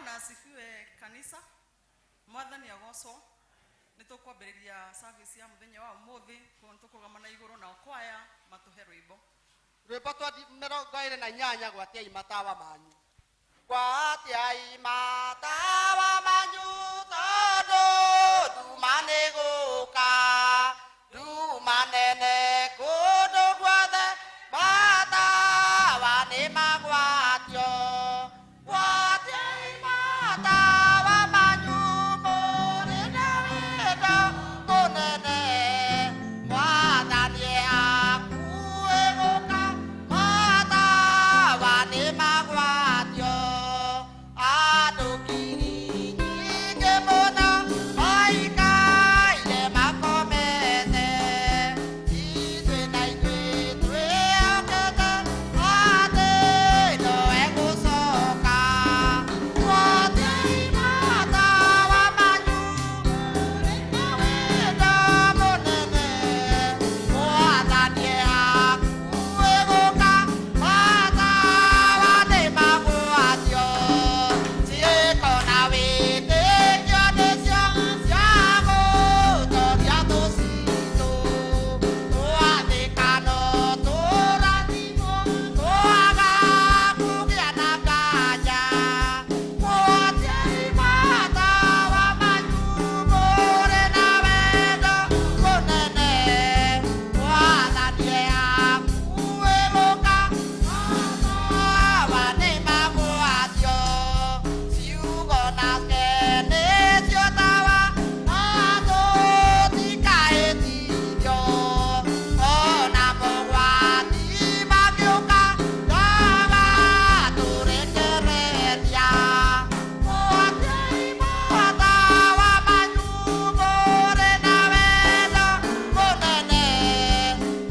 Bwana asifiwe kanisa. Mwathani agocwo. Nitukwambiriria service ya muthenya wa umuthi tukugamana iguru na kwaya matuhe rwimbo. Rwimbo 28 gwatiai matawa manyu. Gwatiai matawa manyu tondu ndumane guka ndumanene kundu guothe matawa ni magwatio. Gwatiai matawa manyu muri na wendo munene Mwathani akuĩ gũka matawa nĩ magwatio. Andũ ngiri nyingĩ mũno maikaire makomete ithuĩ na ithuĩ twĩhokete atĩ nowe gũcoka. Gwatiai matawa manyu mũrĩ na wendo mũnene Mwathani akuĩ gũka matawa nĩ magwatio. Ciĩko na wĩtĩkio nĩcio cia gũtooria tũcitũ. Twathĩkano tũrathimwo twaga kũgĩa na nganja. Gwatiai matawa manyu mũrĩ na wendo mũnene Mwathani akuĩ gũka matawa nĩ magwatio. Ciugo nake nĩcio tawa na tũtikahĩtithio. Ona mũgwati mangĩũka ndagatũrekereria. Gwatiai matawa manyu mũrĩ na wendo mũnene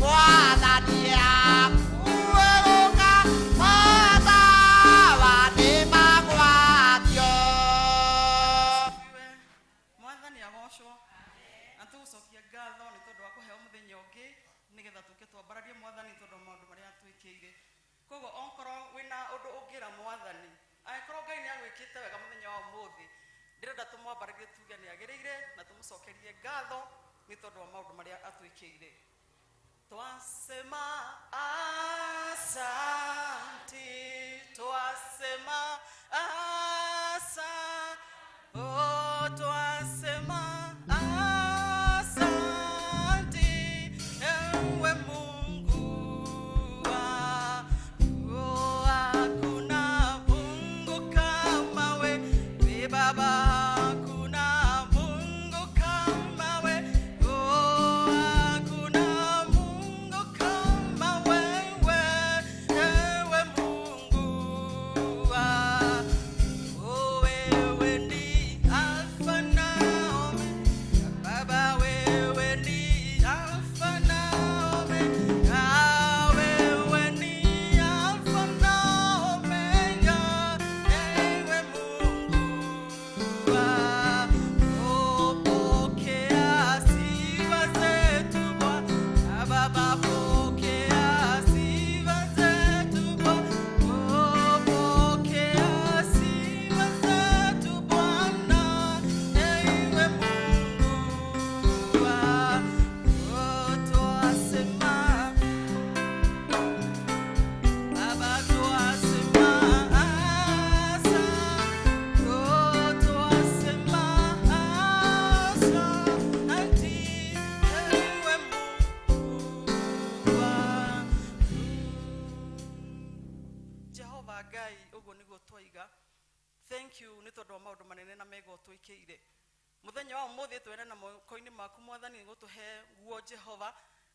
Mwathani akuĩ gũka matawa nĩ magwatio. Mwathani agocwo. Na tugucokia ngatho nĩ tondũ wa kũheo mũthenya ũngĩ nĩgetha tũke twambararie Mwathani tondũ maũndũ marĩa atwĩkĩire. Koguo okorwo wĩna ũndũ ũngĩra Mwathani angĩkorwo Ngai nĩagwĩkĩte wega mũthenya wa ũmũthĩ ndĩrenda tũmwambararie tuge nĩagĩrĩire na tũmũcokerie ngatho nĩ tondũ wa maũndũ marĩa atwĩkĩire. Twasema asanti, twasema asanti, oh, twasema asanti, ewe Mungu wangu. Oh, hakuna Mungu kama wewe Baba, hakuna Mungu kama wewe. Oh, hakuna Mungu kama wewe, ewe Mungu wangu. Oh, wewe ni Alfa na Omega. Baba, wewe ni Alfa na Omega. Wewe ni Alfa na Omega, ewe Mungu wangu. Oh, pokea sifa zetu Bwana. Baba, pokea sifa zetu Bwana. Oh, pokea sifa zetu Bwana, ewe Mungu wangu. Oh, twasema Baba, twasema asante. Oh, twasema asante, ewe Mungu wangu. Jehova Ngai ũguo nĩguo twaiga. Thank you nĩ tondũ wa maũndũ manene na mega ũtwĩkĩire. Mũthenya wa ũmũthĩ twene na moko-inĩ maku Mwathani nĩ gũtũhe guo Jehova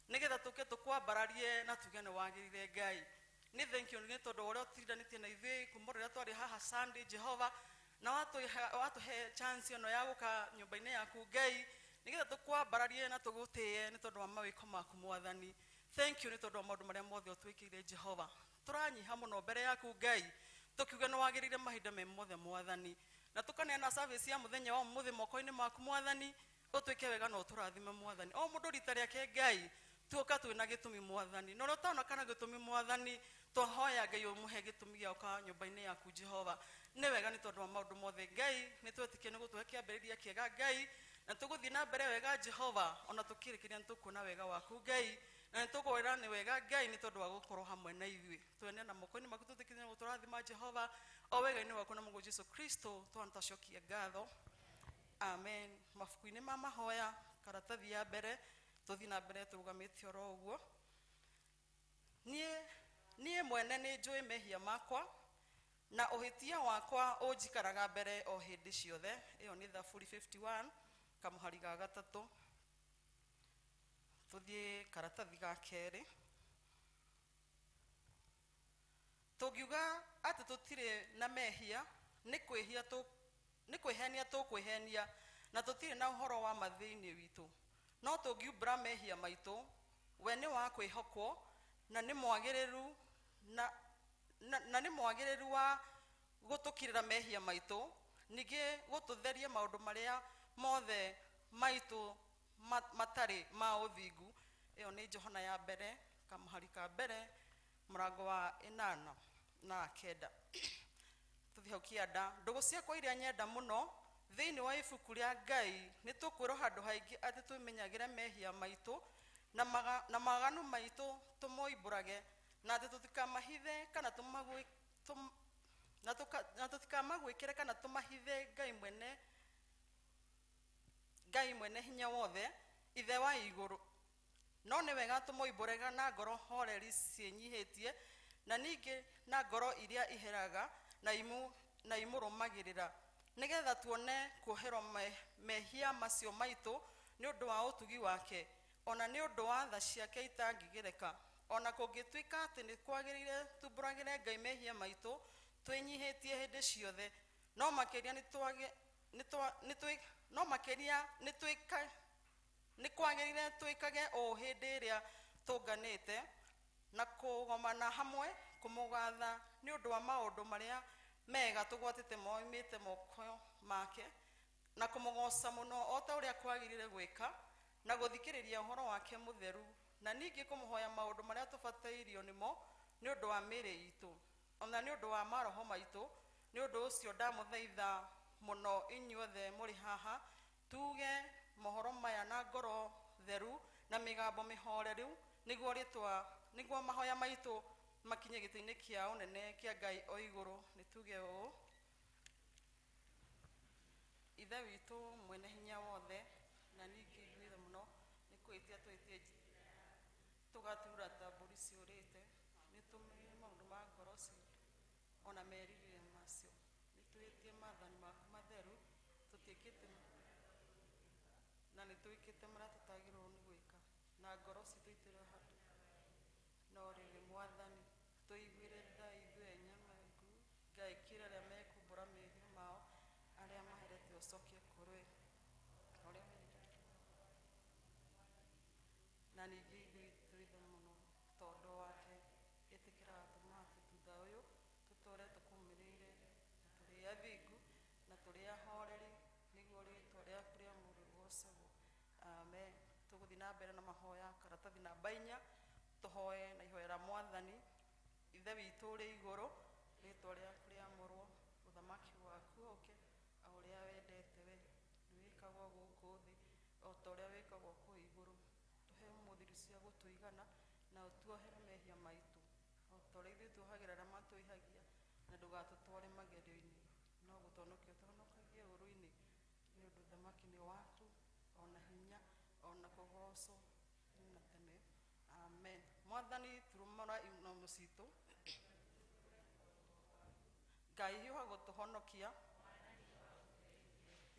nĩgetha tũke tũkwambararie na tuge nĩ wagĩrĩire Ngai. Nĩ thank you nĩ tondũ ũrĩa ũtindanĩtie na ithuĩ kuma rĩrĩa twarĩ haha Sunday Jehova na watũhe chance ĩno ya gũka nyũmba-inĩ yaku Ngai nĩgetha tũkwambararie na tũgũtĩe nĩ tondũ wa mawĩko maku Mwathani. Thank you nĩ tondũ wa maũndũ marĩa mothe ũtwĩkĩire Jehova. Tũranyiha mũno mbere yaku Ngai tũkiuga nĩ wagĩrĩire mahinda me mothe Mwathani. Na tũkaneana service ya mũthenya wa ũmũthĩ moko-inĩ maku Mwathani ũtwĩke wega na ũtũrathime Mwathani. O mũndũ rita rĩake Ngai tuoka twina gitumi mwathani no rotona kana gitumi mwathani twahoya Ngai umuhe gitumi gya uka nyumba-ini yaku Jehova ni wega ni tondu wa maundu mothe Ngai ni twetikie ni gutuhe kiambiriria kiega Ngai na tuguthii na mbere wega Jehova ona tukirikiria nitukuona wega waku Ngai na nitukwira ni wega Ngai ni tondu wa gukorwo hamwe na ithui twene na moko-ini maku tutikirie guturathima Jehova o wega-ini waku na mugo Jesu Kristo twantacokia ngatho amen. Mabuku-ini ma mahoya karatathi ya mbere tuthi na mbere turugamite oro uguo nie mwene ni njui mehia makwa na uhitia wakwa unjikaraga mbere o hindi ciothe iyo ni Thaburi 51 kamuhari ga gatatu tuthie karatathi ga keri tugiuga ati tutire na mehia ni kwihenia tukwihenia na tutire na uhoro wa mathini witu no tugiumbra mehia maitu we ni wa kwihokwo na ni mwagiriru na ni mwagiriru wa gutukirira mehia maitu nige gututheria maundu maria mothe maitu matari ma uthingu iyo ni Johana ya mbere kamuhari ka mbere murango wa 8 na 9 tuthihau kianda ndugu ciakwa iria nyenda muno thiini wa ibuku ria Ngai ni tukwiro handu haingi ati twimenyagire mehia maitu na maganu maitu tumoimburage na ati tutikamahithe kana tutikamagwikire kana tumahithe Ngai mwene hinya wothe ithe wa iguru no ni wega tumoimburega na ngoro horeri cienyihitie na ningi na ngoro iria iheraga na imurumagirira nigetha tuone kuoherwo mehia macio maitu ni undu wa utugi wake ona ni undu wa tha ciake itangigireka ona kungituika ati ni kwagirire tumburagire Ngai mehia maitu twinyihitie hindi ciothe no makiria ni kwagirire twikage o hindi iria tunganite na kugomana hamwe kumugatha ni undu wa maundu maria mega tugwatite moimite moko make na kumugoca muno o ta uria kwagirire gwika na guthikiriria uhoro wake mutheru na ningi kumuhoya maundu maria tubatairio nimo ni undu wa miri itu ona ni undu wa maroho maitu ni undu ucio ndamuthaitha muno inyuothe muri haha tuge mohoro maya na ngoro theru na migambo mihoreru niguo mahoya maitu makinye giti-ini kia unene kia Ngai o iguru nituge u ithe witu mwene hinya wothe na ningi ngwire muno nikwitia twitie tugatura ta mburi ciurite nitumire maundu ma ngoro citu ona meririre macio nitwitie mathani maku matheru tutiikite na nitwikite maria tutagirwo ni gwika na ngoro citu itire hatu no riri mwathani tuiguire tha ithuĩ nyamaku Ngai kira aria mekumbura mehia mao aria maherete ucokie kuri uria na ningi ithuĩ muno tondu wake itikira atuma ati thutha uyu tutore tukumiriire turi athingu na turi ahoreri niguo ritwa riaku ria murigocagwo amen. Tuguthi na mbere na mahoya karatathi namba 4 tuhoe na ihoera mwathani ithe witu uri iguru ritwa riaku riamurwo uthamaki waku uke uria wendete we niwikagwo guku thi o ta uria wikagwo ku iguru tuhe umuthiri cia gutuigana na utuohere mehia maitu o ta uria ithuĩ tuohagira aria matuihagia na ndugatutware magerio-ini no gutonokia utonokagie uru-ini ni undu uthamaki ni waku ona hinya ona kugocwo na tene amen. Mwathani turumara inono citu Ngai hiuha gutuhonokia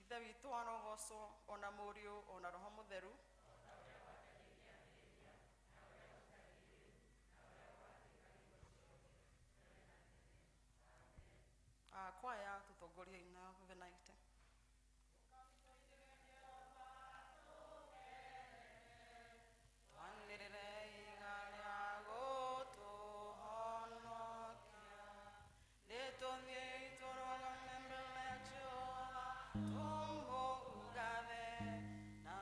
ithe witu arogocwo ona muriu ona roho mutheru kwaya tutongoria ina venaite Tumbo ugave na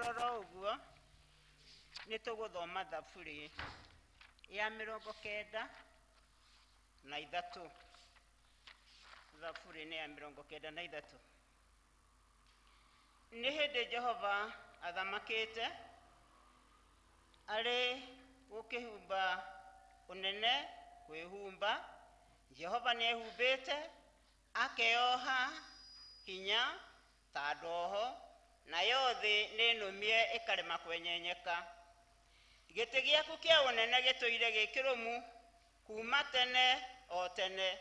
Turora uguo ni tuguthoma thaburi ya 93 thaburi ni ya 93 ni hindi Jehova athamakite ari gukihumba unene kwihumba. Jehova ni ehumbite akeoha hinya ta ndoho na yothi ni numie ikarema kwenyenyeka. Giti giaku kia unene gituire gikirumu kuma tene o tene.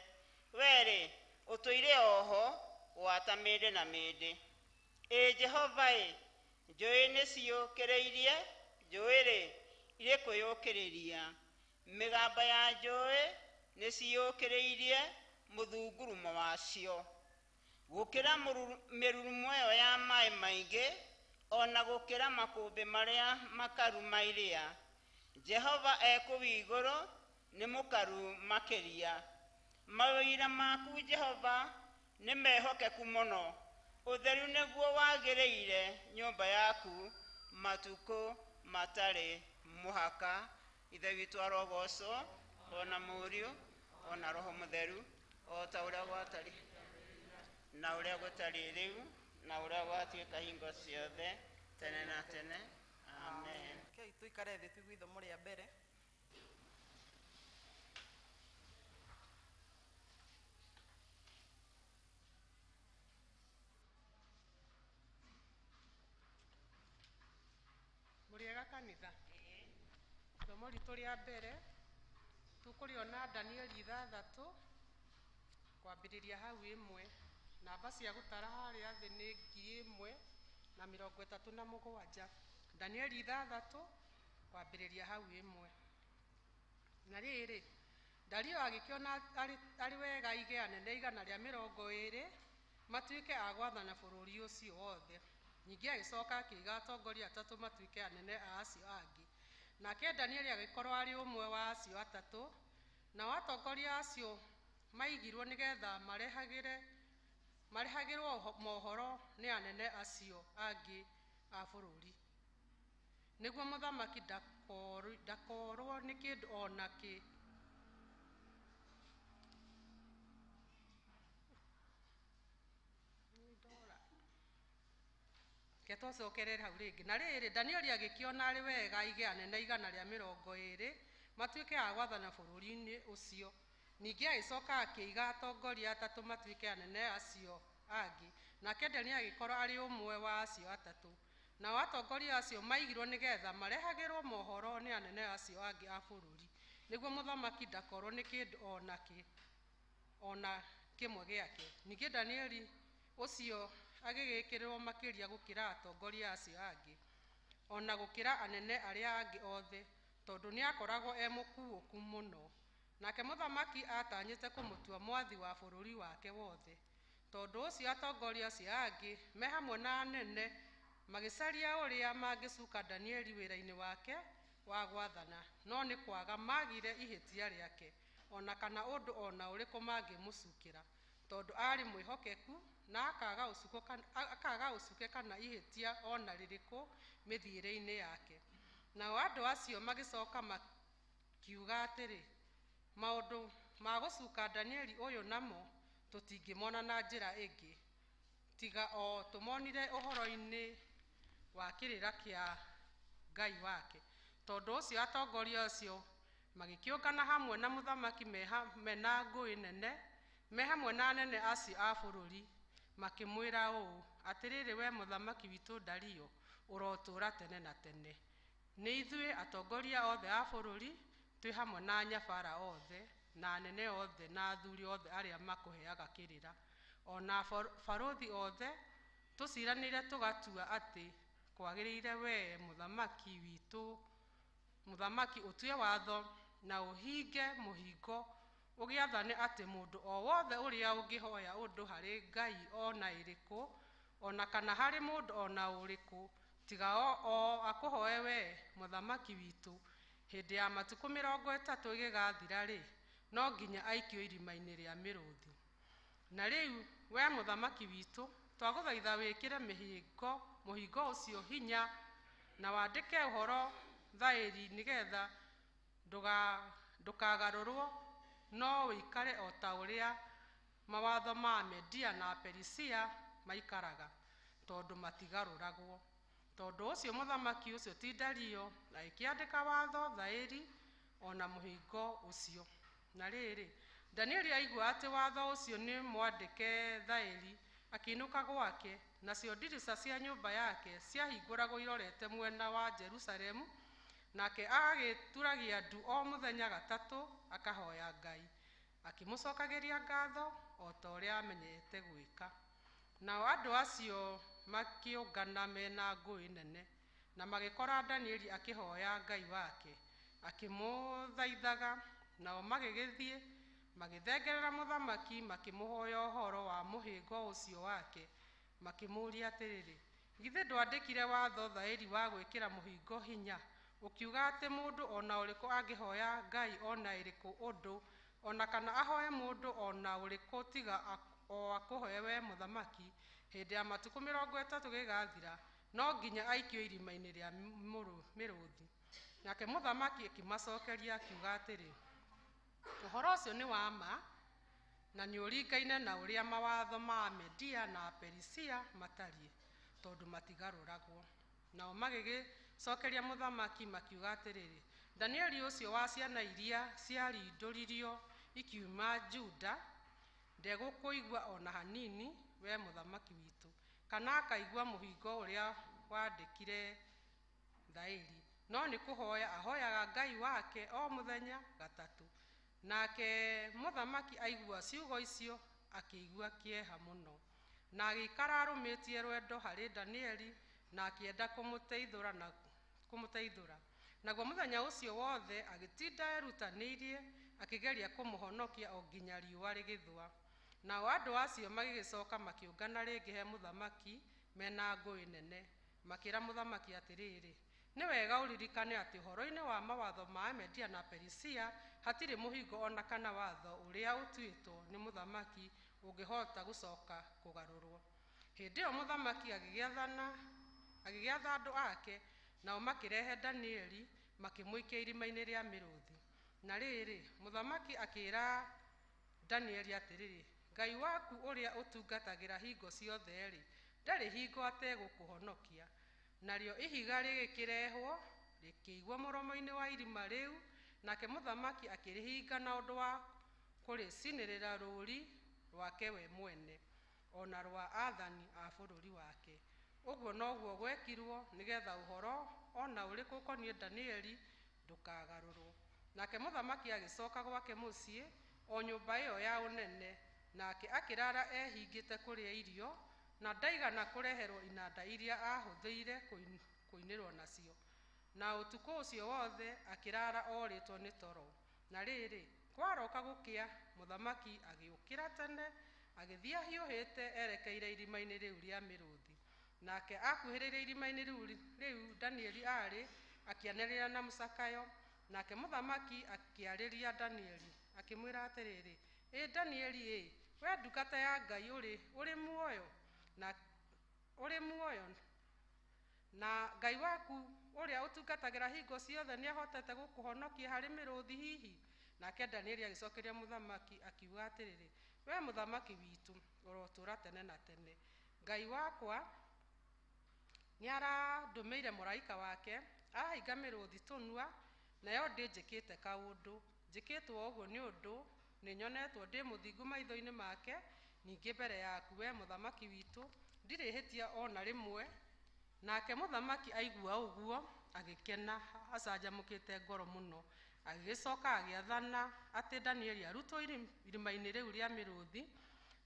Weri utuire oho wata mindi na mindi. Jehova njui ni ciukireirie njuiri iri kwiyukiriria. Migamba ya njui ni ciukireirie muthungurumo wacio gukira mirurumo iyo ya mai maingi ona gukira makumbi maria makaru mairia. Jehova ekuwi iguru ni mukaru makiria. Mawira maku Jehova ni mehokeku muno. Utheru niguo wagiriire nyumba yaku matuku matari muhaka. Ithe witu arogoco ona Muriu ona Roho Mutheru o ta uria gwatari na uria gutari riu na uria gwatuika hingo ciothe tene na tene. Amen. Okay, tuikare thi tuigwe ithomo ria mbere. Muriega kanitha. Ithomo ritu ria mbere tukuriona Danieli 6 kwambiriria hau 1. Namba cia gutara haria thi ni 1037. Danieli 6 kwambiriria hau 1. Na riri Dario agikiona ari wega ige anene 120 matuike a gwathana bururi ucio wothe. Ningi agicoka akiga atongoria 3 matuike anene a acio angi. Nake Danieli agikorwo ari umwe wa acio 3 na atongoria acio maigirwo nigetha marehagirwo mohoro ni anene acio angi a bururi niguo muthamaki ndakorwo ni kindu ona ki ketwocokerera hau ringi. Na riri Danieli agikiona ari wega ige anene 120 matuike a gwathana bururi-ini ucio. Ningi agicoka akiiga atongoria 3 matuike anene acio angi. Nake Danieli agikorwo ari umwe wa acio 3 na atongoria acio maigirwo nigetha marehagirwo mohoro ni anene acio angi a bururi niguo muthamaki ndakorwo ni kindu ona kimwe giake. Ningi Danieli ucio agigikirwo makiria gukira atongoria acio angi ona gukira anene aria angi othe tondu ni akoragwo mukuuku muno. Nake muthamaki atanyite kumutua mwathi wa bururi wake wothe. Tondu ucio atongoria acio angi me hamwe na anene magicaria uria mangicuka Danieli wira-ini wake wa gwathana no ni kwaga magire ihitia riake ona kana undu ona uriku mangimucukira tondu ari mwihokeku na akaga ucuke kana ihitia ona ririku mithiire-ini yake. Nao andu acio magicoka makiuga atiri maundu ma gucuka Danieli uyu namo tutingimona na njira ingi tiga o tumonire uhoro-ini wa kirira kia Ngai wake. Tondu ucio atongoria acio magikiungana hamwe na muthamaki mena ngui nene me hamwe na anene acio a bururi makimwira uu atiriri we muthamaki witu Dario urotura tene na tene. Ni ithui atongoria othe a bururi twi hamwe na nyabara othe na anene othe na athuri othe aria makuheaga kirira ona barothi othe tuciranire tugatua ati kwagiriire we muthamaki witu muthamaki utue watho na uhinge muhingo ugiathane ati mundu o wothe uria ungihoya undu hari Ngai ona iriku ona kana hari mundu ona uriku tiga o akuhoe we muthamaki witu hindi ya matuku 30 igigathira ri no nginya aikio irima-ini ria miruthi. Na riu we muthamaki witu twaguthaitha wikire muhingo ucio hinya na wandike uhoro thairi nigetha ndukagarurwo no wikare o ta uria mawatho ma Media na Perisia maikaraga tondu matigaruragwo. Tondu ucio muthamaki ucio ti Dario akiandika watho thairi ona muhingo ucio. Na riri Danieli aigua ati watho ucio ni mwandike thairi, akiinuka gwake, nacio ndirica cia nyumba yake ciahingũragwo irorete mwena wa Jerusalemu, nake agagĩturagia ndu o mũthenya gatatu akahoya Ngai, akĩmũcokageria ngatho o ta ũrĩa amenyete gwĩka. Nao andũ acio makĩũngana mena ngũĩ nene, na magĩkora Danieli akĩhoya Ngai wake, akĩmũthaithaga. Nao magĩgĩthiĩ magĩthengerera mũthamaki, makĩmũhoya ũhoro wa mũhĩngo ũcio wake, makĩmũũria atĩrĩrĩ, githĩ ndwandĩkire watho thairi wa gwĩkĩra mũhingo hinya, ũkiuga atĩ mũndũ ona ũrĩkũ angĩhoya Ngai ona ĩrĩkũ ũndũ, ona kana ahoe mũndũ ona ũrĩkũ tiga o akũhoe we mũthamaki, hĩndĩ ya matukũ 30 gĩgathira, no nginya aikio irima-inĩ rĩa mĩrũũthi? Nake mũthamaki akĩmacokeria akiuga atĩrĩ, ũhoro ũcio nĩ wa ma, na nĩ ũringaine na ũrĩa mawatho ma Media na Perisia matariĩ, tondũ matigarũragwo. Nao magĩgĩcokeria mũthamaki makiuga atĩrĩrĩ, Danieli ũcio wa ciana iria ciarindũririo ikiuma Juda ndegũkũigua ona hanini we mũthamaki witũ, kana akaigua mũhingo ũrĩa wandĩkire thairi, no nĩ kũhoya ahoyaga Ngai wake o mũthenya gatatu. Nake mũthamaki aigua ciugo icio akĩigua kĩeha mũno, na agĩikara arũmĩtie rwendo harĩ Danieli, na akĩenda kũmũteithũra. Naguo mũthenya ũcio wothe agĩtinda erutanĩirie akĩgeria kũmũhonokia o nginya riũa rĩgĩthũa. Nao andũ acio magĩgĩcoka makĩũngana rĩngĩ he mũthamaki mena ngũĩ nene, makĩra mũthamaki atĩrĩrĩ, nĩ wega ũririkane atĩ ũhoro-inĩ wa mawatho ma Media na Perisia hatirĩ mũhingo ona kana watho ũrĩa ũtuĩtwo nĩ mũthamaki ũngĩhota gũcoka kũgarũrwo. Hĩndĩ ĩyo mũthamaki agĩgĩatha andũ ake, nao makĩrehe Danieli makĩmũikia irima-inĩ rĩa mĩrũũthi. Na rĩrĩ mũthamaki akĩĩra Danieli atĩrĩrĩ, Ngai waku ũrĩa ũtungatagĩra hingo ciothe-rĩ, ndarĩ hingo ategũkũhonokia. Narĩo ihiga rĩgĩkĩrehwo rĩkĩigwo mũromo-inĩ wa irima rĩu, nake mũthamaki akĩrĩhinga na ũndũ wa kũrĩcinĩrĩra rũũri rwake we mwene, ona rwa athani a bũrũri wake. Ũguo noguo gwekirwo nĩgetha ũhoro ona ũrĩkũ ũkoniĩ Danieli ndũkagarũrwo. Nake mũthamaki agĩcoka gwake mũciĩ o nyũmba ĩyo ya ũnene, nake akĩrara ehingĩte kũrĩa irio, na ndaigana kũreherwo inanda iria ahũthĩire kũinĩrwo nacio. Na ũtukũ ũcio wothe akĩrara orĩtwo nĩ toro. Na rĩrĩ kwaroka gũkĩa, mũthamaki agĩũkĩra tene, agĩthiĩ ahiũhĩte erekeire irima-inĩ rĩu rĩa mĩrũũthi. Nake akuhĩrĩirie irima-inĩ rĩu Danieli arĩ, akĩanĩrĩra na mũcakayo. Nake mũthamaki akĩarĩria Danieli akĩmwĩra atĩrĩrĩ, Danieli, we ndungata ya Ngai ũrĩ muoyo? Na Ngai waku ũrĩa ũtungatagĩra hingo ciothe nĩ ahotete gũkũhonokia harĩ mĩrũũthi hihi? Nake Danieli agĩcokeria mũthamaki akiuga atĩrĩrĩ, we mũthamaki witũ ũrotũũra tene na tene, Ngai wakwa nĩ arandũmĩire mũraika wake ahinga mĩrũũthi tũnua, nayo ndĩnjĩkĩte kaũndũ. Njĩkĩtwo ũguo nĩ ũndũ nĩ nyonetwo ndĩ mũthingu maitho-inĩ make, ningĩ mbere yaku we mũthamaki witũ ndirĩ hĩtia ona rĩmwe. Nake mũthamaki aigua ũguo agĩkena acanjamũkĩte ngoro mũno, agĩgĩcoka agĩathana atĩ Danieli arutwo irima-inĩ rĩu rĩa mĩrũũthi.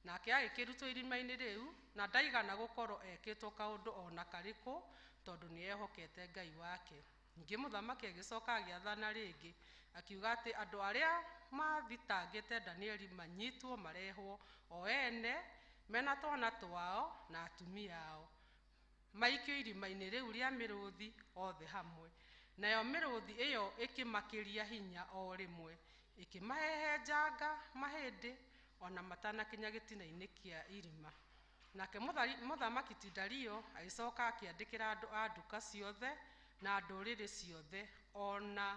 Nake agĩkĩrutwo irima-inĩ rĩu, na ndaigana gũkorwo ekĩtwo kaũndũ ona karĩkũ, tondũ nĩ ehokete Ngai wake. Ningĩ mũthamaki agĩcoka agĩathana rĩngĩ akiuga atĩ andũ arĩa mathitangĩte Danieli manyitwo marehwo o ene mena twana twao na atumia ao, maikio irima-inĩ rĩu rĩa mĩrũũthi othe hamwe. Nayo mĩrũũthi ĩyo ĩkĩmakĩria hinya o rĩmwe, ĩkĩmahehenjanga mahĩndĩ ona matanakinya gĩtina-inĩ kĩa irima. Nake mũthamaki ti Dario agĩcoka akĩandĩkĩra andũ a nduka ciothe na ndũrĩrĩ ciothe ona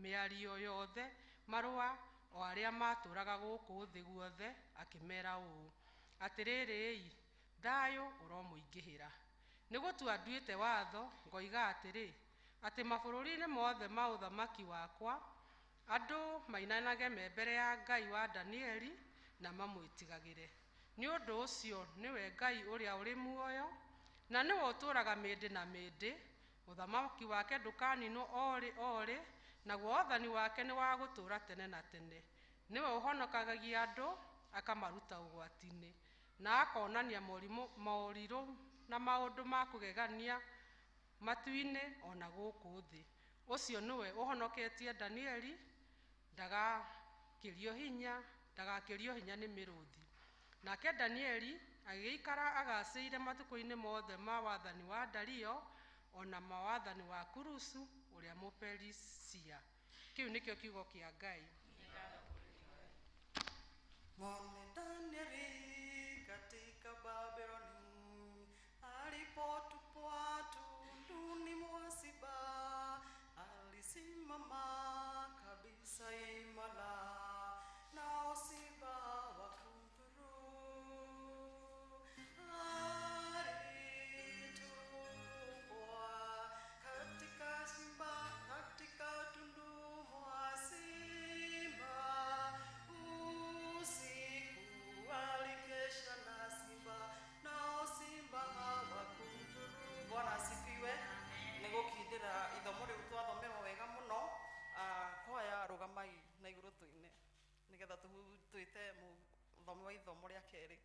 mĩario yothe marũa o arĩa matũũraga gũkũ thĩ guothe, akĩmera ũũ: atĩrĩrĩ, thayũ ũromũingĩhĩra. Nĩ gũtua nduĩte watho, ngoiga atĩrĩ, atĩ mabũrũri-inĩ mothe ma ũthamaki wakwa andũ mainanage me mbere ya Ngai wa Danieli na mamwĩtigagĩre. Nĩ ũndũ ũcio nĩwe Ngai ũrĩa ũrĩ muoyo, na nĩwe ũtũũraga mĩndĩ na mĩndĩ. Ũthamaki wake ndũkaninwo o rĩ, naguo wathani wake nĩ wa gũtũũra tene na tene. Nĩwe ũhonokagagia andũ, akamaruta ũgwati-inĩ, na akonania morirũ na maũndũ ma kũgegania matu-inĩ ona gũkũ thĩ. Ũcio nĩwe ũhonoketie Danieli, ndagakĩrio hinya nĩ mĩrũũthi. Nake Danieli agĩikara agacĩire matukũ-inĩ mothe ma wathani wa Dario, ona ma wathani wa Kurusu ũrĩa Mũperisia. Kĩu nĩkĩo kiugo kĩa Ngai. Mwone Danieli katika Babeloni, alipotupwa tunduni mwa simba, alisimama kabisa imara, nao simba wakamdhuru. Alitupwa katika tundu mwa simba, usiku alikesha na simba, nao simba hawakumdhuru. Bwana asifiwe. Nĩ gũkindĩra ithomo rĩu twathomerwo wega mũno. Koya rũgamai na igũrũ tũine nĩgetha twĩte mũthomi wa ithomo rĩa kerĩ.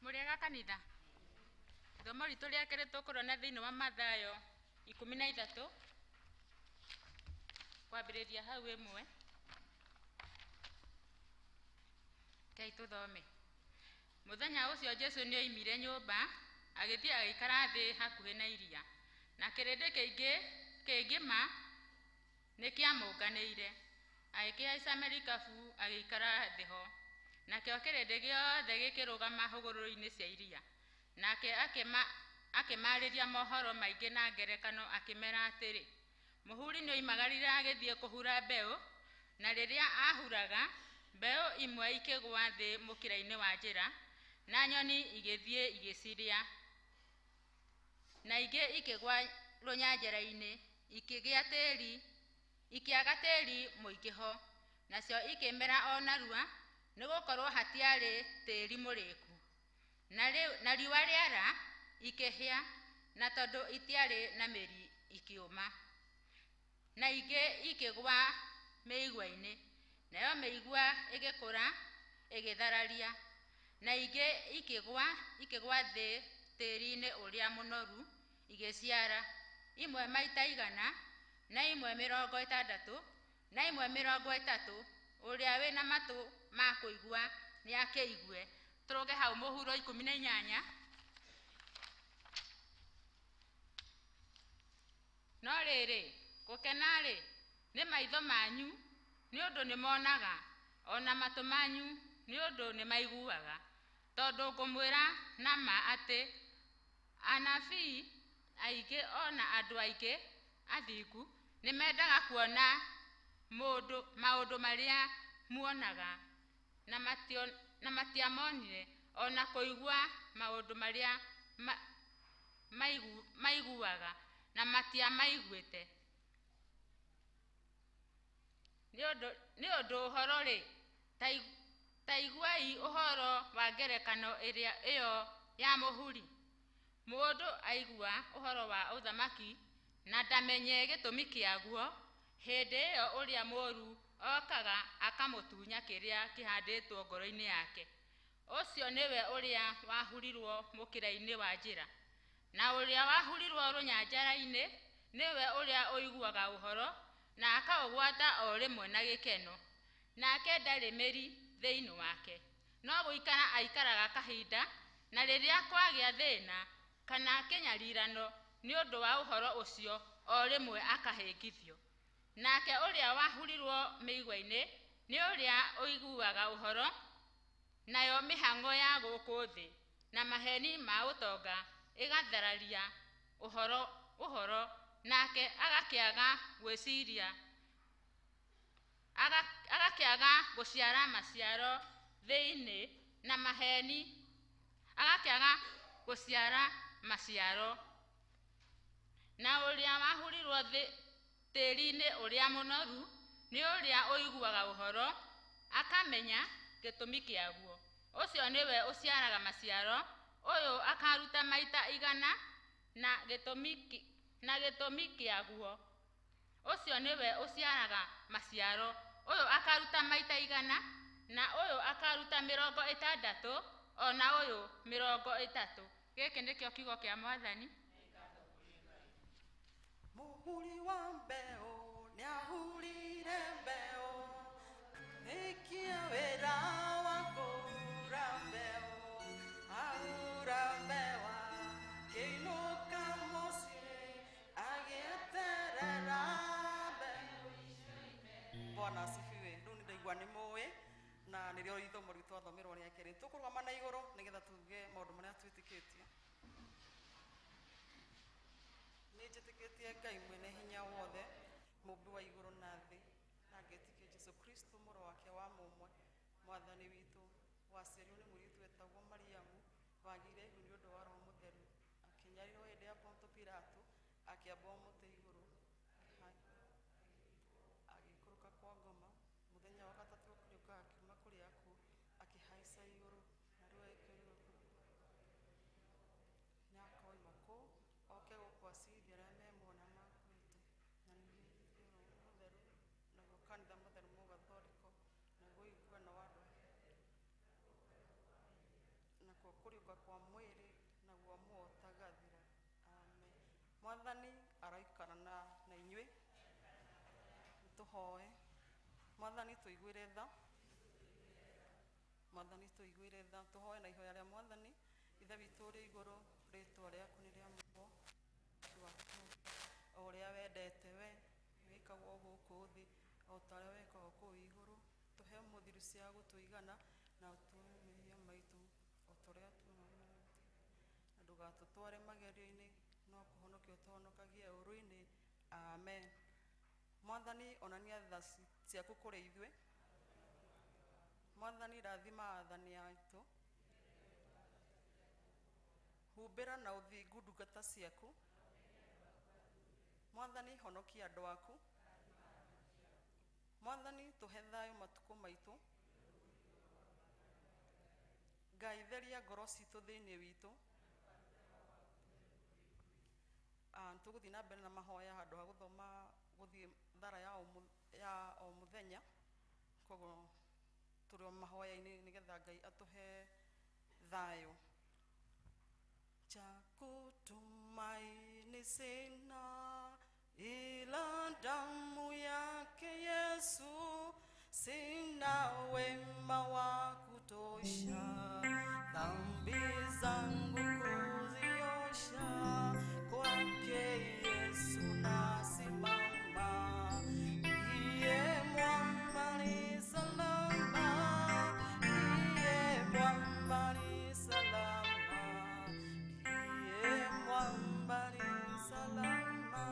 Mũrĩega kanitha. Ithomo ritũ rĩa kerĩ tũkũrona thĩinĩ wa Mathayo 13 kwambĩrĩria hau 1. Kei tũthome. Mũthenya ũcio Jesũ nĩ oimire nyũmba, agĩthiĩ agĩikara thĩ hakuhĩ na iria, na kĩrĩndĩ kĩngĩma nĩ kĩamũnganĩire. Agĩkĩhaica marikabu agĩikara thĩ ho, nakĩo kĩrĩndĩ gĩothe gĩkĩrũgama hũgũrũrũ-inĩ cia iria. Nake akĩmarĩria mohoro maingĩ na ngerekano, akĩmera atĩrĩ, mũhuri nĩ oimagarire agĩthiĩ kũhura mbeũ, na rĩrĩa ahuraga mbeũ imwe ikĩgwa thĩ mũkĩra-inĩ wa njĩra, na nyoni igĩthiĩ igĩciria, na ingĩ ikĩgwa rũnyanjara-inĩ, ikĩaga tĩri mũingĩ ho, nacio ikĩmera o narua, nĩ gũkorwo hatiarĩ tĩri mũrĩku. Na riũa rĩara ikĩhĩa, na tondũ itiarĩ na mĩri ikĩũma. Na ingĩ ikĩgwa mĩigua-inĩ, nayo mĩigua ĩgĩkũra ĩgĩthararia. Na ingĩ ikĩgwa thĩ tĩri-inĩ ũrĩa mũnoru igĩciara, imwe maita 100, na imwe 60, na imwe 30. Ũrĩa wĩna matũ ma kũigua nĩ akĩigue. Tũrũge hau Mũhuro 18. No rĩrĩ, gũkena-rĩ, nĩ maitho manyu nĩ ũndũ nĩ monaga, ona matũ manyu nĩ ũndũ nĩ maiguaga. Tondũ ngũmwĩra na ma atĩ anabii aingĩ ona andũ aingĩ athingu nĩ mendaga kuona maũndũ marĩa muonaga, na matiamonire, ona kũigua maũndũ marĩa maiguaga na matiamaiguĩte. Nĩ ũndũ ũhoro-rĩ, ta iguai ũhoro wa ngerekano ĩyo ya mũhuri. Mũndũ aigua ũhoro wa ũthamaki na ndamenye gĩtũmi kĩaguo, hĩndĩ ĩyo ũrĩa mũũru okaga akamũtunya kĩrĩa kĩhandĩtwo ngoro-inĩ yake. Ũcio nĩwe ũrĩa wahurirwo mũkĩra-inĩ wa njĩra. Na ũrĩa wahurirwo rũnyanjara-inĩ nĩwe ũrĩa ũiguaga ũhoro na akaũgwata o rĩmwe na gĩkeno. Nake ndarĩ mĩri thĩinĩ wake, no gũikara aikaraga kahinda, na rĩrĩa kwagĩa thĩna kana kĩnyariirano nĩ ũndũ wa ũhoro ũcio, o rĩmwe akahĩngithio. Nake ũrĩa wahurirwo mĩigua-inĩ nĩ ũrĩa ũiguaga ũhoro, nayo mĩhang'o ya gũkũ thĩ na maheni ma ũtonga ĩgathararia ũhoro, nake agakĩaga gwĩciria, agakĩaga gũciara maciaro thĩinĩ, na maheni agakĩaga gũciara maciaro. Na ũrĩa wahurirwo tĩri-inĩ ũrĩa mũnoru nĩ ũrĩa ũiguaga ũhoro, akamenya gĩtũmi kĩaguo. Ũcio nĩwe ũciaraga maciaro, ũyũ akaruta maita 100, na gĩtũmi kĩaguo. Ũcio nĩwe ũciaraga maciaro, ũyũ akaruta maita 100, na ũyũ akaruta 60, ona ũyũ 30. Gĩkĩ nĩkĩo kiugo kĩa Mwathani. Mũhuri wa mbeũ nĩ ahurire mbeũ, ikia wĩra wa kũhura mbeũ, ahura mbeũ akĩinũka mũciĩ agĩeterera mbeũ. Bwana asifiwe. Rĩu nĩ ndaigua nĩ mũĩ, na nĩrĩo ithomo ritũ twathomerwo rĩa kerĩ. Tũkũrũgama na igũrũ nĩgetha tuge maũndũ marĩa twĩtĩkĩtie. Nĩ njĩtĩkĩtie Ngai mwene hinya wothe, mũmbi wa igũrũ na thĩ, na ngetĩkia Jesũ Kristo mũrũ wake wa mũmwe, mwathani witũ, waciarirwo nĩ mũirĩtu wetagwo Mariamu, wagĩire ihu nĩ ũndũ wa Roho Mũtheru, akĩnyarirwo hĩndĩ ya Ponto Pilato, akĩambwo mũtĩ igũrũ, agĩikũrũka kwa ngoma, mũthenya wa gatatũ akĩriũka akiuma kũrĩ akuũ, akĩhaica igũrũ, na rĩu ekĩrĩrwo nĩakoima kũu, oke gũkũ acirithia arĩa memuona makuĩte, na ningĩ Roho Mũtheru, naguo kanitha mũtheru mũgathondeko, naguo ũiguano wa andũ, nakuo kũriũka kwa mwĩrĩ, naguo muoyo ũtagathira. Amen. Mwathani aroikara na inyuĩ. Tũhoe. Mwathani tũiguĩre tha, Mwathani tũiguĩre tha, tũhoe na ihoya rĩa Mwathani. Ithe witũ ũrĩ igũrũ, rĩĩtwa rĩaku nĩ rĩamũrwo, o ũrĩa wendete we wĩkagwo gũkũ thĩ, o ta ũrĩa wĩkagwo kũu igũrũ. Tũhe mũthiru cia gũtũigana, na ũtuoe mehia maitũ o ta ũrĩa tuonaga, na ndũgatũtware magerio-inĩ, no kũhonokia ũtũhonokagie ũũru-inĩ. Amen. Mwathani onania tha ciaku kũrĩ ithuĩ, Mwathani rathima athani aitu, humbira na uthingu ndungata ciaku. Mwathani honokia andu aku. Mwathani tuhe thayu matuko maitu. Ngai theria ngoro citu thiini witu. Tuguthii na mbere na mahoya handu ha guthoma guthii thara ya o muthenya, koguo turi o mahoya-ini nigetha Ngai atuhe thayu. Cha kutumaini sina ila damu yake Yesu, sina wema wa kutosha dhambi zangu kuziosha, kwake Yesu nasimama, iye mwamba ni salama, iye mwamba ni salama, iye mwamba ni salama.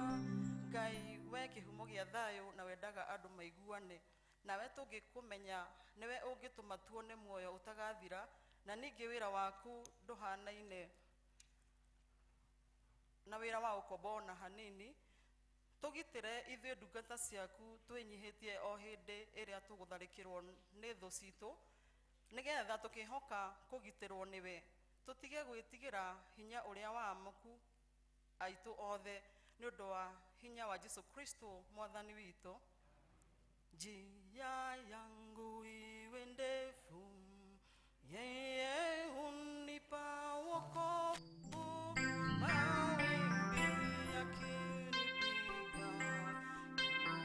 Ngai we kihumo gia thayu na wendaga andu maiguane, nawe tungikumenya niwe ungituma tuone muoyo utagathira, na ningi wira waku nduhanaine na wira wa ukobona hanini. Tugitire ithuĩ ndungata ciaku twinyihitie o hindi iria tugutharikirwo ni thu citu, nigetha tukihoka kugitirwo niwe, tutige gwitigira hinya uria wa amuku aitu othe ni undu wa hinya wa Jesu Kristo mwathani witu. Njia yangu iwe ndefu, yeye hunipa wokovu, mawimbi yakinipiga,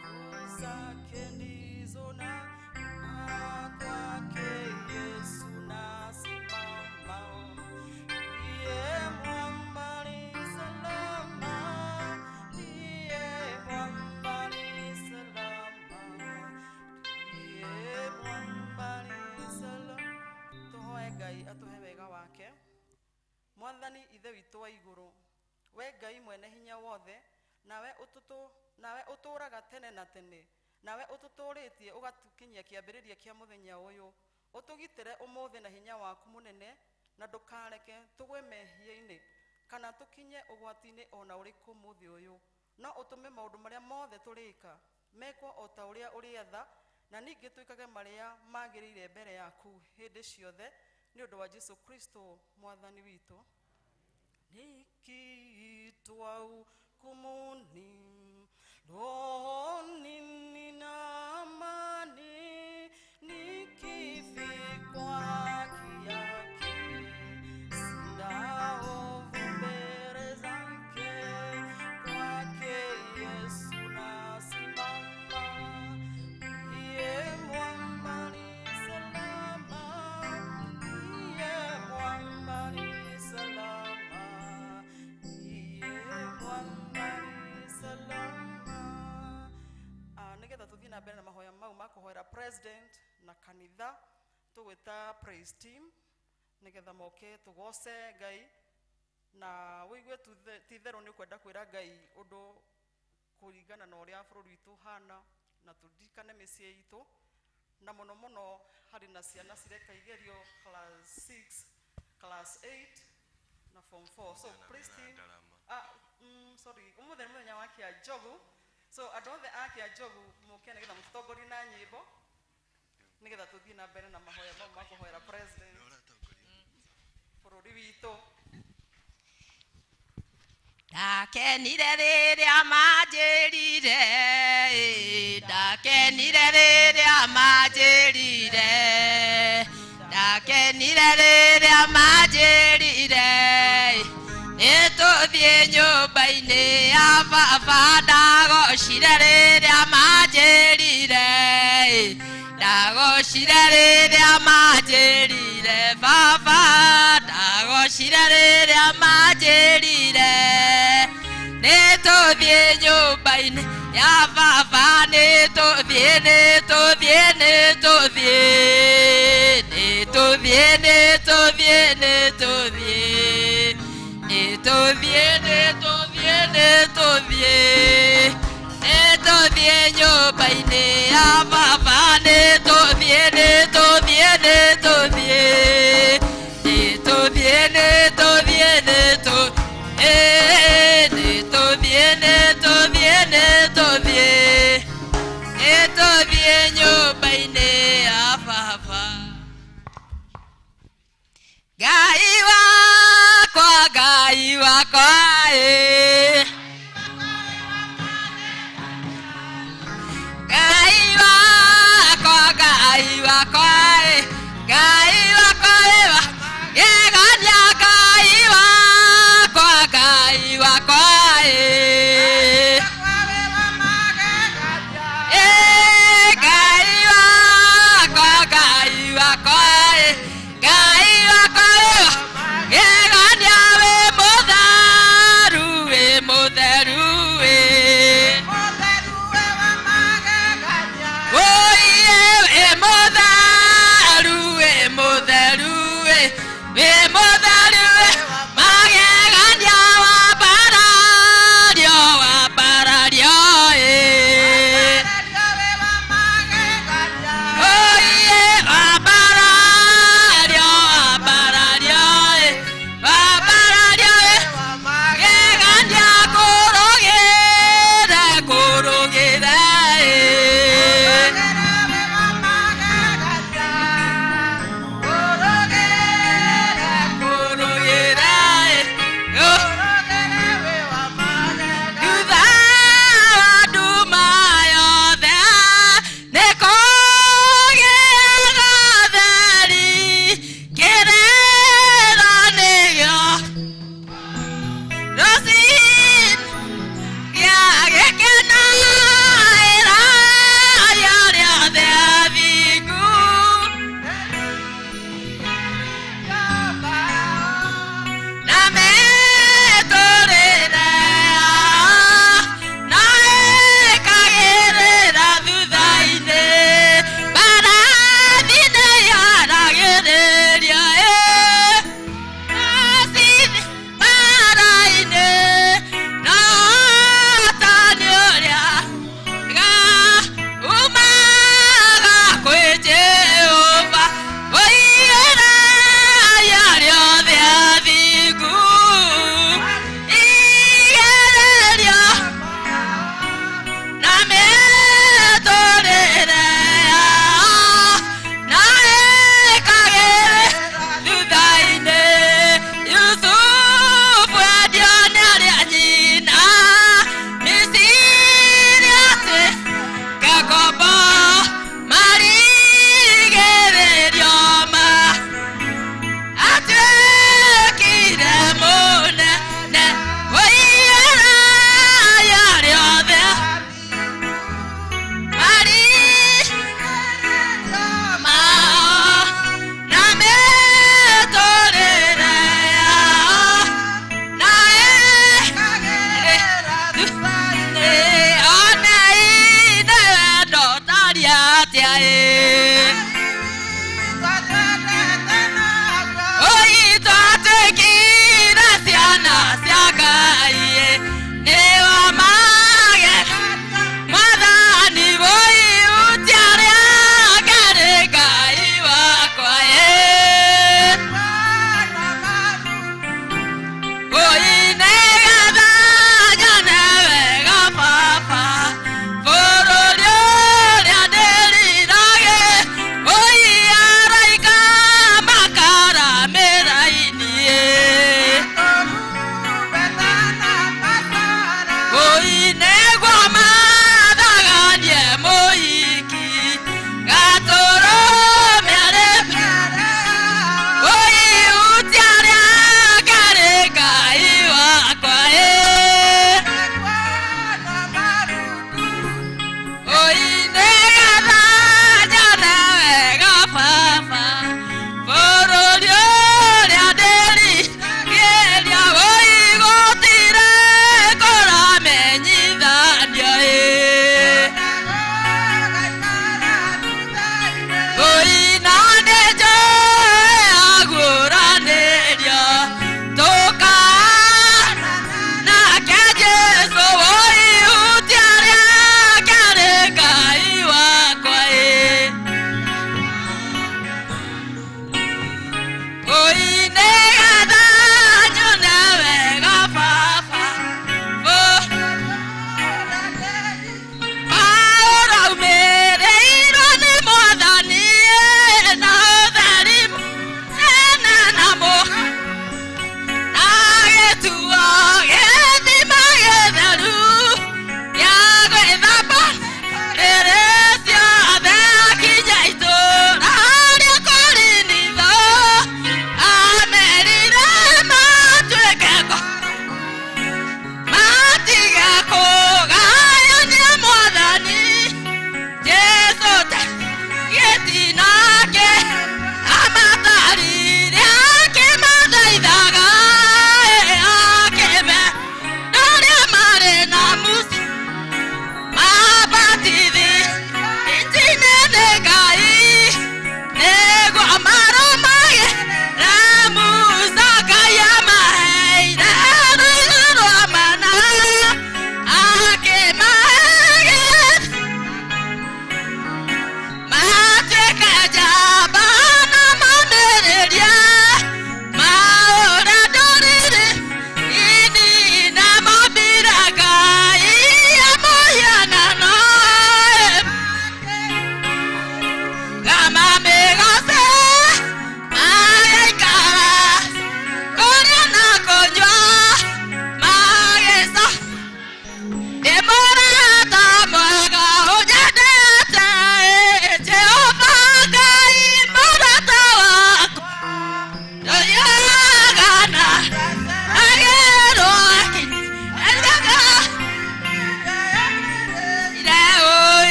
nguvu zake ndizo na kwake Yesu nasimama, iye mwamba ni salama, iye mwamba ni salama, iye mwamba ni salama. Tuhoe Ngai atuhe wega wake. Mwathani ithe witu wa iguru, we Ngai mwene hinya wothe, nawe uturaga tene na tene, nawe ututuritie ugatukinyia kiambiriria kia muthenya uyu, utugitire umuthi na hinya waku munene, na ndukareke tugwe mehia-ini kana tukinye ugwati-ini ona uriku muthi uyu, no utume maundu maria mothe turika mekwo o ta uria urietha, na ningi tuikage maria magirire mbere yaku hindi ciothe, ni undu wa Jesu Kristo mwathani witu. Nikiitwa hukumuni, rohoni nina amani, nikifikwa haki yake, sina hofu mbele zake, kwake Yesu nasimama, iye mwamba ni salama, iye mwamba ni salama, iye mwamba ni salama. Nigetha tuthii na mbere na mahoya mau makuhoera president na kanitha, tugwita praise team nigetha moke tugoce Ngai, na wigue titheru ni kwenda kwira Ngai undu kuringana na uria bururi witu hana, na tudikane micii itu, na muno muno hari na ciana cireka igerio class 6, class 8 na form 4. So praise team, sorry, umuthenya muthenya wa kia jogu, so andu othe akia jogu muke nigetha mutongori na nyimbo nigetha tuthii na mbere na mahoya mau makuhoera president bururi witu. Ndakenire riria manjirire, ndakenire riria manjirire, ndakenire riria manjirire, nituthie nyumba-ini ya baba, ndagocire riria manjirire, ndagocire riria manjirire baba, ndagocire riria manjirire, nituthie nyumba-ini ya baba, nituthie nituthie nituthie nituthie nituthie nituthie nituthie nituthie nituthie nituthie nyumba-ini ya baba, nituthie nituthie Ngai wakwa Ngai wakwa Ngai wakwa Ngai wakwa Yegania Ngai wakwa Ngai wakwa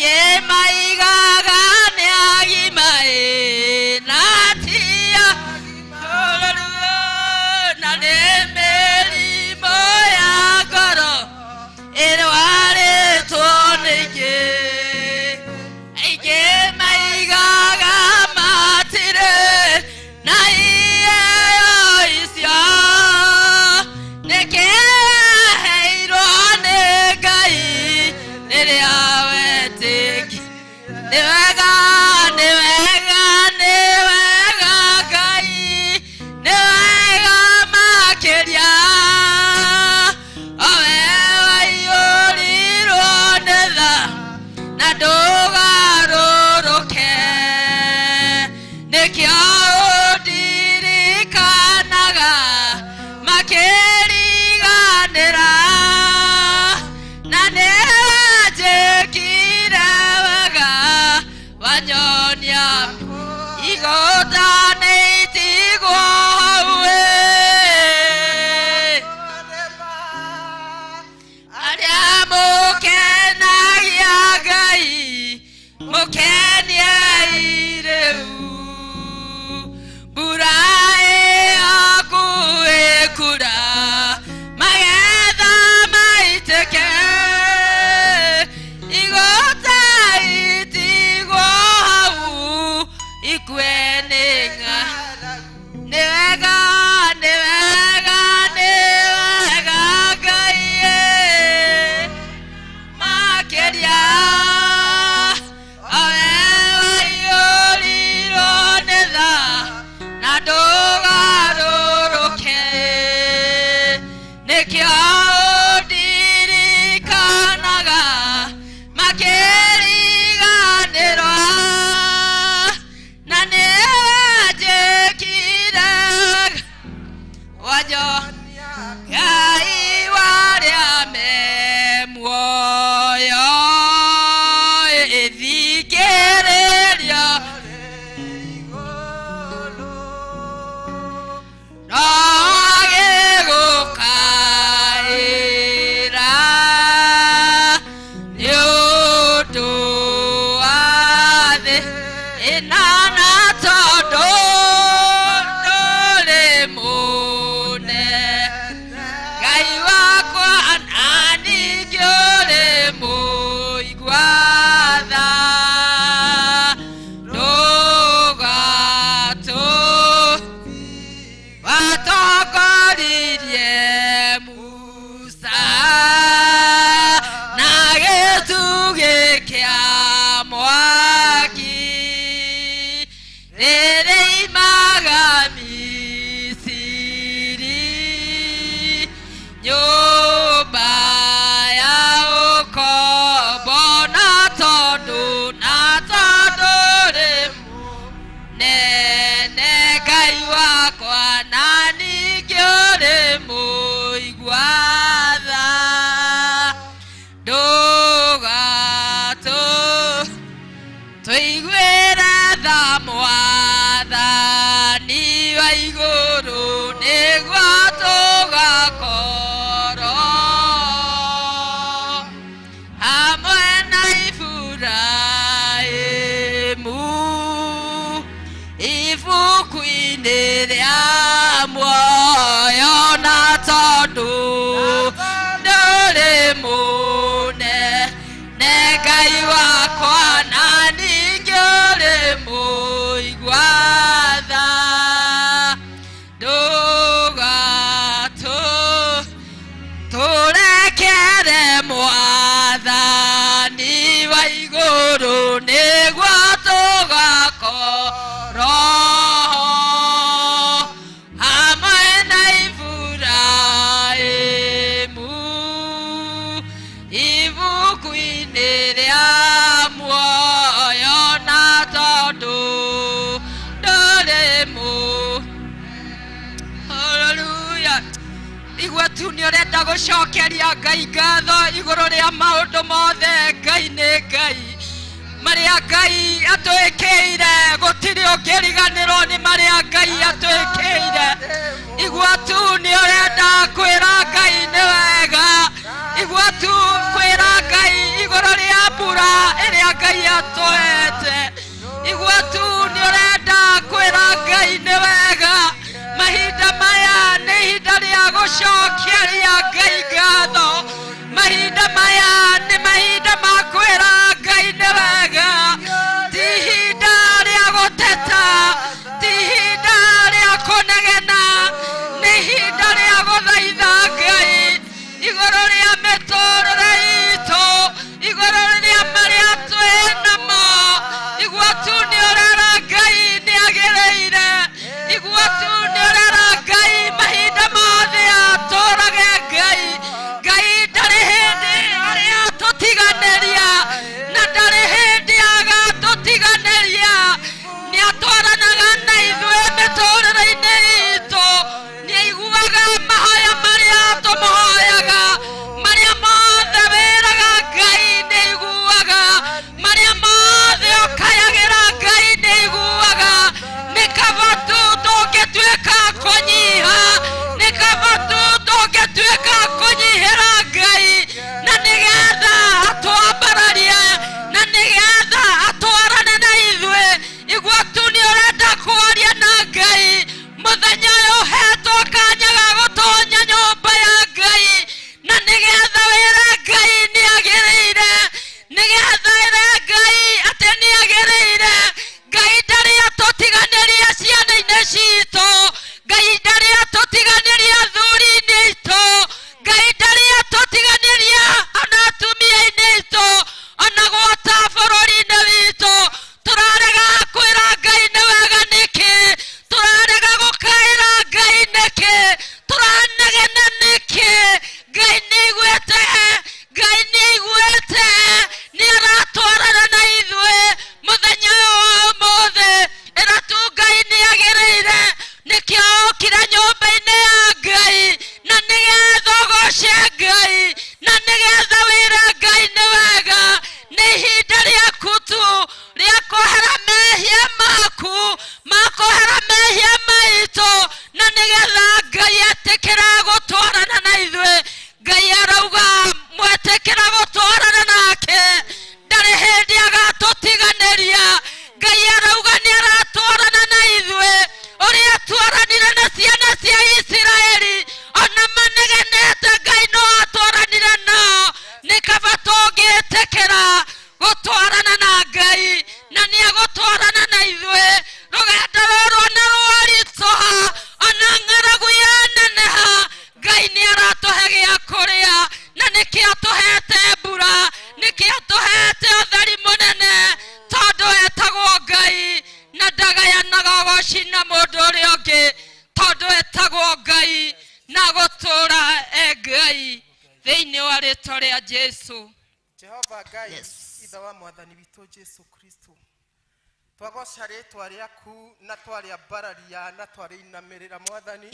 aingĩ maigaga nĩ agima na tia na nĩ mĩrimũ ya ngoro ĩrwarĩtwo nĩ aingĩ maigaga matirĩ na iheo icio nĩkĩheirwo nĩ Ngai rĩrĩa wetĩkia. Nĩ wega Ngai, nĩ wega makĩria o we waiyũrirwo nĩ tha na ndũgarũrũke. Nĩkĩo ũndirikanaga makĩriganĩra na nĩwanjĩkire wega wanyonia igũtha nĩitigwo hau arĩa mũkenagia Ngai mũkeniei rĩu. Mbura ĩhakuhĩ kura magetha maitĩke igũta itigwo hau ikue nĩ ng'a. Nĩ wega Ngai makĩria o we waiyũrirwo nĩ tha na ndũgarũrũke. Nĩkĩo ũndirikanaga makĩriganĩrwo na nĩwanjĩkire wanyonia Ngai warĩa me muoyo ĩthikĩrĩria no agĩgũkaĩra nĩ ũndũ wa thĩ ĩna na tondũ ndũrĩ mũnene Ngai wakwa na ningĩ ũrĩ mũigua tha watongoririe Musa na gĩtugĩ kĩa mwaki rĩrĩa imaga Misiri nyũmba ya ũkombo na tondũ rĩ nene Ngai wakwa na ningĩ ũrĩ mũigua tha tũiguĩre tha Mwathani wa igũrũ nĩguo tũgakorwo hamwe na Iburahĩmu ibuku-inĩ rĩa muoyo na tondũ ndũrĩ mũnene Ngai wakwa na ningĩ ũrĩ mũigua tha tũrekere Mwathani wa igũrũ nĩguo tũgakorwo hamwe na Iburahĩmu ibuku-inĩ rĩa muoyo na tondũ ndũrĩ Hallelujah. Igua tu nĩ ũrenda gũcokeria Ngai ngatho igũrũ rĩa maũndũ mothe. Ngai nĩ Ngai, marĩa Ngai atwĩkĩire gũtirĩ ũngĩriganĩrwo nĩ marĩa Ngai atwĩkĩire. Igua tu nĩ ũrenda kwĩra Ngai nĩ wega, igua tu kwĩra Ngai igoro ria mbura iria Ngai atoete igua tu ni urenda kwira Ngai ni wega mahinda maya ni ihinda ria gucokia ria Ngai ngatho mahinda maya ni mahinda ma kwira Ngai ni wega ti ihinda ria guteta ti ihinda ria kunegena ni ihinda ria guthaitha Ngai igoro ria miturire itu igoro ria maria twinamo igua tu ni urera Ngai ni agereire igua tu ni urera Ngai mahinda mothe aturage Ngai Ngai ndari hindi aria tutiganeria na ndari hindi agatutiganeria ni atwaranaga na ithuĩ mĩtũrĩre-inĩ itũ ni aiguaga mahoya maria tũmũhoyaga maria mothe wĩraga Ngai nĩ aiguaga maria mothe ũkayagĩra Ngai nĩ aiguaga nĩ kaba tu tũngĩtuĩka kũnyiha nĩ kaba tu tũngĩtuĩka kũnyihĩra Ngai na nĩgetha atwambararie na nĩgetha atwarane na ithuĩ igua tu nĩ ũrenda kwaria na Ngai mũthenya ũyũ ũhetwo kanya ga gũtonya nyũmba ya Ngai na nĩgetha wĩre Ngai nĩ agĩrĩire nĩgetha wĩre Ngai atĩ nĩ agĩrĩire Ngai ndarĩ atũtiganĩria ciana-inĩ citũ Ngai ndarĩ atũtiganĩria athuri-inĩ itũ Ngai ndarĩ atũtiganĩria ona atumia-inĩ itũ ona gwota bũrũri-inĩ witũ tũrarega kwĩra Ngai nĩ wega nĩkĩ tũrarega gũkaĩra Ngai nĩkĩ tũranegena nĩkĩ Ngai nĩ aiguĩte Ngai nĩ aiguĩte nĩ aratwarana na ithuĩ mũthenya ũyũ wa ũmũthĩ ĩra tu Ngai nĩ agĩrĩire nĩkĩo okire nyũmba-inĩ ya Ngai na nĩgetha ũgoce Ngai na nĩgetha wĩre Ngai nĩ wega nĩ ihinda rĩaku tu rĩa kwehera mehia maku ma kwehera mehia maitũ na nĩgetha Ngai etĩkĩra gũtwarana na ithuĩ Ngai arauga mwetĩkĩra gũtwarana nake ndarĩ hĩndĩ agatũtiganĩria Ngai arauga nĩ aratwarana na ithuĩ ũrĩa atwaranire na ciana cia Isiraeli ona manegenete Ngai no atwaranire nao nĩ kaba tũngĩtĩkĩra gũtwarana na Ngai na nĩ agũtwarana na ithuĩ rũgendo rũrũ ona rwaritũha ona ng'aragu yaneneha Ngai nĩ aratũhe gĩa kũrĩa na nĩkĩ atũhete mbura nĩkĩ atũhete ũtheri mũnene tondũ etagwo Ngai na ndagayanaga gũcina mũndũ ũrĩa ũngĩ tondũ etagwo Ngai na gũtũũra Ngai thĩinĩ wa rĩĩtwa rĩa Jesũ. Jehova Ngai ithe wa mwathani witũ Jesũ Kristo twagoca rĩĩtwa rĩaku na twarĩambararia na twarĩinamĩrĩra mwathani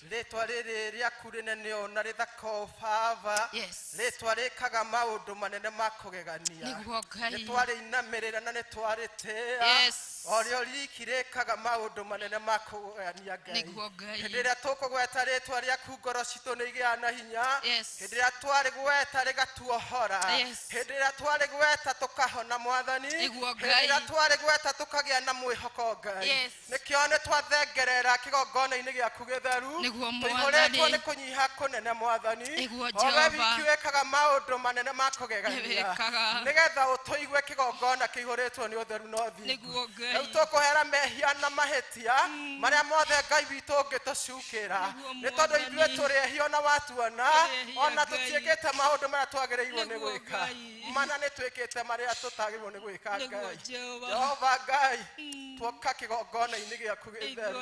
rĩĩtwa rĩrĩ rĩaku rĩnene o na rĩthaka Baba rĩĩtwa rĩkaga maũndũ manene ma kũgegania nĩ twarĩinamĩrĩra na nĩ twarĩtĩĩa o rĩo riki rĩkaga maũndũ manene ma kũgegania Ngai hĩndĩ ĩrĩa tũkũgweta rĩĩtwa rĩaku ngoro citũ nĩ igĩaga na hinya hĩndĩ ĩrĩa twarĩgweta rĩgatuohora hĩndĩ ĩrĩa twarĩgweta tũkahona mwathani hĩndĩ ĩrĩa twarĩgweta tukagĩa na mwĩhoko Ngai nĩkĩo nĩ twathengerera kĩgongona-inĩ gĩaku gĩtheru tũihũrĩtwo nĩ kũnyiha kũnene mwathani owe wiki wĩkaga maũndũ manene ma kũgegania nĩgetha ũtũigue kĩgongona kĩihũrĩtwo nĩ ũtheru na ũthingu rĩu tũkũhera mehia na mahĩtia marĩa mothe Ngai witũ ũngĩtũcukĩra nĩ tondũ ithuĩ tũrĩ ehia ona watuona ona tũtiĩkĩte maũndũ marĩa twagĩrĩirwo nĩ gwĩka mana nĩ twĩkĩte marĩa tũtagĩrĩirwo nĩ gwĩka Ngai Jehova Ngai tuoka kĩgongona-inĩ gĩaku gĩtheru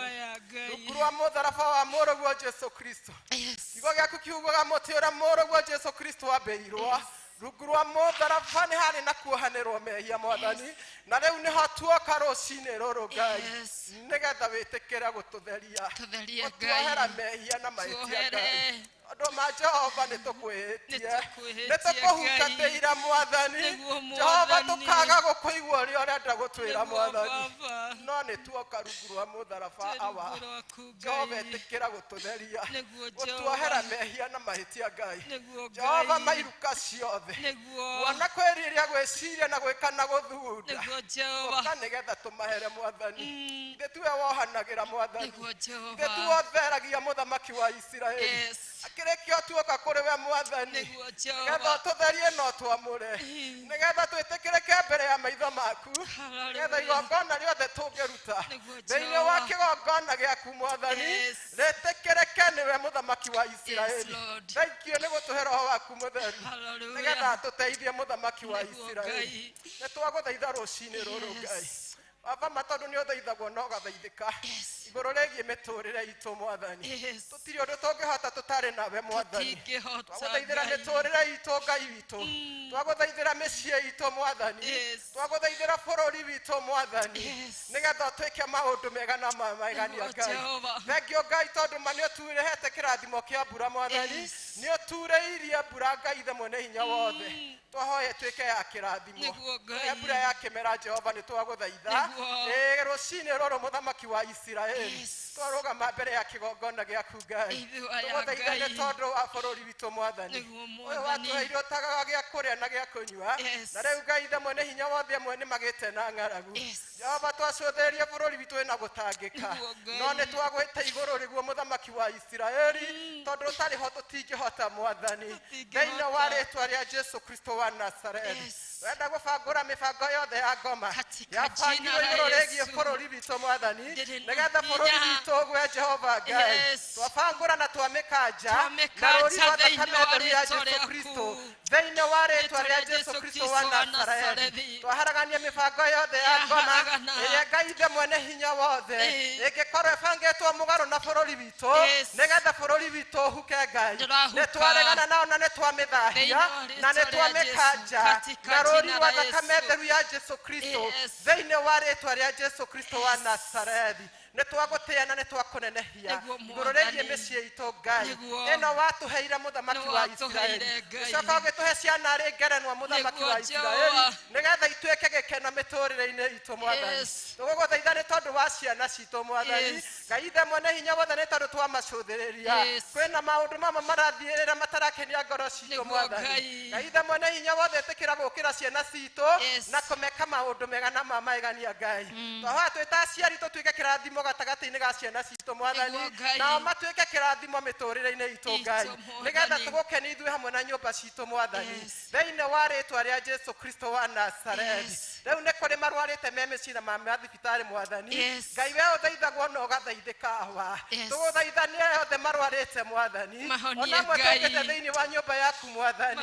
rungu rwa mũtharaba wa mũrũguo Jesũ Kristo kiugo gĩaku kiugaga mũtĩ ũrĩa mũrũguo Jesũ Kristo wambĩirwo rungu rwa mũtharaba nĩ harĩ na kuohanĩrwo mehia mwathani na rĩu nĩho tuoka rũcinĩ rũrũ Ngai nĩgetha wĩtĩkĩre gũtũtheria gũtuohera mehia na mahĩtia Ngai ndo ma Jehova nitukwĩhĩtie nĩtũkũhutatĩire Mwathani Jehova tũkaga gũkũigua ũrĩa ũrenda gũtwĩra Mwathani no nĩtuoka rungu rwa mũtharaba awa Jehova ĩtĩkĩra gũtũtheria gũtuohera mehia na mahĩtia Ngai Jehova mairuka ciothe wana kwĩrirĩria gwĩciria na gwĩka na gũthunda ũka nĩgetha tũmahere Mwathani ithe tiwe wohanagĩra Mwathani ithe tiwe ũtheragia mũthamaki wa Isiraeli akĩrĩkia tuoka kũrĩ we Mwathani nĩgetha tũtherie no twamũre nĩgetha twĩtĩkĩrĩke mbere ya maitho maku nĩgetha igongona rĩothe tũngĩruta thĩinĩ wa kĩgongona gĩaku Mwathani rĩtĩkĩrĩke nĩwe mũthamaki wa Isiraeli thaikio nĩ gũtũhe roho waku mũtheru nĩgetha tũteithie mũthamaki wa Isiraeli nĩtwagũthaitha rũcinĩ rũrũ Ngai Baba matondu nĩ ũthaithagwo no gathaithĩka igũrũ rĩgiĩ mĩtũrĩre itũ Mwathani tũtirĩ ũndũ tũngĩhota tũtarĩ nawe Mwathani twagũthaithĩra mĩtũrĩre itũ Ngai witũ twagũthaithĩra mĩciĩ itũ Mwathani twagũthaithĩra bũrũri witũ Mwathani nĩgetha twĩke maũndũ mega na magania Ngai thengio Ngai tondũ ma nĩ ũturehete kĩrathimo kĩa mbura Mwathani nĩ ũtureirie mbura Ngai ithe mwene hinya wothe twahoye twĩke ya kĩrathimo mbura ya kĩmera Jehova nĩ twagũthaitha rũcinĩ rũrũ mũthamaki wa Isiraeli twarũgama mbere ya kĩgongona gĩaku Ngai tũgũthaitha nĩ tondũ wa bũrũri witũ Mwathani ũyũ watũheire ũtagaga gĩa kũrĩa na gĩa kũnyua na rĩu Ngai ithe mwene hinya wothe amwe nĩ magĩte na ng'aragu Jehova twacũthĩrĩrie bũrũri witũ wĩna gũtangĩka no nĩ twagwĩte igũrũ rĩguo mũthamaki wa Isiraeli tondũ ũtarĩ ho tũtingĩhota Mwathani thĩinĩ wa rĩĩtwa rĩa Jesu Kristo wa Nazarethi wenda gũbangũra mĩbango yothe ya ngoma yabangirwo igũrũ rĩgiĩ bũrũri witũ Mwathani nĩgetha bũrũri witũ gwe Jehova Ngai twabangũra na twamĩkanja na rũri rwa thakame theru ya Jesu Kristo thĩinĩ wa rĩĩtwa rĩa Jesu Kristo wa Nazarethi twaharagania mĩbango yothe ya ngoma ĩrĩa Ngai ithe mwene hinya wothe ĩngĩkorwo ĩbangĩtwo mũgarũ na bũrũri witũ nĩgetha bũrũri witũ ũhuke Ngai nĩ twaregana nao na nĩ twamĩthahia na nĩ twamĩkanja na rũri rwa thakame theru ya Jesu Kristo thĩinĩ wa rĩĩtwa rĩa Jesu Kristo wa Nazarethi nĩ twagũtĩĩa na nĩ twakũnenehia igũrũ rĩgiĩ mĩciĩ itũ Ngai ĩno watũheire mũthamaki wa Isiraeli ũcoka ũgĩtũhe ciana arĩ ngerenwa mũthamaki wa Isiraeli nĩgetha ituĩke gĩkeno mĩtũrĩre-inĩ itũ Mwathani tũgũgũthaitha nĩ tondũ wa ciana citũ Mwathani Ngai ithe mwene hinya wothe nĩ tondũ twamacũthĩrĩria kwĩna maũndũ mamwe marathiĩrĩra matarakenia ngoro citũ Mwathani Ngai ithe mwene hinya wothe ĩtĩkĩra gũkĩra ciana citũ na kũmeka maũndũ mega na ma magegania Ngai twahoya twĩ ta aciari tũtuĩke kĩrathimo gatagatĩ-inĩ ga ciana citũ Mwathani nao matuĩke kĩrathimo mĩtũrĩre-inĩ itũ Ngai nĩgetha tũgũkenie ithuĩ hamwe na nyũmba citũ Mwathani thĩinĩ wa rĩĩtwa rĩa Jesu Kristo wa Nazarethi rĩu nĩ kũrĩ marwarĩte me mĩciĩ na ma mathibitarĩ Mwathani Ngai we ũthaithagwo na ũgathaithĩka hawa tũgũthaithania othe marwarĩte Mwathani ona amwe tũkĩte thĩinĩ wa nyũmba yaku Mwathani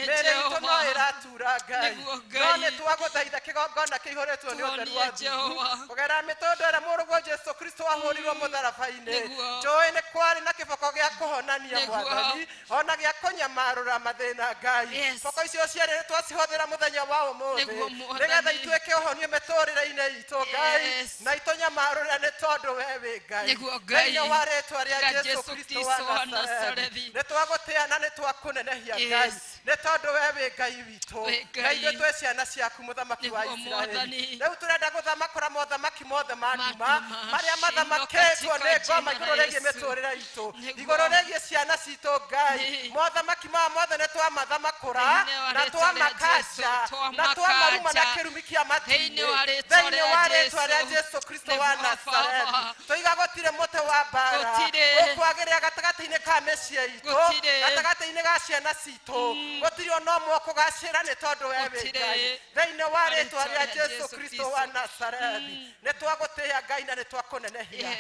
mĩĩrĩ itũ no ĩratura Ngai no nĩ twagũthaitha kĩgongona kĩihũrĩtwo nĩ ũtheru wa Ngai kũgerera mĩtũndũ ĩrĩa mũrũguo Jesu Kristo ahũrirwo mũtharaba-inĩ njũĩ nĩ kwarĩ na kĩboko gĩa kũhonania Mwathani ona gĩa kũnyamarũra mathĩna Ngai boko icio cierĩ nĩ twacihũthĩra mũthenya wa ũmũthĩ nĩgetha ituĩke ũhonio mĩtũrĩre-inĩ itũ Ngai na itũnyamarũre nĩ tondũ we wĩ Ngai thĩinĩ wa rĩĩtwa rĩa Jesu Kristo wa Nazarethi nĩ twagũtĩĩa na nĩ twakũnenehia Ngai nĩ tondũ we wĩ Ngai witũ na ithuĩ twĩ ciana ciaku mũthamaki wa Isiraeli rĩu tũrenda gũthamakũra mothamaki mothe ma nduma marĩa mathamakĩtwo nĩ ngoma igũrũ rĩgiĩ mĩtũrĩre itũ igũrũ rĩgiĩ ciana citũ Ngai mothamaki maya mothe nĩ twamathamakũra na twamakanja na twamaruma na kĩrumi kĩa matu-inĩ thĩinĩ wa rĩĩtwa rĩa Jesu Kristo wa Nazarethi tũiga gũtirĩ mũtĩ wa mbara ũkwagĩrĩra gatagatĩ-inĩ ka mĩciĩ itũ gatagatĩ-inĩ ga ciana citũ gũtirĩ ona ũmwe ũkũgacĩra nĩ tondũ we wĩ Ngai thĩinĩ wa rĩĩtwa rĩa Jesu Kristo wa Nazarethi nĩ twagũtĩĩa Ngai na nĩ twakũnenehia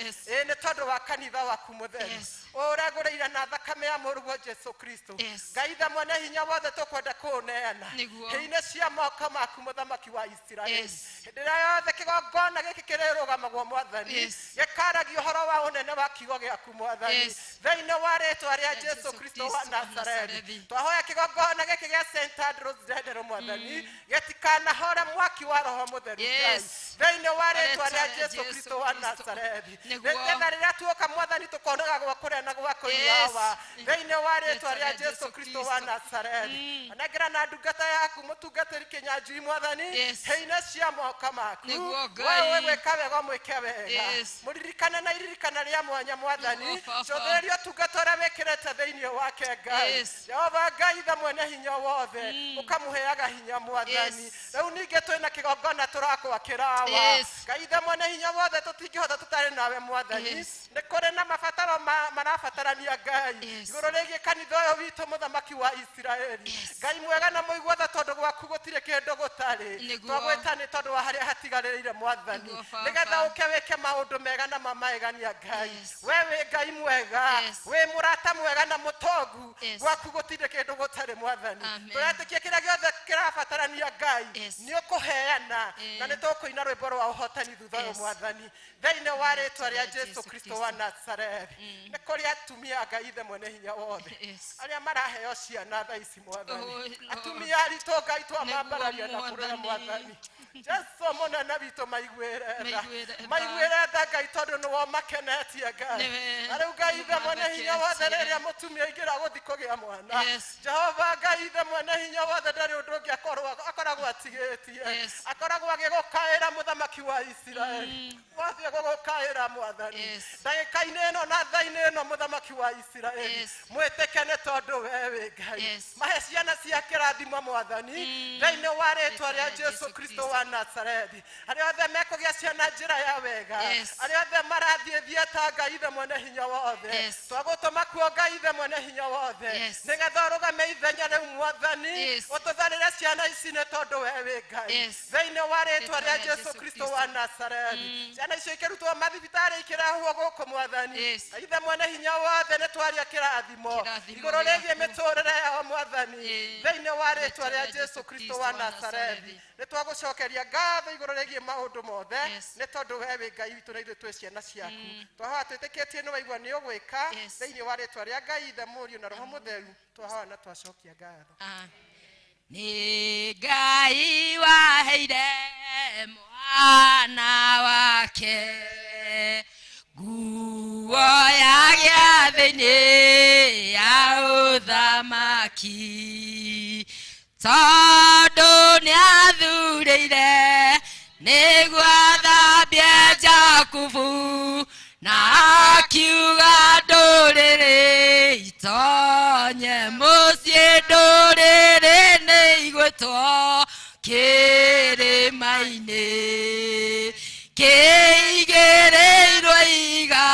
nĩ tondũ wa kanitha waku mũtheru ũragũrĩire na thakame ya mũrũguo Jesu Kristo Ngai ithe mwene hinya wothe tũkwenda kũũneana hĩ-inĩ cia moko maku mũthamaki wa Isiraeli hĩndĩ ĩrĩa yothe kĩgongona gĩkĩ kĩrĩrũgamagwo Mwathani gĩkaragia ũhoro wa ũnene wa kiugo gĩaku Mwathani thĩinĩ wa rĩĩtwa rĩa Jesu Kristo wa Nazarethi twahoya kĩgongona gĩkĩ gĩa St. Andrews Ndendero Mwathani gĩtikanahore mwaki wa roho mũtheru Ngai thĩinĩ wa rĩtwa rĩa Jesu Kristo wa Nazarethi nĩgetha rĩrĩa tuoka Mwathani tũkonaga gwa kũrĩa na gwa kũnyua thĩinĩ wa rĩtwa rĩa Jesu Kristo wa Nazarethi anengera na ndungata yaku mũtungatĩri Kĩnyanjui Mwathani hĩ-inĩ cia moko maku wewe gwĩka wega mwĩke wega mũririkane na iririkana rĩa mwanya Mwathani cũthĩrĩria ũtungata ũrĩa wĩkĩrĩte thĩinĩ wake Ngai Jehova Ngai tha mwene hinya wothe ũkamũheaga hinya Mwathani rĩu ningĩ twĩna kĩgongona tũrakwakĩra Ngai tha mwene hinya wothe tũtingĩhota tũtarĩ nawe Mwathani nĩ kũrĩ na mabataro marabatarania Ngai igũrũ rĩgiĩ kanitha ũyũ witũ mũthamaki wa Isiraeli Ngai mwega na mũiguatha tondũ gwaku gũtirĩ kĩndũ gũtarĩ twagwĩta nĩ tondũ wa harĩa hatigarĩrĩire Mwathani nĩgetha ũke wĩke maũndũ mega na mamagegania Ngai we wĩ Ngai mwega wĩ mũrata mwega na mũtongu gwaku gũtirĩ kĩndũ gũtarĩ Mwathani tũretĩkia kĩrĩa gĩothe kĩrabatarania Ngai nĩ ũkũheana na nĩ tũkũina rwĩmbo rwa ũhotani thutha ũyũ Mwathani thĩinĩ wa rĩtwa rĩa Jesu Kristo wa Nazarethi nĩ kũrĩ atumia Ngai ithe mwene hinya wothe arĩa maraheo ciana thaa ici Mwathani atumia aritũ Ngai twamambararia na kũrera Mwathani Jesu mũnene witũ maiguĩre tha Ngai tondũ nĩwe makenetie Ngai na rĩu Ngai ithe mwene hinya wothe rĩrĩa mũtumia aingĩra gũthiĩ kũgĩa mwana Jehova Ngai ithe mwene hinya wothe ndarĩ ũndũ ũngĩ akoragwo atigĩtie akoragwo agĩgũkaĩra mũthamaki wa Isiraeli wathiĩ gũgũkaĩra Mwathani ndagĩka-inĩ ĩno na thaa-inĩ ĩno mũthamaki wa Isiraeli mwĩtĩke nĩ tondũ we wĩ Ngai mahe ciana cia kĩrathimo Mwathani thĩinĩ wa rĩtwa rĩa Jesu Kristo wa Nazarethi arĩa othe mekũgĩa ciana njĩra ya wega arĩa othe marathiĩ ta Ngai ithe mwene hinya wothe twagũtũma kuo Ngai ithe mwene hinya wothe nĩgetha ũrũgame ithenya rĩu Mwathani ũtũtharĩre ciana ici nĩ tondũ we wĩ Ngai thĩinĩ wa rĩtwa rĩa Jesu Kristo wa Nazarethi ciana icio ikĩrutwo mathibitarĩ ikĩrehwo gũkũ Mwathani ithe mwene hinya wothe nĩ twaria kĩrathimo igũrũ rĩgiĩ mĩtũrĩre yao Mwathani thĩinĩ wa rĩtwa rĩa Jesu Kristo wa Nazarethi nĩ twagũcokeria ngatho igũrũ rĩgiĩ maũndũ mothe nĩ tondũ we wĩ Ngai witũ na ithuĩ twĩ ciana ciaku twahoya twĩtĩkĩtie nĩ waigua nĩ ũgwĩka thĩinĩ wa rĩtwa rĩa Ngai ithe Mũriũ na Roho Mũtheru twahoya na twacokia ngatho nĩ Ngai waheire mwana wake nguo ya gĩathĩ-inĩ ya ũthamaki tondũ nĩ athurĩire nĩguo athambie Jakubu na akiuga ndũrĩrĩ itonye mũciĩ ndũrĩrĩ nĩ igwĩtwo kĩrĩma-inĩ kĩigĩrĩirwo iga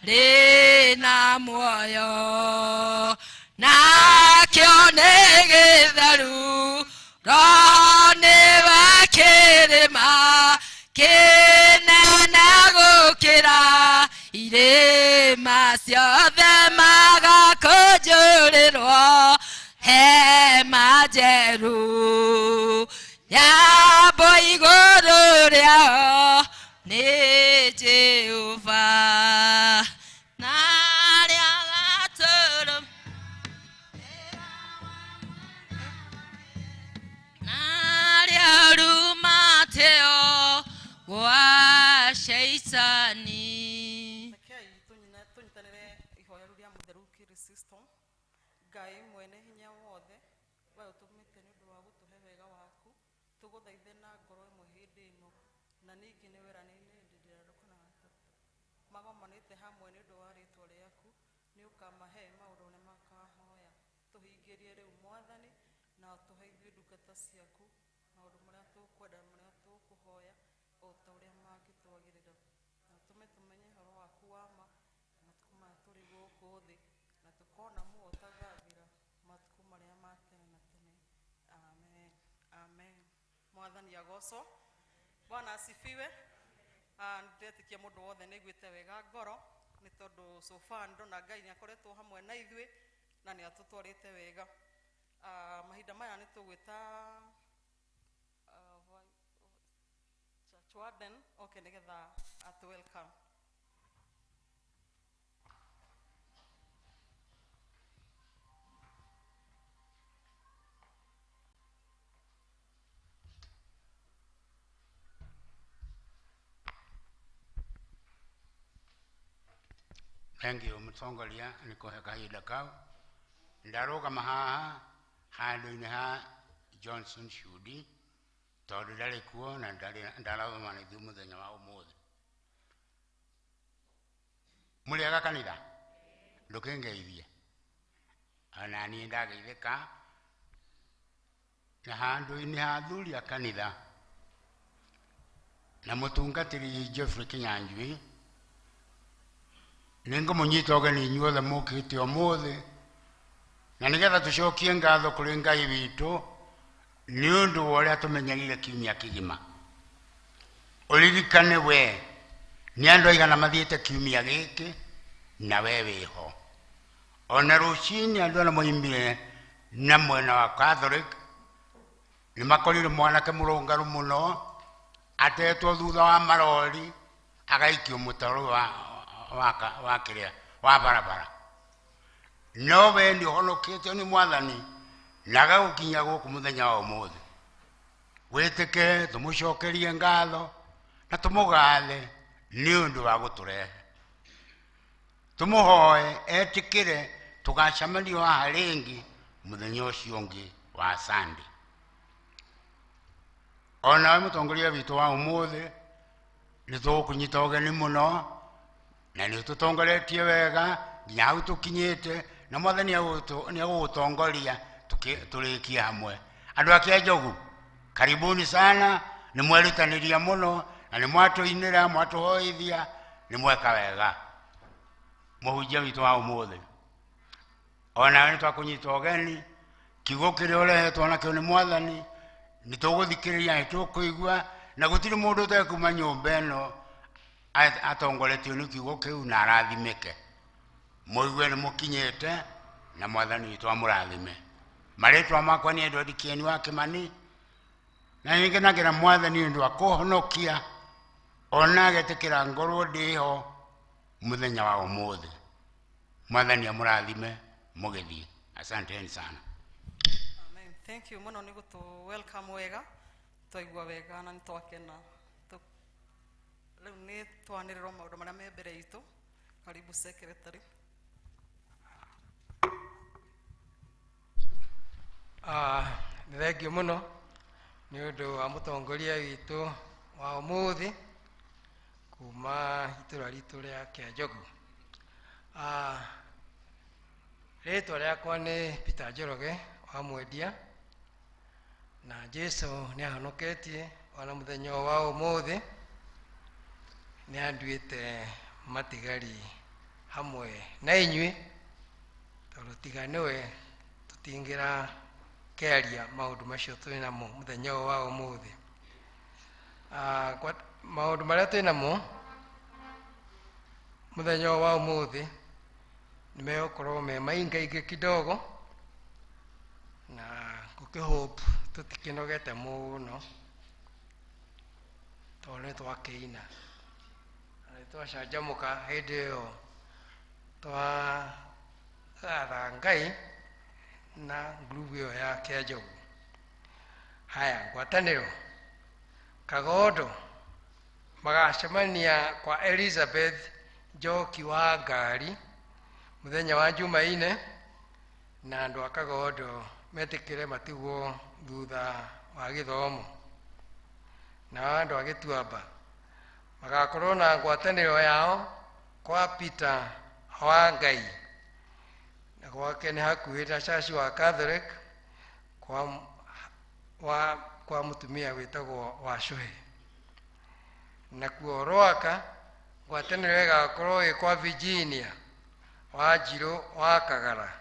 rĩna muoyo nakĩo nĩ gĩtheru Roho nĩ wa kĩrĩma kĩnene gũkĩra irĩma ciothe magakũnjũrĩrwo hema njerũ nyambo igũrũ rĩao nĩ Jehova narĩa gatũrũ narĩa rumateo gwa Shaitani tũnyitanĩre ihoya rĩu rĩa mũtheru Kristo Ngai mwene hinya wothe we ũtũmĩte nĩ ũndũ wa gũtũhe wega waku tũgũthaithe na ngoro ĩmwe hĩndĩ ĩno na ningĩ nĩ weranĩire hĩndĩ ĩrĩa ndũkana magomanĩte hamwe nĩ ũndũ wa rĩtwa rĩaku nĩ ũkamahe maũndũ marĩa makahoya tũhingĩrie rĩu Mwathani na tũhe ithuĩ ndungata ciaku maũndũ marĩa tũkwenda marĩa tũkũhoya o ta ũrĩa mangĩtwagĩrĩra na tũme tũmenye ũhoro waku wa ma matukũ maya tũrĩ gũkũ thĩ na tũkona muo ũtagathira matukũ marĩa ma tene na tene amen amen Mwathani agocwo Bwana asifiwe ndĩretĩkia mũndũ wothe nĩ aiguĩte wega ngoro nĩ tondũ so far ndona Ngai nĩ akoretwo hamwe na ithuĩ na nĩ atũtwarĩte wega mahinda maya nĩ tũgwĩta Church Warden nĩgetha atũ welcome Thank you mutongoria nikuhe kahinda kau ndarugama haha handu-inĩ ha Johnson Shudi tondu ndarĩ kuo na ndarathoma na ithuĩ mũthenya wa ũmũthĩ. Mũrĩega kanitha ndũkĩngeithie ona niĩ ndageithĩka na handũ-inĩ ha athuri a kanitha na mũtungatĩri Geoffrey Kinyanjui nĩngũmũnyita ũgeni inyuothe mũkĩte ũmũthĩ na nĩgetha tũcokie ngatho kũrĩ Ngai witũ nĩ ũndũ wa ũrĩa tũmenyerire kiumia kĩgima. Ũririkane we nĩ andũ aigana mathiĩte kiumia gĩkĩ na we wĩho. Ona rũcinĩ andũ arĩa moimire na mwena wa Catholic nĩ makorire mwanake mũrũngarũ mũno atetwo thutha wa marori agaikio mũtaro wa kĩrĩa wa barabara. No we nĩ ũhonokĩtio nĩ Mwathani na agagũkinya gũkũ mũthenya wa ũmũthĩ. Wĩtĩke tũmũcokerie ngatho na tũmũgathe nĩ ũndũ wa gũtũrehe. Tũmũhoe etĩkĩre tũgacamanio haha rĩngĩ mũthenya ũcio ũngĩ wa Sunday. Ona mũtongoria witũ wa ũmũthĩ nĩ tũgũkũnyita ũgeni mũno na nĩ tũtongoretie wega nginya hau tũkinyĩte na Mwathani nĩ agũgũtongoria tũrĩkie hamwe. Andũ a Kĩanjogu karibuni sana, nĩ mwerutanĩria mũno na nĩ mwatũinĩra mwatũhoithia nĩ mweka wega. Mũhunjia witũ wa ũmũthĩ ona nĩ twakũnyita ũgeni kiugo kĩrĩa ũrehetwo nakĩo nĩ Mwathani nĩ tũgũthikĩrĩria nĩ tũkũigua na gũtirĩ mũndũ ũtekuma nyũmba ĩno atongoretio nĩ kiugo kĩu na arathimĩke. Mũigue nĩ mũkinyĩte na Mwathani witũ amũrathime. Marĩtwa makwa nĩ Edward Kieni wa Kĩmani na nĩ ngenagĩra Mwathani nĩ ũndũ wa kũhonokia ona agetĩkĩra ngorwo ndĩho mũthenya wa ũmũthĩ. Mwathani amũrathime mũgĩthiĩ. Asanteni sana. Amen. Thank you mũno nĩ gũtũ welcome wega twaigua wega na nĩ twakena. Rĩu nĩ twanĩrĩrwo maũndũ marĩa me mbere itũ. Karibu secretary. Nĩ thengio mũno nĩ ũndũ wa mũtongoria witũ wa ũmũthĩ kuma itũra ritũ rĩa Kĩanjogu. Rĩtwa rĩakwa nĩ Peter Njoroge wa Mwendia na Jesu nĩ ahonoketie ona mũthenya wa ũmũthĩ nĩ anduĩte matigari hamwe na inyuĩ tondũ tiga nĩwe tũtingĩra kĩaria maũndũ macio twĩ namo mũthenya wa ũmũthĩ. Maũndũ marĩa twĩ namo mũthenya wa ũmũthĩ nĩ megũkorwo me maingaingĩ kidogo na ngũkĩhope tũtikĩnogete mũno tondũ nĩ twakĩina na nĩ twacanjamũka hĩndĩ ĩyo twagatha Ngai na ngurubu ĩyo ya Kĩanjogu. Haya, ngwatanĩro Kagondo magacemania kwa Elizabeth Njoki wa Ngari mũthenya wa Jumaine na andũ a Kagondo metĩkĩre matigwo thutha wa gĩthomo. Na andũ a Gĩtuamba magakorwo na ngwatanĩro yao kwa Peter wa Ngai na gwake nĩ hakuhĩ na chaci wa Catholic kwa mũtumia wĩtagwo Wacũhĩ. Nakuo Rwaka ngwatanĩro ĩgakorwo ĩ kwa Virginia wa Njirũ wa Kagara.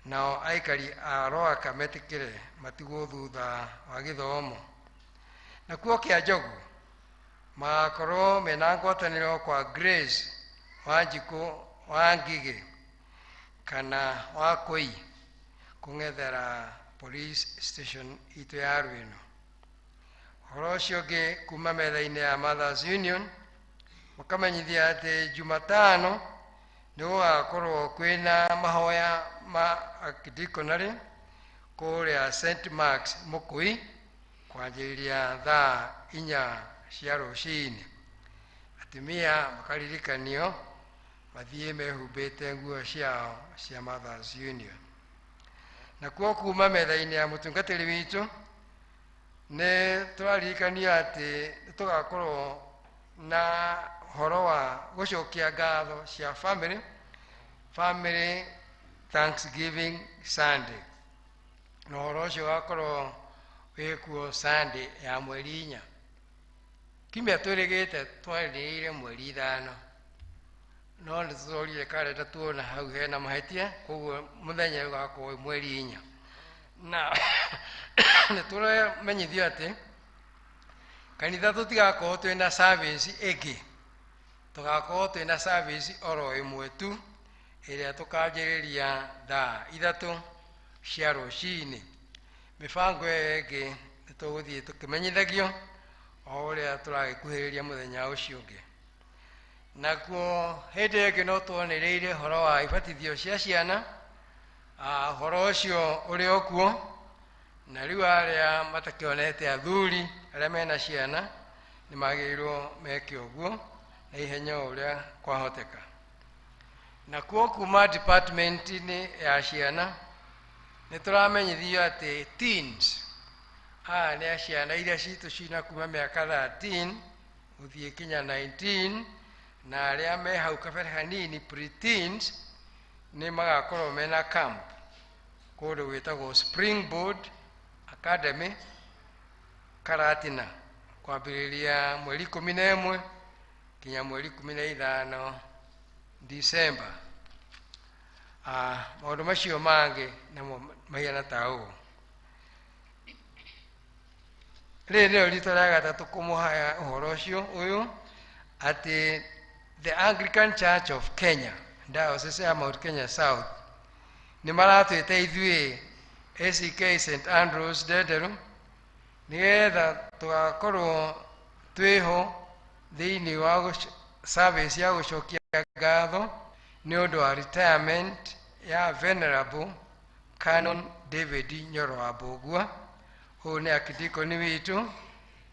Nao aikari a Rwaka metĩkĩre matigwo thutha wa gĩthomo. Nakuo Kĩanjogu magakorwo mena ngwatanĩro kwa Grace wa Njikũ wa Ngigĩ kana wa Kũi kũng'ethera police station itũ ya Rwĩno. Ũhoro ũcio ũngĩ kuma metha-inĩ ya Mothers Union makamenyithia atĩ Jumatano nĩ gũgakorwo kwĩna mahoya ma diconary kũrĩa St. Mark's Mũkũi kwanjĩrĩria thaa 4 cia rũcinĩ. Atumia makaririkanio mathie mehumbĩte nguo ciao cia Mothers Union. Na kuo kuma metha-inĩ ya mũtungatĩri witũ nĩ tũraririkania atĩ tũgakorwo na horo wa gũcokia ngatho cia family Thanksgiving Sunday. Na horo ũcio ũgakorwo wĩkuo Sunday ya mweri 4. Kiumia twĩrĩgĩte twarĩrĩire mweri 5, no nĩ tũtorire karenda tuona hau hena mahĩtia, koguo mũthenya ũgakorwo mweri 4. Na nĩ tũramenyithio atĩ kanitha tũtigakorwo twĩna service ĩngĩ, tũgakorwo twĩna service oro ĩmwe tu ĩrĩa tũkanjĩrĩria thaa 3 cia rũcinĩ. Mĩbango ĩyo ĩngĩ nĩ tũgũthiĩ tũkĩmenyithagio o ũrĩa tũragĩkuhĩrĩria mũthenya ũcio ũngĩ. Nakuo hĩndĩ ĩngĩ no tuonereire horo wa ibatithio cia ciana, horo ũcio ũrĩ o kuo, na rĩu arĩa matakĩonete athuri arĩa mena ciana nĩ magĩrĩirwo meke ũguo na ihenya ũrĩa kwahoteka. Nakuo kuma department-inĩ ya ciana nĩ tũramenyithio atĩ teens, nĩ ciana iria citũ cina kuma mĩaka 13 gũthiĩ kinya 19, na arĩa me hau kabere hanini pre-teens nĩ magakorwo mena camp kũndũ gwĩtagwo Springboard Academy Karatina, kwambĩrĩria mweri 11 kinya mweri 15 December. Maũndũ macio mangĩ namo mahiana ta ũũ. Rĩrĩ nĩrĩo rita rĩa gatatũ kũmũhaya ũhoro ũcio ũyũ atĩ the Anglican Church of Kenya, Diocese ya Mount Kenya South, nĩ maratwĩte ithuĩ ACK St Andrews Ndenderu nĩgetha tũgakorwo twĩho thĩinĩ wa service ya gũcokia ngatho nĩ ũndũ wa retirement ya Venerable Canon David Nyoro wa Mbũgua. Ũyũ nĩ akidikoni witũ,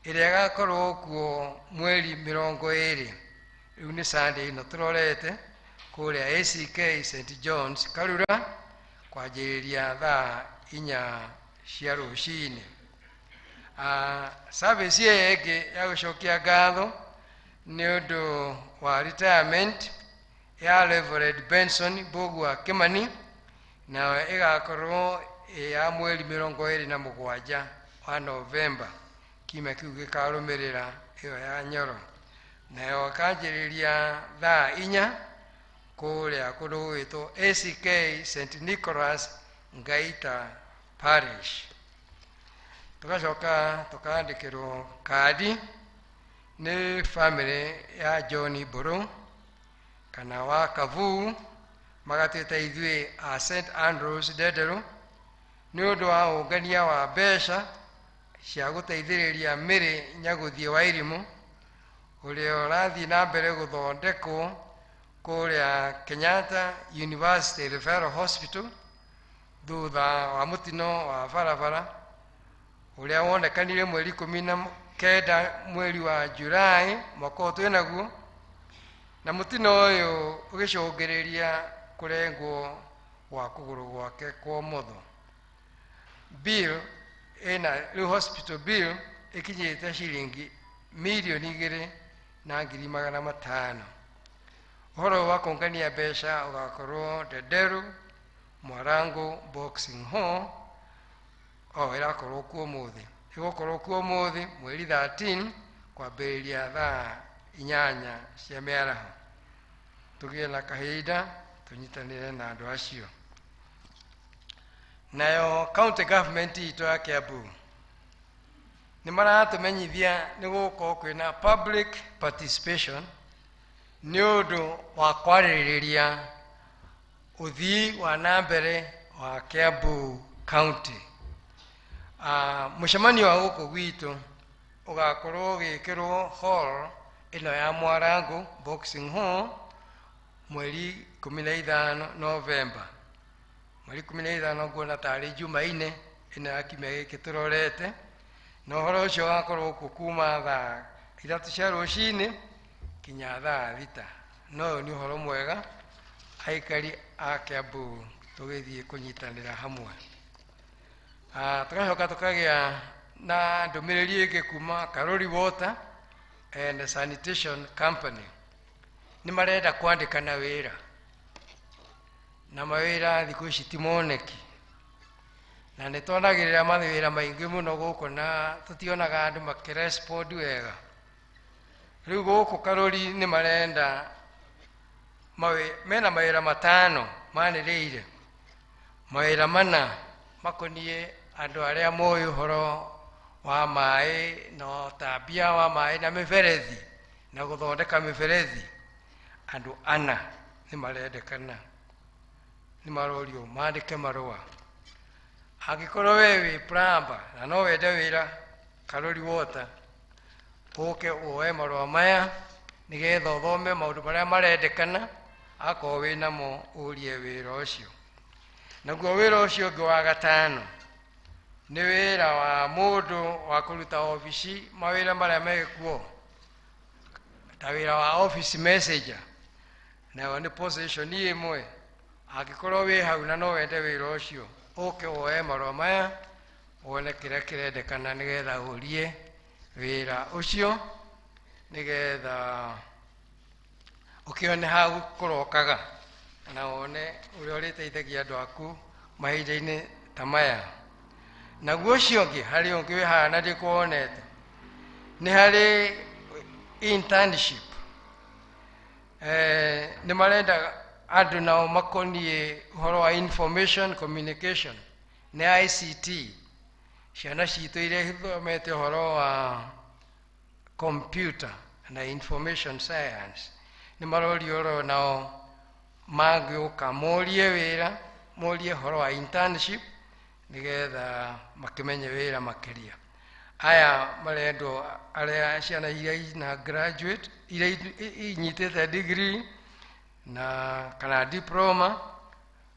ĩrĩa ĩgakorwo kuo mweri 20. Rĩu nĩ Sunday ĩno tũrorete kũrĩa ACK St John's Karura kwanjĩrĩria thaa 4 cia rũcinĩ. Service ĩyo ĩngĩ ya gũcokia ngatho nĩ ũndũ wa retirement ya Reverend Benson Mbũgua Kimani, na ĩgakorwo ya mweri 27 wa November, kiumia kĩu gĩkarũmĩrĩra ĩyo ya Nyoro, nayo kanjĩrĩria thaa 4 kũrĩa kũndũ gwĩtwo ACK St Nicholas Ngaita Parish. Tugacoka tukandĩkĩrwo kadi nĩ family ya John Mburu kana wa Kavu, magatwĩta ithuĩ a St Andrews Ndenderu nĩ ũndũ wa ũngania wa mbeca cia gũteithĩrĩria Mĩrĩ Nyagũthiĩ wa Irimũ ũrĩa ũrathiĩ na mbere gũthondekwo kũrĩa Kenyatta University Referral Hospital thutha wa mũtino wa barabara ũrĩa wonekanire mweri 19 mweri wa Julai mwaka ũyũ twĩnaguo, na mũtino ũyũ ũgĩcũngĩrĩria kũrengwo gwa kũgũrũ gwake kwa ũmotho. Bill rĩu hospital bill ĩkinyĩte ciringi milioni 2,500,000. Ũhoro wa kũngania mbeca ũgakorwo Ndenderu Mwarango Boxing Hall, ĩrakorwo kuo ũmũthĩ. Ĩgũkorwo kuo ũmũthĩ mweri 13 kwambĩrĩria thaa 8 cia mĩaraho. Tũgĩe na kahinda tũnyitanĩre na andũ acio. Nayo county government itũ ya Kiambu nĩ maratũmenyithia nĩ gũkorwo kwĩna public participation nĩ ũndũ wa kwarĩrĩria ũthii wa na mbere wa Kiambu County. Mũcemanio wa gũkũ gwitũ ũgakorwo ũgĩkĩrwo hall ĩno ya Mwarango Boxing Hall mweri 15 November. Mweri 15 nguona tarĩ Jumaine ĩno ya kiumia gĩkĩ tũrorete, na ũhoro ũcio ũgakorwo kuuma thaa 3 cia rũcinĩ kinya thaa 6, no nĩ ũhoro mwega aikari a Kiambu tũgĩthiĩ kũnyitanĩra hamwe. Tũgacoka tũkagĩa na ndũmĩrĩri ĩngĩ kuma Karori Water and Sanitation Company. Nĩ marenda kwandĩkana wĩra, na mawĩra thikũ ici ti moneki, na nĩ tuonagĩrĩra mawĩra maingĩ mũno gũkũ na tũtionaga andũ makĩrespond wega. Rĩu gũkũ Karori nĩ marenda mena mawĩra matano manĩrĩire, mawĩra mana makoniĩ andũ arĩa moĩ ũhoro wa maĩ na ũtambia wa maĩ na mĩberethi na gũthondeka mĩberethi. Andũ ana nĩ marendekana, nĩ marorio mandĩke marũa. Angĩkorwo we wĩ plumber na no wende wĩra Karori Water, ũke woe marũa maya nĩgetha ũthome maũndũ marĩa marendekana, akorwo wĩ namo ũrie wĩra ũcio. Naguo wĩra ũcio ũngĩ wa gatano nĩ wĩra wa mũndũ wa kũruta obici, mawĩra marĩa megĩkuo ta wĩra wa office messenger, nayo nĩ position ĩmwe. Angĩkorwo wĩ hau na no wende wĩra ũcio, ũke woe marũa maya wone kĩrĩa kĩrendekana nĩgetha ũrie wĩra ũcio, nĩgetha ũkĩone hau kũrokaga na wone ũrĩa ũrĩteithagia andũ aku mahinda-inĩ ta maya. Naguo ũcio ũngĩ, harĩ ũngĩ wĩ haha na ndĩkuonete, nĩ harĩ internship. Nĩ marenda andũ nao makoniĩ ũhoro wa information communication na ICT. Ciana citũ iria ithomete ũhoro wa computer na information science nĩ marorio oro nao mangĩũka morie wĩra, morie ũhoro wa internship nĩgetha makĩmenye wĩra makĩria. Aya marendwo arĩa ciana iria ina graduate, iria inyitĩte degree na kana diploma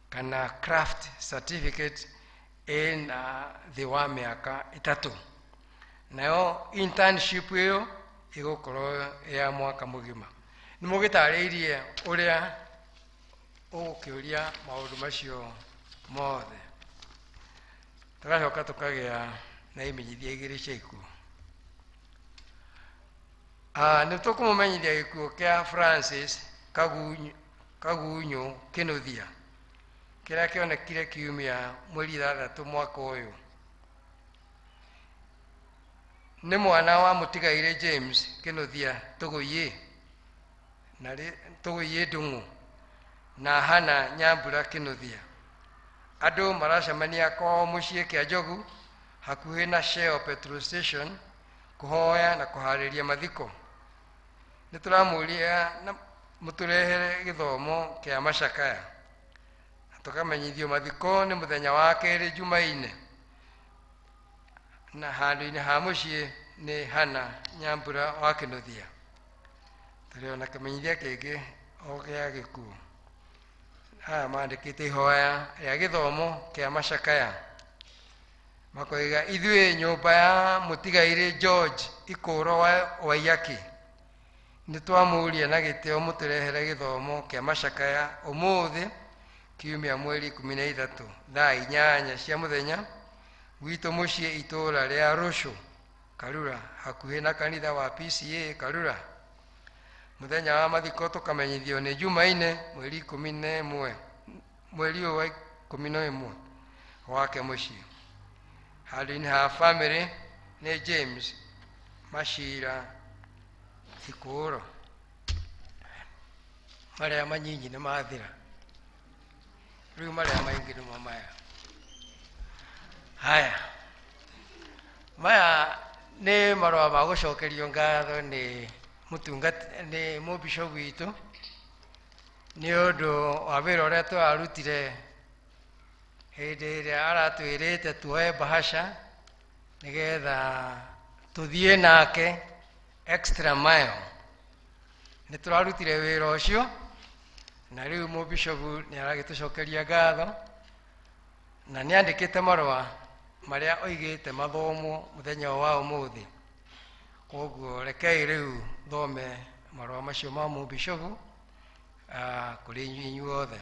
kana craft certificate ĩna thĩ wa mĩaka 3. Nayo internship ĩyo ĩgũkorwo ya mwaka mũgima. Nĩ mũgĩtarĩirie ũrĩa ũgũkĩũria maũndũ macio mothe. Tũgacoka tũkagĩa na imenyithia igĩrĩ cia ikuũ. Nĩ tũkũmũmenyithia gĩkuũ kĩa Francis Kagunyũ Kĩnuthia kĩrĩa kĩonekire kiumia mweri 6 mwaka ũyũ. Nĩ mwana wa mũtigaire James Kĩnuthia Tũgũiĩ Ndung'u na Hana Nyambura Kĩnuthia. Andũ maracemania kwao mũciĩ kĩa Njogu hakuhĩ na Shell petrol station kũhoya na kũharĩria mathiko. Nĩ tũramũria mũtũrehere gĩthomo kĩa macakaya. Tũkamenyithio mathiko nĩ mũthenya wa kerĩ Jumaine, na handũ-inĩ ha mũciĩ nĩ Hana Nyambura wa Kĩnuthia. Tũrĩ ona kĩmenyithia kĩngĩ o gĩa gĩkuũ. Aya mandĩkĩte ihoya rĩa gĩthomo kĩa macakaya. Makoiga ithuĩ nyũmba ya mũtigaire George Ikũro wa Iyaki nĩ twamũria na gĩtĩo mũtũrehere gĩthomo kĩa macakaya ũmũthĩ kiumia mweri 13 thaa 8 cia mũthenya gwitũ mũciĩ itũũra rĩa Rũcũ Karura hakuhĩ na kanitha wa PCA Karura. Mũthenya wa mathiko tũkamenyithio nĩ Jumaine mweri 11 mweri wa 11 wake mũciĩ. Handũ-inĩ ha family nĩ James Mashira Ikũro. Marĩa manyinyi nĩ mathira, rĩu marĩa maingĩ nĩmo maya. Haya, maya nĩ marũa ma gũcokerio ngatho nĩ mũbishopu witũ nĩ ũndũ wa wĩra ũrĩa twarutire hĩndĩ ĩrĩa aratwĩrĩte tuoe bahasha nĩgetha tũthiĩ nake extra mile. Nĩ tũrarutire wĩra ũcio na rĩu mũbishopu nĩ aragĩtũcokeria ngatho na nĩ andĩkĩte marũa marĩa oigĩte mathomwo mũthenya wa ũmũthĩ. Koguo rekei rĩu thome marũa macio ma mũbishopu kuri inyuothe.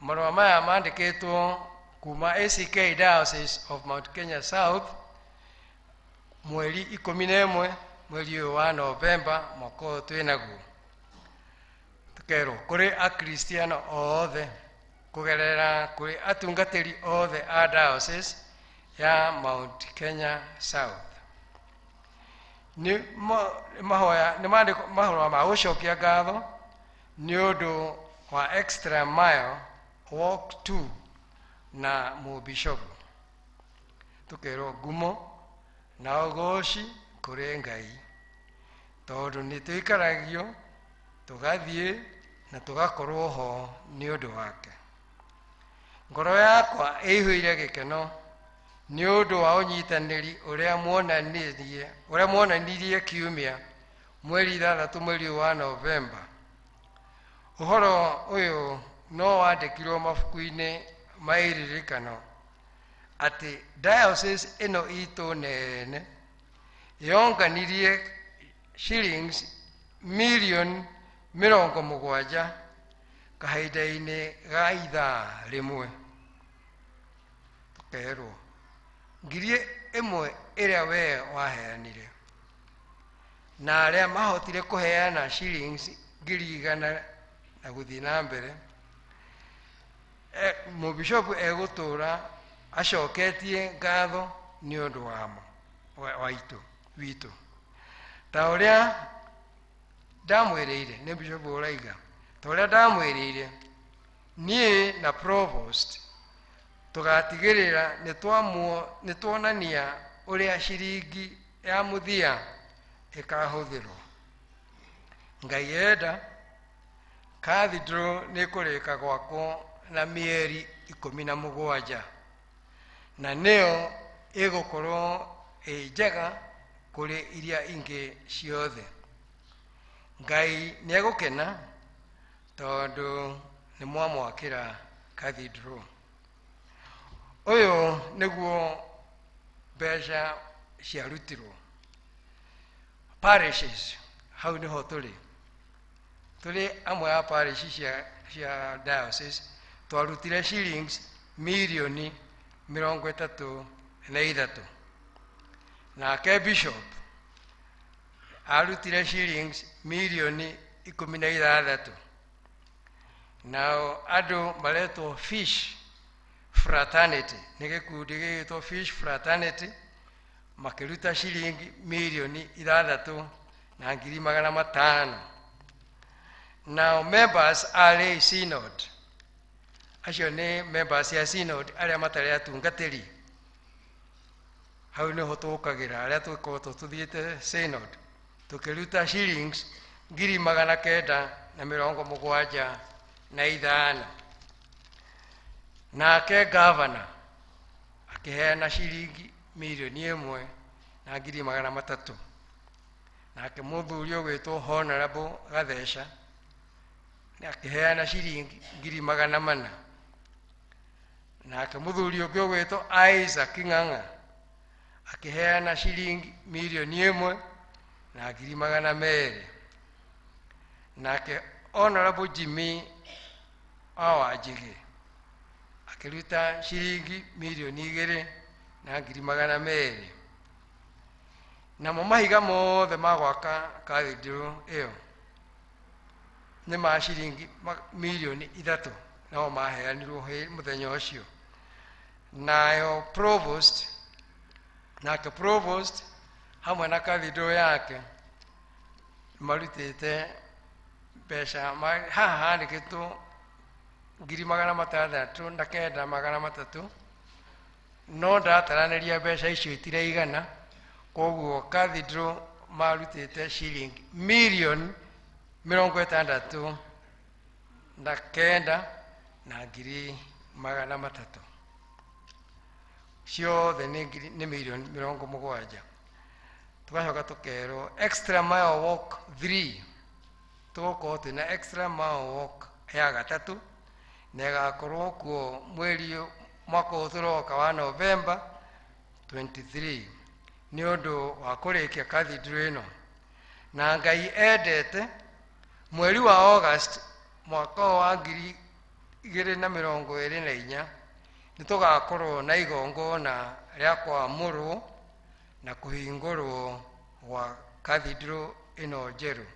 Marũa maya mandĩkĩtwo kuma ACK Diocese of Mount Kenya South mweri 11 mweri ũyũ wa Novemba mwaka ũyũ twĩnaguo. Tukerwo kũrĩ akristiano othe kũgerera kũrĩ atungatĩri othe a diocese ya Mount Kenya South. Nĩ marũa ma gũcokia ngatho nĩ ũndũ wa extra mile walk to na mũbishopu. Tukerwo ngumo na ũgooci kũrĩ Ngai tondũ nĩ tũikaragio tũgathiĩ na tũgakorwo ho nĩ ũndũ wake. Ngoro yakwa ĩihũire gĩkeno nĩ ũndũ wa ũnyitanĩri ũrĩa mwonanirie kiumia mweri 6 mweri wa Novemba. Ũhoro ũyũ no wandĩkirwo mabuku-inĩ ma iririkano atĩ diocese ĩno itũ nene yonganirie shillings million 70 kahinda-inĩ ga ithaa rĩmwe. Tukerwo ngiri ĩmwe ĩrĩa we waheanire na arĩa mahotire kũheana shillings 100 na gũthiĩ na mbere, mũbishopu egũtũũra acoketie ngatho nĩ ũndũ wamo witũ. Ta ũrĩa ndamwĩrĩire nĩ bishopu ũraiga, ta ũrĩa ndamwĩrĩire niĩ na provost tũgatigĩrĩra nĩ tuonania ũrĩa ciringi ya mũthia ĩkahũthĩrwo. Ngai enda cathedral nĩ kũrĩka gwakwo na mĩeri 17 na nĩyo ĩgũkorwo ĩ njega kũrĩ iria ingĩ ciothe. Ngai nĩ egũkena tondũ nĩ mwamwakĩra cathedral. Ũyũ nĩguo mbeca ciarutirwo. Parishes hau nĩho tũrĩ amwe a parish cia diocese twarutire shillings milioni 33 nake bishop arutire shillings milioni 16. Nao andũ maretwo Fish Fraternity, nĩ gĩkundi gĩgĩtwo Fish Fraternity, makĩruta shilingi milioni 6,500,000. Now members a lay synod, acio nĩ members ya synod arĩa matarĩ atungatĩri. Hau nĩho tũkagĩra arĩa tũkorwo tũthiĩte synod tũkĩruta shillings 975. Nake governor akĩheana shilingi milioni 1,300,000. Nake mũthuri ũgwĩtwo Honorable Gatheca akĩheana shilingi 400,000. Nake mũthuri ũngĩ ũgwĩtwo Isaac Ng'ang'a akĩheana shilingi milioni 1,200,000. Nake Honorable Jimmy Awanjigi akĩruta shilingi milioni 2,200,000. Namo mahiga mothe ma gwaka cathedral ĩyo nĩ ma shilingi milioni 3 nao maheanirwo mũthenya ũcio. Nayo provost hamwe na cathedral yake marutĩte mbeca haha handĩkĩtwo 609,300, no ndataranĩria mbeca icio itiraigana, koguo cathedral marutĩte shilingi milioni 69,300. Ciothe nĩ milioni 70. Tugacoka tũkerwo extra mile walk 3, tũgũkorwo twĩna extra mile walk ya gatatũ na ĩgakorwo kuo mwaka ũyũ tũroka wa November 23 nĩ ũndũ wa kũrĩkia cathedral ĩno. Na Ngai endete mweri wa August mwaka wa 2024 nitugakorwo na igongona ria kwamũrwo na kuhingũrwo gwa cathedral ino njeru.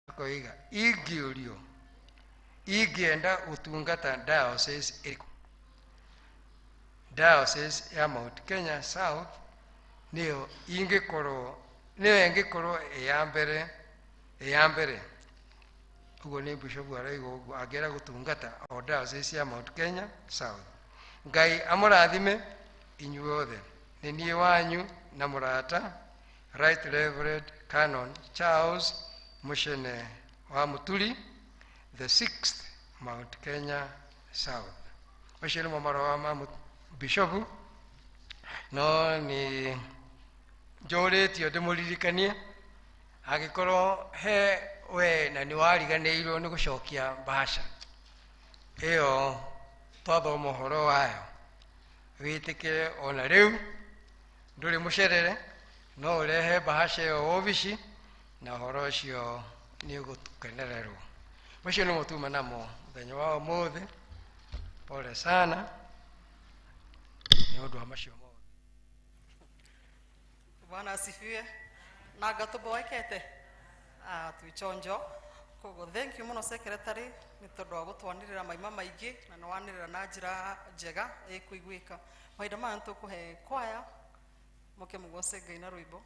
Akoiga ingĩũrio ingĩenda gũtungata diocese ĩrĩkũ? Diocese ya Mount Kenya South niyo ingĩkorwo ya mbere. Uguo nĩ Bishop arauga ũguo angĩenda gũtungata o diocese ya Mount Kenya South. Ngai amũrathime inyuothe. Nĩ niĩ wanyu na mũrata Right Reverend Canon Charles Mushene wa Muturi, the 6th Mount Kenya South. Macio nĩmo marũa ma Bishop, no nĩ njũrĩtio ndĩmũririkanie angĩkorwo he we na nĩ wariganĩirwo nĩ gũcokia bahasha ĩyo twathoma ũhoro wayo, wĩtĩkĩre ona rĩu ndũrĩ mũcerere, no ũrehe bahasha ĩyo obici na ũhoro ũcio nĩ ũgũkenererwo. Macio nĩmo tuma namo mũthenya wa ũmũthĩ. Pole sana nĩ ũndũ wa macio mothe. Bwana asifiwe. Na gatubo waikete tuichonjo kogo. Thank you muno secretary nĩ tondũ wa gũtwanĩrĩra maima maingĩ na nĩ wanĩrĩra na njĩra njega ĩkũiguĩka. Mahinda maya nĩtũkũhe kwaya moke mũgoce Ngai na rwĩmbo.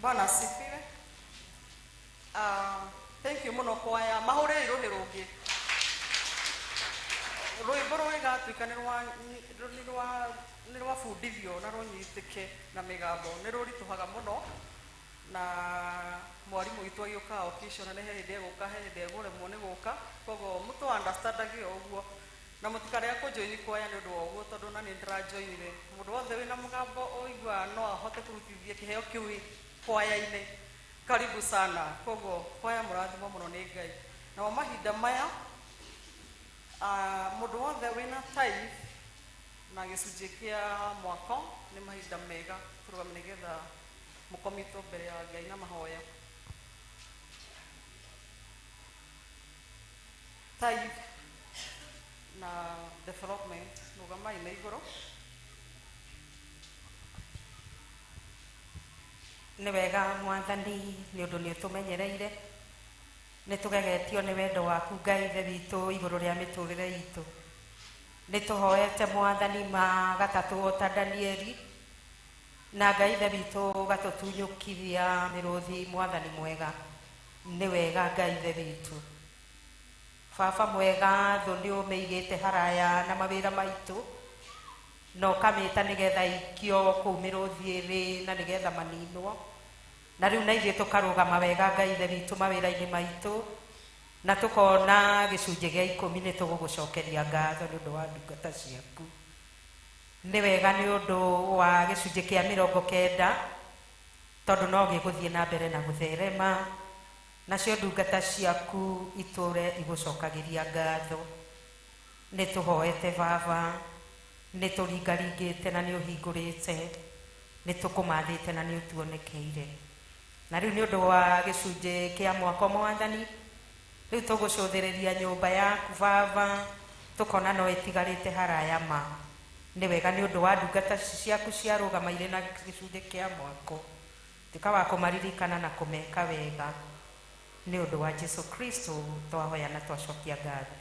Bwana asifiwe. Thank you muno kwaya mahore rohe roge rwimbo rwigatuika nĩ rwabundithio na rũnyitĩke na mĩgambo nĩ rũritũhaga mũno na mwarimũ witũ agĩũka occasion nĩ he hĩndĩ egũka he hĩndĩ egũremwo nĩ gũka koguo mũtũ understandage ũguo na mũtikarega kũnjoini kwaya nĩ ũndũ wa ũguo tondũ na nĩ ndĩranjoinire mũndũ wothe wĩna mũgambo ũiguaga no ahote kũrutithia kĩheo kĩu kwaya-inĩ karibu sana koguo kwaya mũrathimwo mũno nĩ Ngai namo mahinda maya mũndũ wothe wĩna tithe na gĩcunjĩ kĩa mwako nĩ mahinda mega tũrũgame nĩgetha mũkomitwo mbere ya Ngai na mahoya. Tithe na development rũgamai na igũrũ. Nĩ wega Mwathani nĩ ũndũ nĩ ũtũmenyereire nĩ tũgegetio nĩ wendo waku Ngai Ithe witũ igũrũ rĩa mĩtũrĩre itũ. Nĩ tũhoete Mwathani ma gatatũ ta Danieli na Ngai Ithe witũ gatũtunyũkithia mĩrũthi Mwathani mwega. Nĩ wega Ngai Ithe witũ. Baba mwega thũ nĩ ũmĩigĩte haraya na mawĩra maitũ na ũkamĩta nĩgetha ikio kũu mĩrũthi ĩrĩ na nĩgetha maninwo na rĩu na ithuĩ tũkarũgama wega Ngai Ithe witũ mawĩra-inĩ maitũ na tũkona gĩcunjĩ gĩa 10 nĩ tũgũgũcokeria ngatho nĩ ũndũ wa ndungata ciaku. Nĩ wega nĩ ũndũ wa gĩcunjĩ kĩa 90 tondũ no gĩgũthiĩ na mbere na gũtherema nacio ndungata ciaku itũre igũcokagĩria ngatho. Nĩ tũhoete Baba nĩ tũringaringĩte na nĩ ũhingũrĩte nĩ tũkũmathĩte na nĩ ũtuonekeire na rĩu nĩ ũndũ wa gĩcunjĩ kĩa mwako Mwathani rĩu tũgũcũthĩrĩria nyũmba yaku Baba tũkona no ĩtigarĩte haraya ma. Nĩ wega nĩ ũndũ wa ndungata ciaku ciarũgama irĩ na gĩcunjĩ kĩa mwako tuĩka wa kũmaririkana na kũmeka wega nĩ ũndũ wa Jesu Kristo twahoya na twacokia ngatho.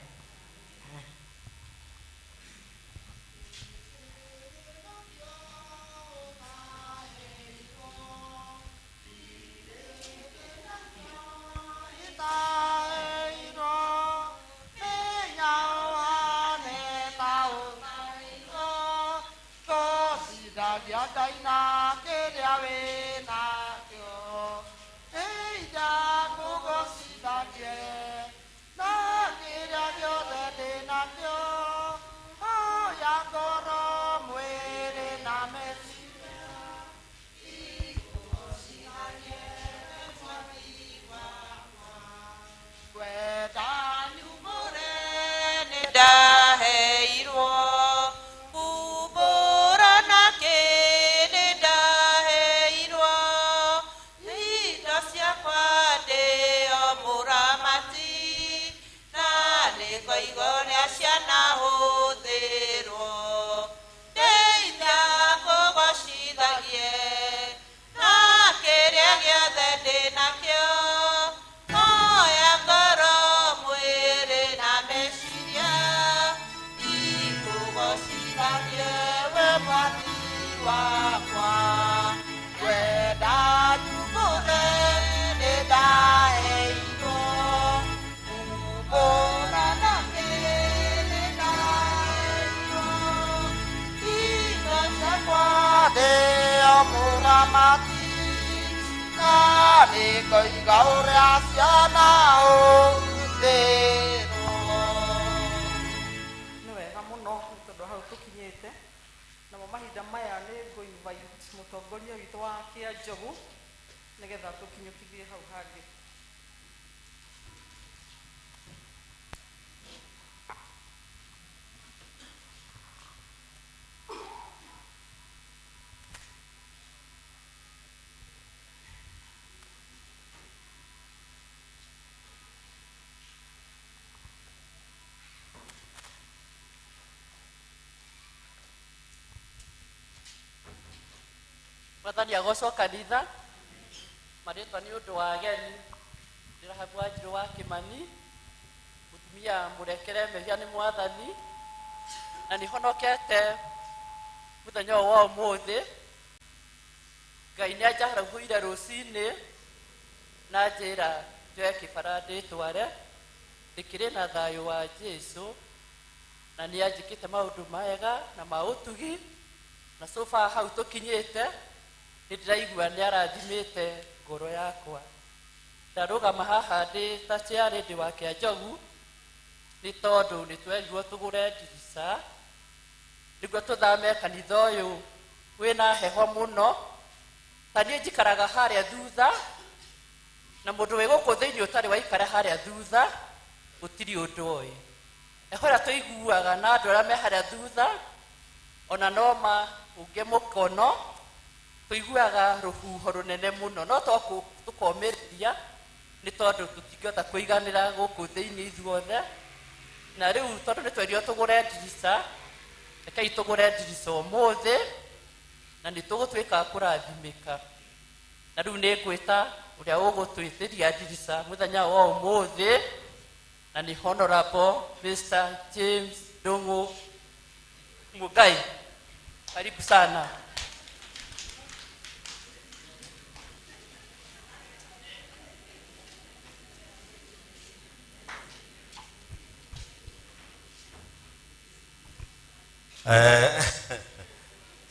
Nĩ wega mũno tondũ hau tũkinyĩte namo mahinda maya nĩ ngũ-invite mũtongoria witũ wa Kĩanjogu nĩgetha tũkinyũkithie hau hangĩ. Mwathani agocwo kanitha marĩtwa nĩ ũndũ wa ageni Ndĩrahabu Wanjirũ wa Kĩmani mũtumia mũrekere mehia nĩ Mwathani na nĩ honokete mũthenya wa ũmũthĩ Ngai nĩ anjarahũire rũcinĩ na njĩra njoe kĩbara ndĩtware ndĩkĩrĩ na thayũ wa Jesũ, na nĩ anjĩkĩte maũndũ mega na ma ũtugi, na so far hau tũkinyĩte nĩ ndĩraigua nĩ arathimĩte ngoro yakwa. Ndarũgama haha ndĩ ta chairlady wa Kĩanjogu nĩ tondũ nĩ twerirwo tũgũre ndirica nĩguo tũthame kanitha ũyũ wĩna heho mũno. Ta niĩ njikaraga harĩa thutha, na mũndũ wĩ gũkũ thĩinĩ ũtarĩ waikara harĩa thutha gũtirĩ ũndũ oĩ. Heho ĩrĩa tũiguaga na andũ arĩa me harĩa thutha ona no maunge mũkono, tũiguaga rũhuho rũnene mũno, no tũkomĩrĩria nĩ tondũ tũtingĩhota kũiganĩra gũkũ thĩinĩ ithuothe. Na rĩu tondũ nĩ twerirwo tũgũre ndirica, rekei tũgũre ndirica ũmũthĩ na nĩ tũgũtuĩka kũrathimĩka. Na rĩu nĩ ngwĩta ũrĩa ũgũtwĩtĩria ndirica mũthenya wa ũmũthĩ, na nĩ Honorable Mr. James Ndung'u Muigai. Karibu sana.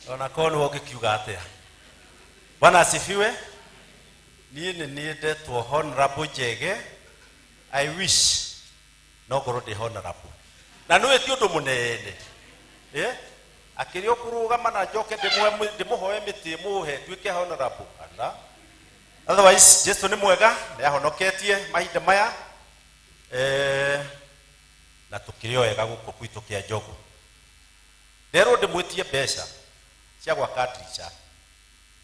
Ona kono wogikiuga atia. Bwana asifiwe. Niĩ nĩ ndetwo Honorable Njege. I wish no ngorwo ndĩ honorable. Na nĩ ti ũndũ mũnene. Akĩrĩ ũkũrũgama na njoke ndĩmũhoe mĩtĩ mũhe tuĩke honorable. Otherwise Jesũ nĩ mwega, nĩ ahonoketie mahinda maya. Na tũkĩrĩ wega gũkũ gwitũ Kĩanjogu. Nderwo ndĩmwĩtie mbeca cia gwaka ndirica.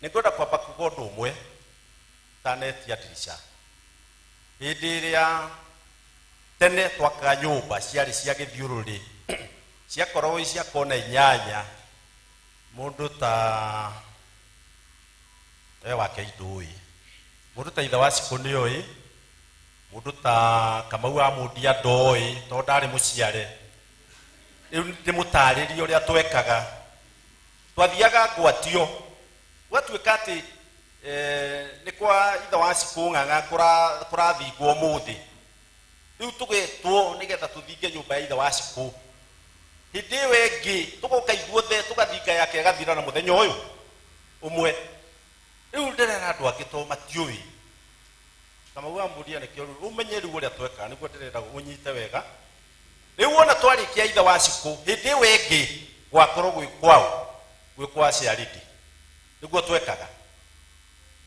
Nĩngwenda kwamba kuuga ũndũ ũmwe tanetia ndirica. Hĩndĩ ĩrĩa tene twaka nyũmba ciarĩ cia gĩthiũrũrĩ ciakoragwo cia kona 8, mũndũ ta wake Idũĩ, mũndũ ta ithe wa Cikũ nĩoĩ, mũndũ ta Kamau wa Mũndia ndoĩ tondũ ndarĩ mũciare. Rĩu ndĩmũtarĩrie ũrĩa twekaga. Twathiaga Ngwatio, gwatuĩka atĩ nĩ kwa ithe wa Cikũ Ng'ang'a kũrathingwo ũmũthĩ. Rĩu tũgetwo nĩgetha tũthinge nyũmba ya ithe wa Cikũ. Hĩndĩ ĩyo ĩngĩ tũgoka ithuothe tũgathinga yake ĩgathira na mũthenya ũyũ ũmwe. Rĩu ndĩrera andũ angĩ tondũ matiũĩ. Kamau wa Mũndia nĩkĩo rĩu ũmenye rĩu ũrĩa twekaga nĩguo ndĩrenda ũnyite wega. Rĩu wona twarĩkia ithe wa Cikũ, hĩndĩ ĩyo ĩngĩ gwakorwo gwĩ kwao, gwĩ kwa ciarĩndĩ. Nĩguo twekaga.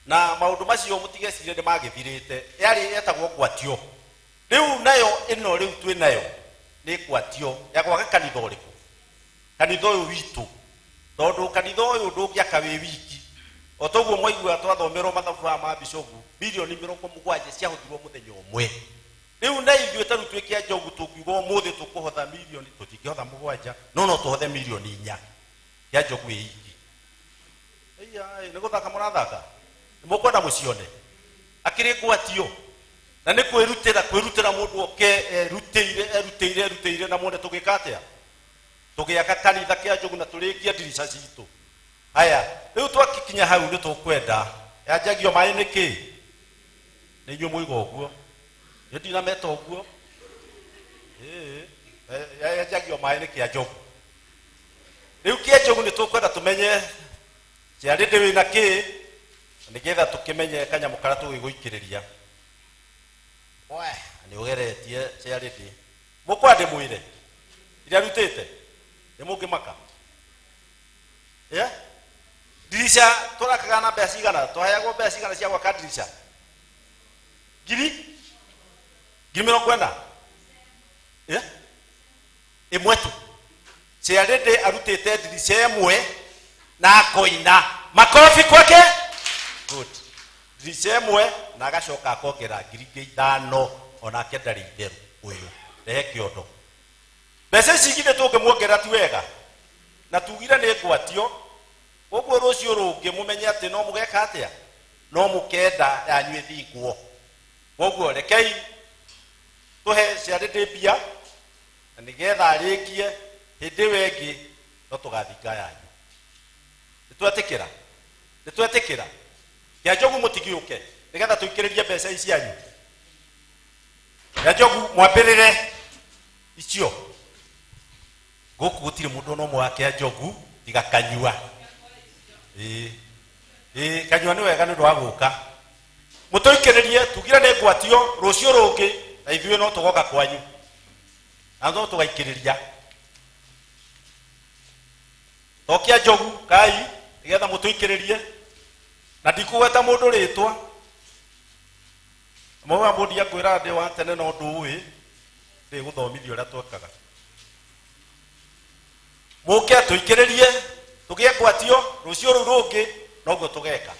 Na maũndũ macio mũtigecirie nĩ magĩthirĩte. Yarĩ yetagwo Ngwatio. Rĩu nayo ĩno rĩu twĩ nayo nĩ Ngwatio ya gwaka kanitha ũrĩkũ? Kanitha ũyũ witũ. Tondũ kanitha ũyũ ndũngĩaka wĩ wiki. O toguo mwaigua twathomerwo mathabu ma Bishopu, milioni 70 ciahũthirwo mũthenya ũmwe. Rĩu na ithuĩ ta rĩu twĩ Kĩanjogu tũngiuga ũmũthĩ tũkũhotha milioni, tũtingĩhotha 7, no tũhothe milioni 4. Kĩanjogu ĩ iki. Nĩ gũthaka mũrathaka. Mũkwenda mũcione. Akĩrĩ Ngwatio. Na nĩ kwĩrutĩra mũndũ oke erutĩire na mwone tũgĩka atĩa. Tũgĩaka kanitha Kĩanjogu na tũrĩkia ndirica citũ. Haya, rĩu twakinya hau nĩ tũkwenda. Yanjagio maĩ nĩkĩ? Nĩ inyuĩ mũiga ũguo. Nĩ ndinameta ũguo. Yanjagio maĩ nĩ Kĩanjogu. Rĩu Kĩanjogu nĩ tũkwenda tũmenye ciarĩndĩ wĩna kĩ, nĩgetha tũkĩmenye kanyamũ karĩa tũgĩgũikĩrĩria. Nĩ ũgeretie ciarĩndĩ. Mũkwa ndĩmwĩre iria rutĩte nĩ mũngĩmaka. Ndirica tũrakaga na mbeca cigana? Twaheagwo mbeca cigana cia gwaka ndirica? 40,000 ĩmwe tu. Ciarĩndĩ arutĩte ndirica ĩmwe na akoina. Makobi kwake. Good. Ndirica ĩmwe na agacoka akongera 5,000 onake ndarĩ itherũ ũyũ. Rehe kĩondo. Mbeca ici igithĩ tũngĩmuongerera ti wega. Na tugire nĩ Ngwatio. Ũguo rũciũ rũngĩ mũmenye atĩ no mũgeka atĩa? No mũkenda yanyu ĩthingwo. Ũguo rekei tũhe ciarĩndĩ mbia na nĩgetha arĩkie hĩndĩ ĩyo ĩngĩ no tũgathinga yanyu. Nĩtwetĩkĩra? ya njogu mutigiuke nigetha tuikiririe mbeca ici anyu ya njogu mwambirire icio guku gutire mundu no mwake njogu igakanyua kanyua ni wega ni ndwa guka mutoikiririe tugira ne gwatio rucio rungi na ithuĩ no tugoka kwanyu na no tugaikiriria tokia njogu kai nigetha mutuikiririe na ndikugweta mundu ritwa mwa mundu akwira ndi wa tene no nduwi ndi guthomithia uria twekaga muke tuikiririe tugie gwatio rucio ru rungi noguo tugeka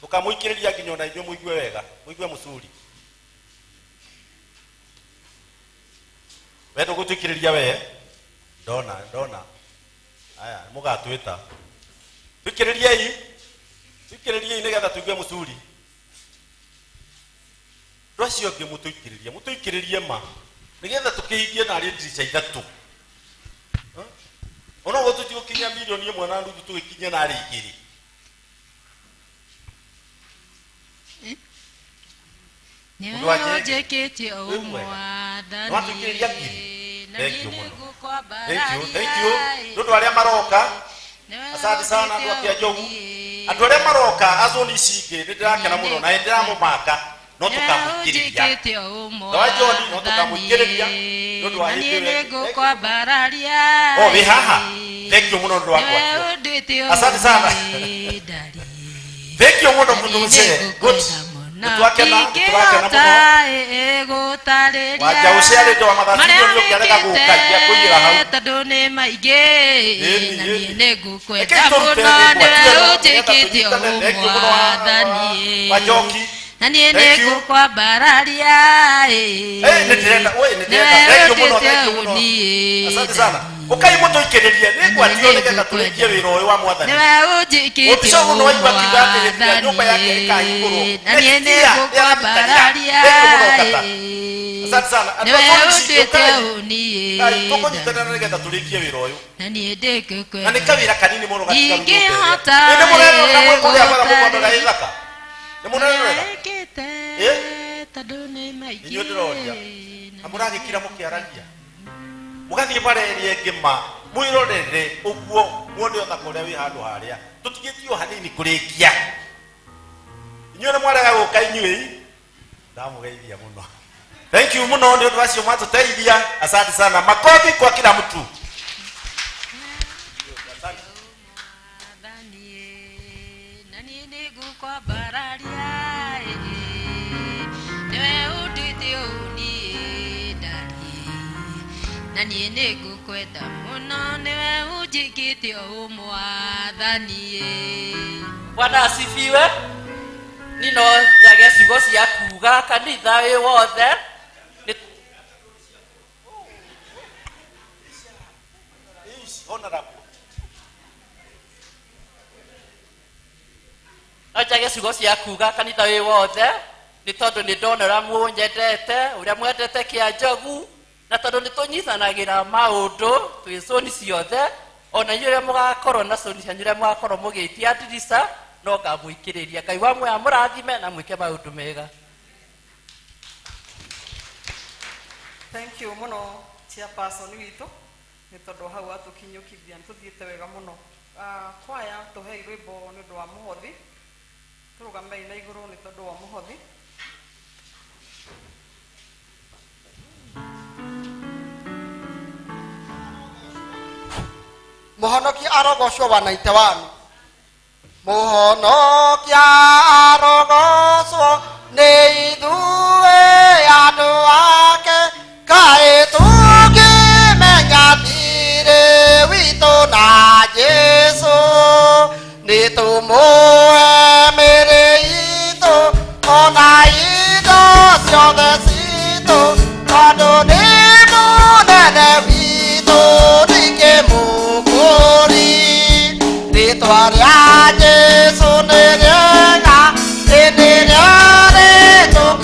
tukamuikiriria nginya na ithuĩ muigue wega muigue musuri wendo gutuikiriria we ndona aya mugatwita tuikiririe nigetha tuigue musuri rwacio ngi mutuikiririe ma nigetha tukihingie na ndirica ithatu ona go tutiukinya milioni 1 na nuthu tugikinya na ari 2 niwe ujikitie umwathani thank you ndu aria maroka asante sana andu akia njogu andu aria maroka azoni cingi ni ndirakena muno na ndiramumaka no tukamukiriria no John no tukamukiriria ndu wa hindi kwa bararia wi haha thank you muno ndu wakwa asante sana thank you muno mundu mzee good turakena muno waja uciarite wa mathacio ni ukiarega gukagia kuigira hau tondu ni maingi na nie ni ngukwenda muno niwe ujikitie umwathani wajoki na nie ni ngukwambararia asante sana ukai mutuikiririe ni gwatio nigetha turikie wira uyu wa mwathani niwe ujikitie umwathani nyumba yake ikaiguru na nie ni ngukwambararia asante sana niwe ujikitie unie tukunyitana nigetha turikie wira uyu na nie ndi ngukwenda na ni kawira kanini muno gatiga ingihota ni mureno na mwekoria bara mukwambaga ithaka ni mureno tondu ni maingi inyo ndiroria amuragikira mukiaragia mugathie barerie ngima mwirorere uguo muone othaka uria wi handu haria tutigitio hanini kurikia inyo ni mwarega guka inyui ndamugeithia muno thank you muno ndio wacio matuteithia asante sana makofi kwa kila mtu na nie ni ngukwenda muno niwe unjikitie umwathani Bwana asifiwe. Nino njage ciugo cia kuga kanitha wi wothe njage ciugo cia kuga kanitha wi wothe ni tondu ni ndonera munyendete uria mwendete kia njogu na tondu ni tunyitanagira maundu twi zoni ciothe ona inyuĩ mugakorwo na zoni cianyu iria mugakorwo mugitia ndirica no ngamwikiriria Ngai wa muoyo amurathime na mwike maundu mega. Thank you muno chairperson witu ni tondu hau atukinyukithia tuthiite wega muno kwaya tuhei rwimbo ni undu wa muhothi turugamei na iguru ni tondu wa muhothi muhonokia arogocwo wa 91 muhonokia arogocwo ni ithuĩ andũ ake kaĩ tũngĩmenya thirĩ witũ na Jesũ nĩ tũmũhe mĩrĩ itũ ona indo ciothe citũ tondũ nĩ mũnene witũ ndingĩmũkũri rĩtwa rĩa Jesũ nĩ rĩega hĩndĩ ĩrĩa rĩtũkĩra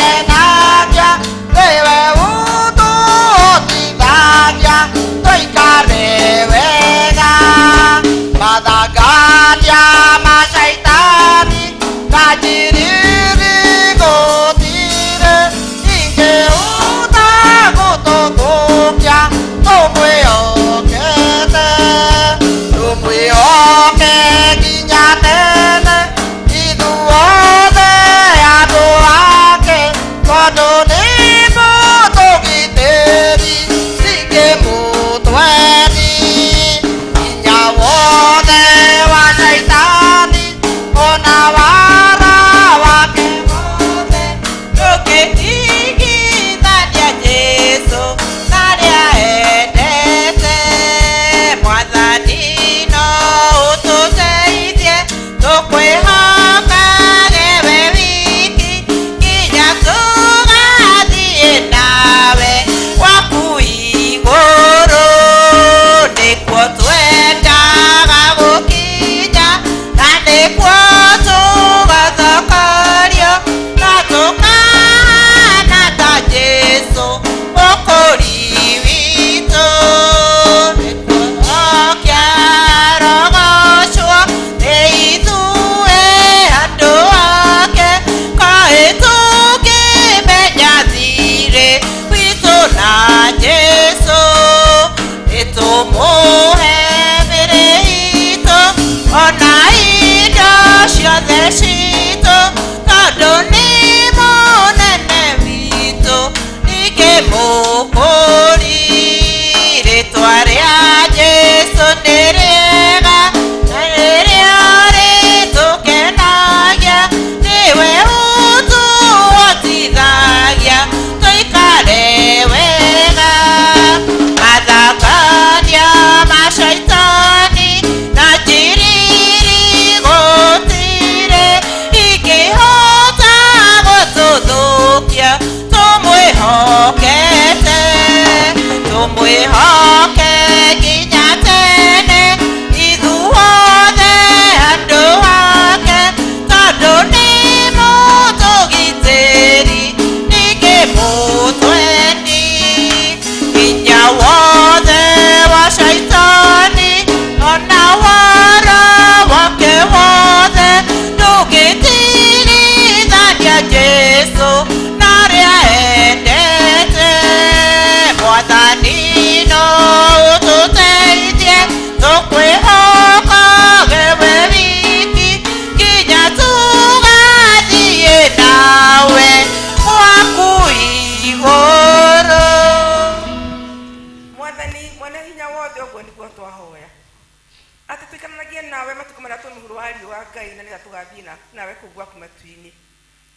nawe kugwa ku matu-ini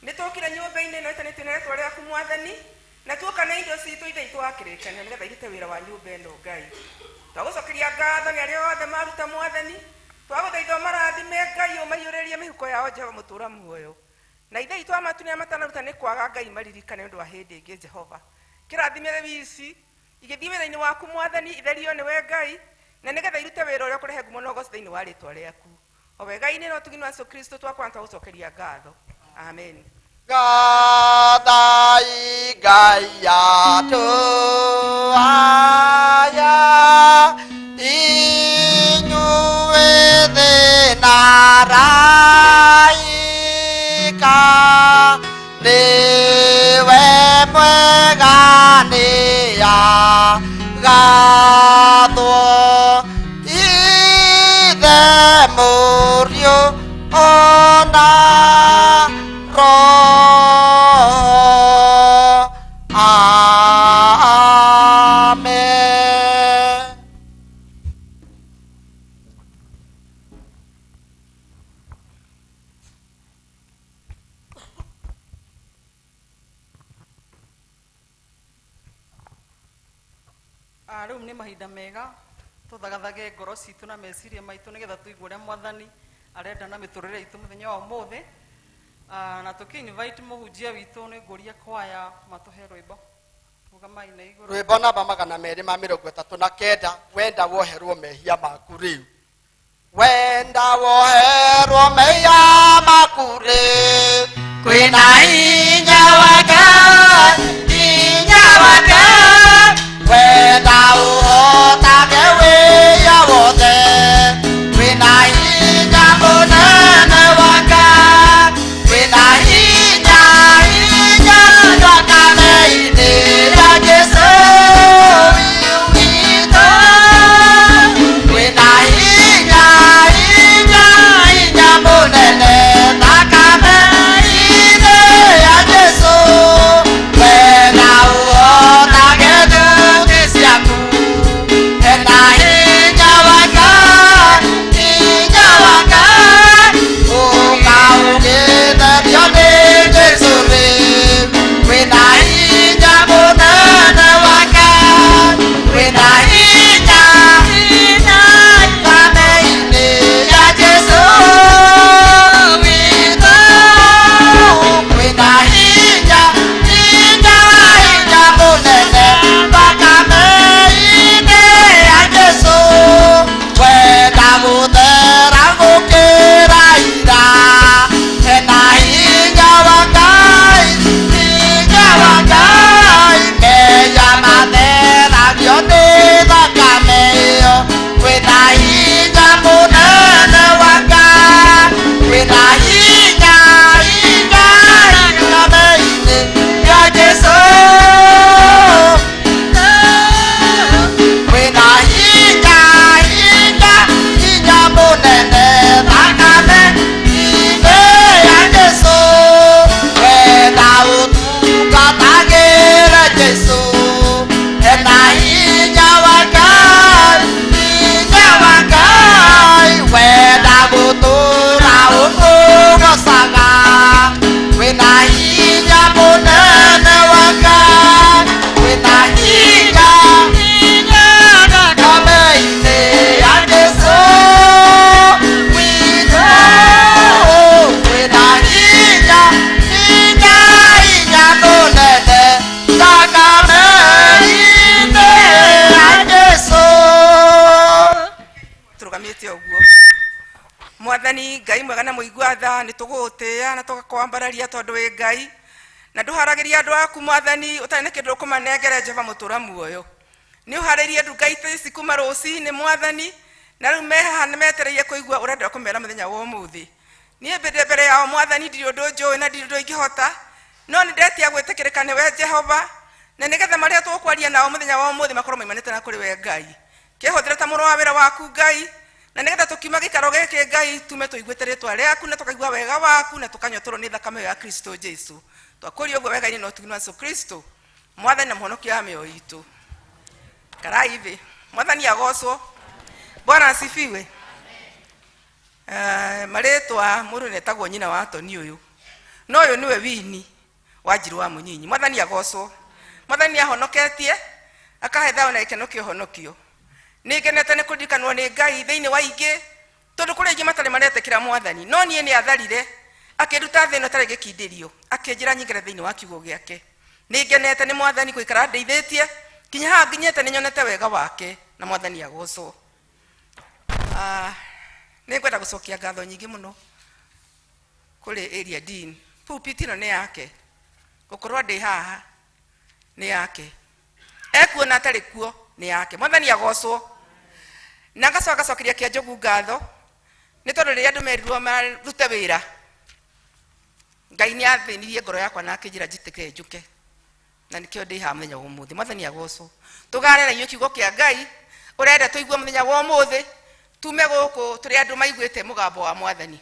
nitokira nyumba-ini ino itanĩtio nĩ rĩtwa rĩaku Mwathani na tuoka na indo citũ iria itwakĩrĩkanĩra nĩgetha irute wĩra wa nyũmba ĩno Ngai twagũcokeria ngatho nĩ arĩa othe maruta Mwathani twagũthaitha marathime Ngai ũmaiyũrĩrie mĩhuko yao Jehova mũtũũra muoyo na ithe itũ amatu nĩ matanaruta nĩ kwaga Ngai maririkane ũndũ wa hĩndĩ ĩngĩ Jehova kĩrathimĩre wici igĩthiĩ wĩra-inĩ waku Mwathani itherio nĩwe Ngai na nĩgetha irute wĩra ũrĩa ũkũrehe ngumo na ũgooci thĩinĩ wa rĩtwa rĩaku o wega-inĩ na ũtugi wa Yesu Kristo twakwanta gũcokeria ngatho amen. Gathai Ngai yatũ aya inyuĩ thĩna raika nĩwe mwega nĩagathwo ithe mũriũ ona Amen. Rĩu nĩ mahinda mega tũthagathage ngoro citũ na meciria maitũ nĩgetha tũigue ũrĩa Mwathani arenda na mĩtũrĩre itũ mũthenya wa ũmũthĩ na tũkĩ-invite mũhunjia witũ nĩ ngũria kwaya matũhe rwĩmbo rugamai na igũrũ Rwĩmbo namba 239 wenda woherwo mehia maku rĩu wenda woherwo mehia maku rĩu kwĩna hinya wa Ngai wenda ũhotage wĩya wothe kwĩna hinya mũnene wa Ngai kwĩna hinya thakame-inĩ ya Jesũ witũ kwĩna hinya mũnene thakame-inĩ ya Jesũ mwathani ngai mwega na muigua tha ni tugutia na tugakwambararia tondu wi ngai na nduharagiria andu aku mwathani utari na kindu kumanengere Jehova mutura muoyo ni uharirie nduga ici kuma rucini mwathani na riu mehaha ni metereire kuigua urenda kumera muthenya wa umuthi nie mbere yao mwathani ndiri undu njui na ndiri undu ingihota no ni ndetia gwitikirika ni we Jehova na nigetha maria tukwaria nao muthenya wa umuthi makorwo maimanite na kuri we ngai kihuthira ta muru wa wira waku ngai na nigetha tukiuma gikaro giki ngai tume tuiguite ritwa riaku na tukaigua wega waku na tukanyotoro ni thakame ya Kristo Jesu twakuria uguo wega-ini no tuginwa Yesu Kristo mwathani na muhonokia wa mioyo itu karai hivi mwathani agocwo Bwana asifiwe maretwa muru netagwo nyina wa Toni uyu no uyu niwe Wini wa Njiru wa Munyinyi mwathani agocwo mwathani ahonoketie akahe thao na ikeno kihonokio nigenete ni kudikanwo ni ngai thiini wa ingi tondu kuri ingi matari maretekira mwathani no nie ni atharire akiruta thino tari gikindirio akinjira nyingire thiini wa kiugo giake nigenete ni mwathani kuikara ndeithitie kinya ha nginyete ni nyonete wega wake na mwathani agocwo ni kwenda gucokia ngatho nyingi muno kuri area dean pulpit ino ni yake gukorwa ndi haha ni yake ekuona atari kuo ni yake mwathani agocwo na gacokia kia Njogu ngatho ni tondu riria andu merirwo marute wira ngai ni athinirie ngoro yakwa na akinjira njitikire njuke na nikio ndi ha muthenya wa umuthi mwathani agocwo tugare na inyu kiugo kia ngai urenda tuigue muthenya wa umuthi tume guku turi andu maiguite mugambo wa mwathani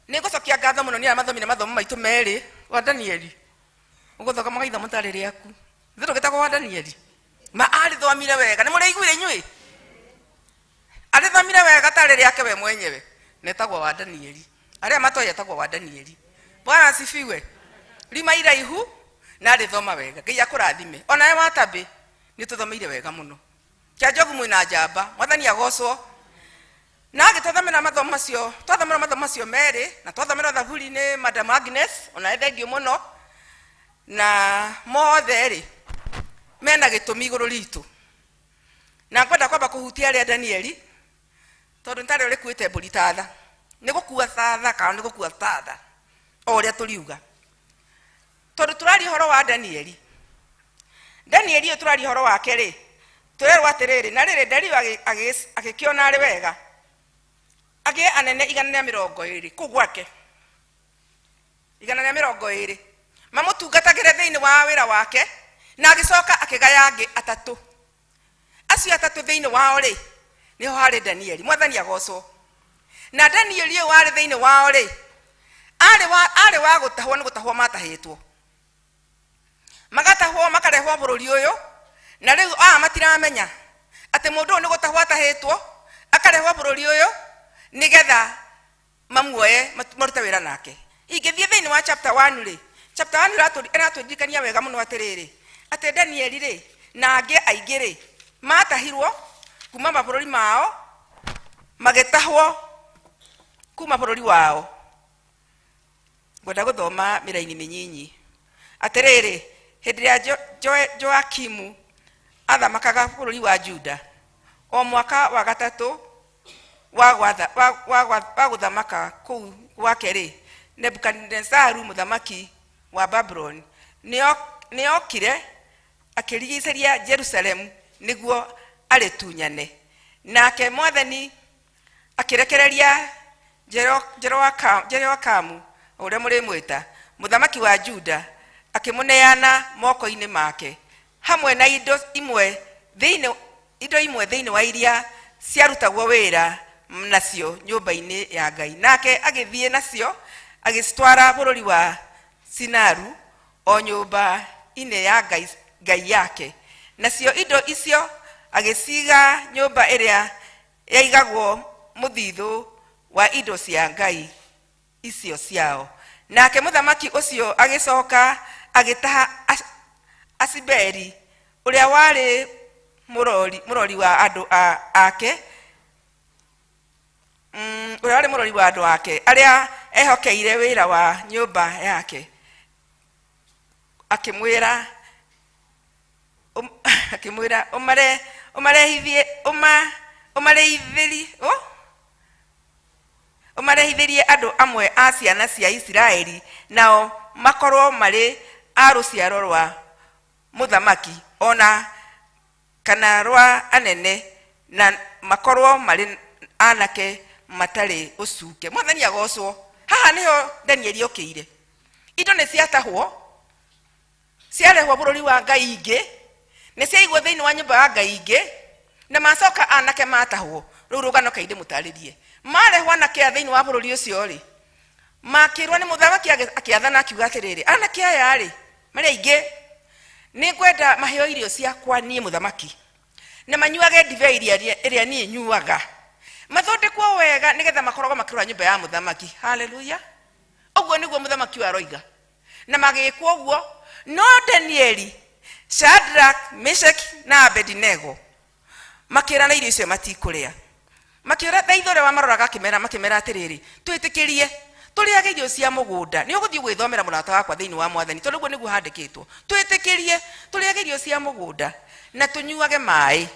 ni gucokia ngatho muno ni mathomi na mathomo maitu meri wa Danieli uguthoka magaitha mutari riaku thiro gitagwo wa Danieli ma ari thomire wega ni muri iguire inyui ari thomire wega tari riake we mwenyewe netagwo wa Danieli aria matoya tagwo wa Danieli Bwana asifiwe rima iraihu na ari thoma wega ngai akurathime ona we watabe ni tuthomeire wega muno kia Njogu mwina njamba mwathani agocwo na agitothamira mathomo macio twathamira mathomo macio meri na twathamira thaburi ni Madam Agnes ona ethengio muno na mothe ri mena gitumi iguru ritu na kwenda kwamba kuhutia ria Danieli tondu ntari uri kuite mburi tatha ni gukua tatha kana ni gukua tatha o ria turiuga tondu turari horo wa Danieli turari horo wake ri turerwa atiriri na riri ndari agikiona ari wega agie anene 120 kugwake 120 mamutungatagire thiini wa wira wake na agicoka akigaya angi atatu acio atatu thiini wao ri niho hari Danieli mwathani agocwo na Danieli uyu wari thiini wao ri ari wa gutahwo ni gutahwo matahitwo magatahwo makarehwo bururi uyu na riu matiramenya ati mundu ni gutahwo atahitwo akarehwo bururi uyu nigetha mamuoye marute wira nake ingithie thiini wa chapter 1 ri chapter 1 iratũririkania wega muno atiriri ati Danieli ri na angi aingi ri matahirwo kuma mabururi mao magitahwo kuma bururi wao gwenda guthoma miraini minyinyi atiriri hindi ya Joakimu athamakaga bururi wa Juda o mwaka wa gatatu wa guthamaka kuu gwake ri Nebukadnezaru muthamaki wa Babylon niokire akirigiceria Jerusalem niguo aritunyane nake mwathani akirekereria Jeroakamu uria muri mwita muthamaki wa Juda akimuneana moko-ini make hamwe na indo imwe thiini wa iria ciarutagwo wira nacio nyumba-ini ya Ngai nake agithie nacio agicitwara bururi wa Sinaru o nyumba ine ya Ngai yake nacio indo icio agiciga nyumba iria yaigagwo muthithu wa indo cia Ngai icio ciao nake muthamaki ucio agicoka agitaha Asiberi uria wari murori wa andu ake uria wari murori wa andu ake aria ehokeire wira wa nyumba yake akimwira umarehithiri umarehithirie andu amwe a ciana cia Isiraeli nao makorwo mari a ruciaro rwa muthamaki ona kana rwa anene na makorwo mari anake matari ucuke. Mwathani agocwo. Haha niho Danieli okire. Indo ne ciatahwo ciarehwo bururi wa Ngai ingi ne ciaigwo thiini wa nyumba ya Ngai ingi na macoka anake matahwo. Riu rugano kainde mutaririe marehwo anake a thiini wa bururi ucio ri makirwo ni muthamaki akiathana akiuga atiriri anake aya ri mari aingi ni ngwenda maheo irio ciakwa nie muthamaki na manyuage divei iria nie nyuaga mathondekwo wega nigetha makoragwo makirwa nyumba ya muthamaki. Haleluya. Ogwo niguo muthamaki aroiga na magikwo ogwo. No Danieli, Shadrach, Meshach na Abednego makirana irio icio matikuria. Makiora thaithore wa maroraga makimera atiriri twitikirie turiage irio cia mugunda ni uguthii gwithomera murata wakwa thiini wa Mwathani tondu guo niguo handikitwo twitikirie turiage irio cia mugunda na tunyuage mai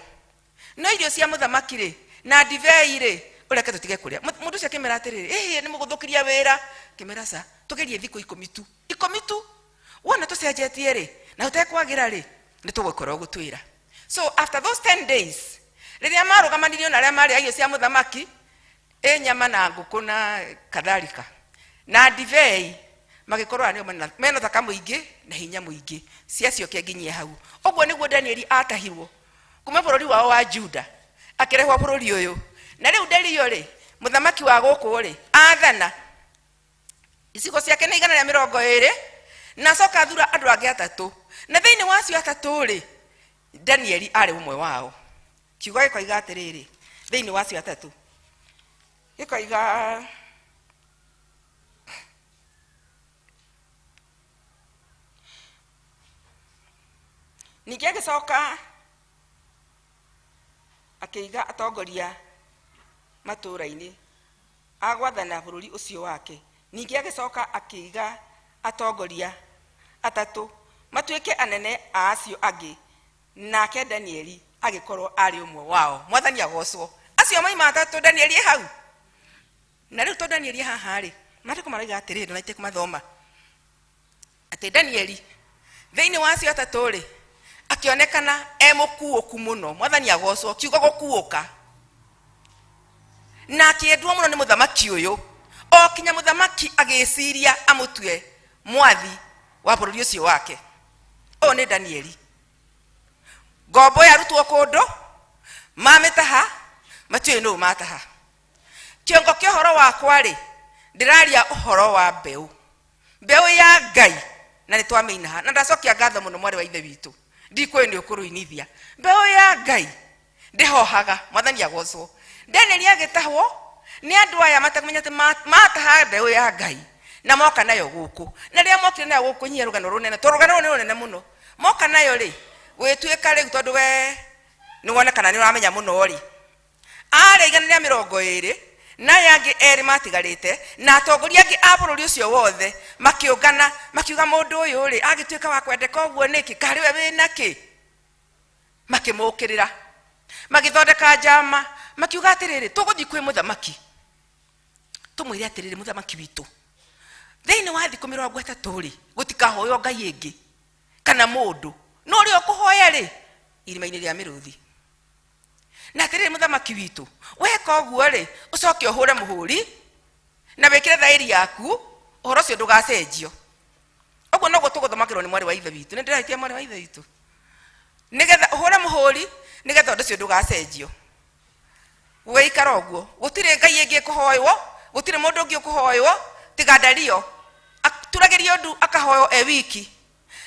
no irio cia muthamaki ri na divei ri ureke tutige kuria. Mundu cia kimera atiriri ni muguthukiria wira kimera sa tugerie thiko 10 tu wona tucenjetie ri na utekwagira ri ni tugukora gutwira. So after those 10 days riria marugamanirio na aria mari irio cia muthamaki nyama na nguku na kadhalika na divei magikorwo anio mena thaka muingi na hinya muingi ciacioke nginyie hau. Ogwo niguo Danieli atahirwo kuma bururi wao wa Juda akirehwo bururi uyu na riu Dario ri muthamaki wa guku ri athana icigo ciake ni 120 na coka thura andu angi 3 na thiini wa cio 3 ri Danieli ari umwe wao. Kiugo gikoiga atiriri thiini wa cio 3 gikoiga ningi agicoka akiiga atongoria matura-ini agwathana bururi ucio wake. Ningi agicoka akiiga atongoria 3 matuike anene a acio angi nake Danieli agikorwo ari umwe wao. Mwathani agocwo. Acio mai 3 Danieli hau na riu to Danieli haha ri matiko maraiga atiriri na itiko mathoma ati Danieli thiini wa acio 3 ri akionekana mukuuku muno. Mwathani agocwo. Kiugo gukuuka na akiendwo muno ni muthamaki uyu o kinya muthamaki agiciria amutue mwathi wa bururi ucio wake. O ni Danieli. Ngombo yarutwo kundu mamitaha matue no mataha. Kiongo kia horo wakwa ri ndiraria uhoro wa mbeu ya Ngai na ni twamenaha na ndacokia ngatho muno mwari wa ithe witu ndikwe ni ukuruinithia mbeu ya Ngai ndihohaga. Mwathani agocwo. Danieli agitahwo ni andu aya matakumenyete mataha mbeu ya Ngai na moka nayo guku na ria mokire nayo guku nyia rugano runene to rugano runene muno moka nayo ri wituika ri tondu we ni wona kana ni uramenya muno ri ari 120 na yangi eri matigarite na atongoria angi a bururi ucio wothe makiungana makiuga mundu uyu ri agituika wa kwendeka ogwo niki kari we wina ki makimukirira magithondeka njama makiuga atiriri tuguthi kwi muthamaki tumwire atiriri muthamaki witu thiini wa thiku 30 ri gutikahoyo Ngai ingi kana mundu no ri okuhoya ri irima-ini ria miruthi na atiriri muthamaki witu weka ogwo ri ucoke uhure muhuri na wekire thairi yaku uhoro cio ndugacenjio. Ogwo no gutuguthomakirwo ni mwari wa ithe witu ni ndiraitia mwari wa ithe witu nigetha uhure muhuri nigetha undu cio ndugacenjio. Weikara ogwo gutire Ngai ingi kuhoywo gutire mundu ungi kuhoywo tiga Dario turagerio ndu akahoyo wiki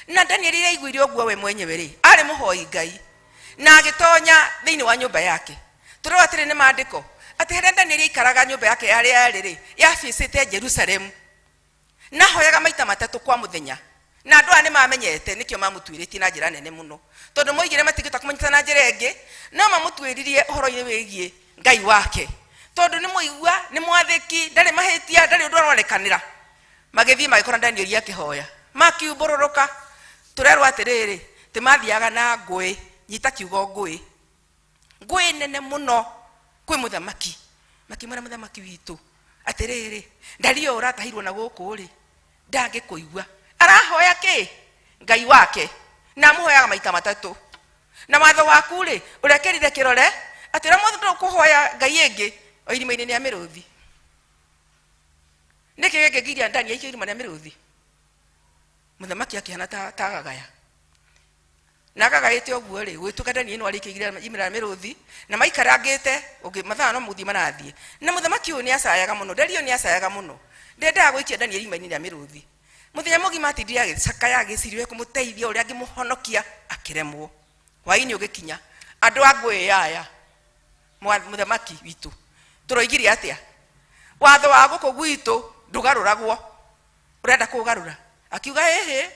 na Danieli iraiguire ogwo we mwenyewe ri ari muhoi Ngai na agitonya thiini wa nyumba yake. Turo atire ni maandiko ati here Danieli ikaraga nyumba yake yari yari ri yaficite Jerusalem na hoyaga maita 3 kwa muthenya na andu ani mamenyete nikio mamutwiriti na njira nene muno tondu moigire matigita kumenyita na njira ingi no mamutwiririe uhoro-ini wigie Ngai wake tondu ni muigua ni mwathiki ndari mahitia ndari undu aronekanira magithii magikora Danieli akihoya makiumbururuka turerwa atiriri timathiaga na ngui nyita kiugo ngui nene muno kwi muthamaki makimwira muthamaki witu atiriri ndario uratahirwo na guku ri ndage kuigua arahoya ki Ngai wake na muhoyaga maita matatu na watho waku ri urekerire kirore atira mundu kuhoya Ngai ingi o irima-ini ria miruthi niki gegiria ndani ya irima ria miruthi muthamaki akihana ta gagaya na gagaite oguo ri gwituka ndani ino arikigira irima ria miruthi na maikarangite ungi mathaa no muthi marathie na muthamaki uyu ni acayaga muno ndario ni acayaga muno ndendaga gwikia ndani ya irima-ini ria miruthi muthenya mugima atindire agicakaya agiciriwe kumuteithia uria angimuhonokia akiremwo hwaini ugikinya andu angwe yaya muthamaki witu turoigire atia watho wa guku gwitu ndugaruragwo urenda kugarura akiuga ehe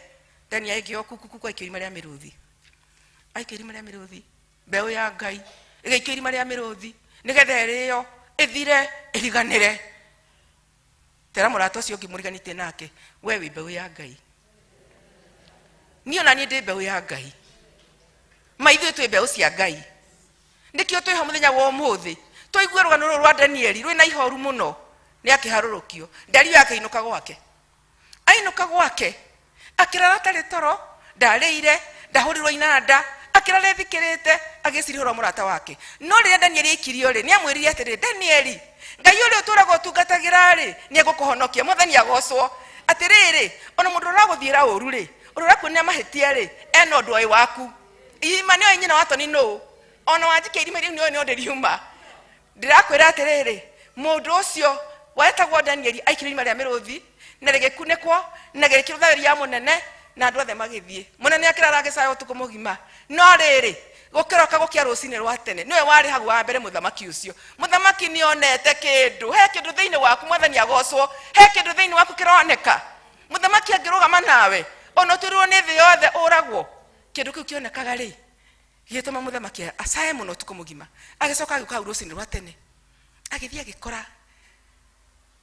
ndani aikio kuku kwa irima ria miruthi aikio irima ria miruthi mbeu ya Ngai igaikio irima ria miruthi nigetha iriyo ithire iriganire tera murato cio ngimuriganite nake we wi mbeu ya Ngai niyo nani ndi mbeu ya Ngai maithu twi mbeu cia Ngai nikio twi ha muthenya wa umuthi twaigua rugano ruru rwa Danieli rwina ihoru muno ni akiharurukio ndario yake inuka gwake ainuka gwake akirara tari toro ndareire ndahurirwo inanda akirara thikirite agicirihora murata wake no ri Danieli ikirio ri ni amwirire atiri Danieli Ngai uri uturaga utungatagira ri ni egukuhonokia muthani agocwo atiriri ona mundu uraguthira uru ri urakunia mahitia ri eno ndwai waku imani o nyina watoni no ona wajike irima ri ni ndiriuma ndirakwira atiriri mundu ucio wetagwo Danieli aikire irima ria miruthi na rigikunekwo na girikirwo thayo ya munene na andu othe magithie munene akirara agicaya utuku mugima no riri gukiroka gukia rucini rwa tene niwe wari hagu wa mbere muthamaki ucio muthamaki ni onete kindu he kindu thiini waku mwathani agocwo he kindu thiini waku kironeka muthamaki angirugama nawe ona turirwo ni thi yothe uragwo kindu kiu kionekaga ri gituma muthamaki acaye muno utuku mugima agicoka agiuka hau rucini rwa tene agithie agikora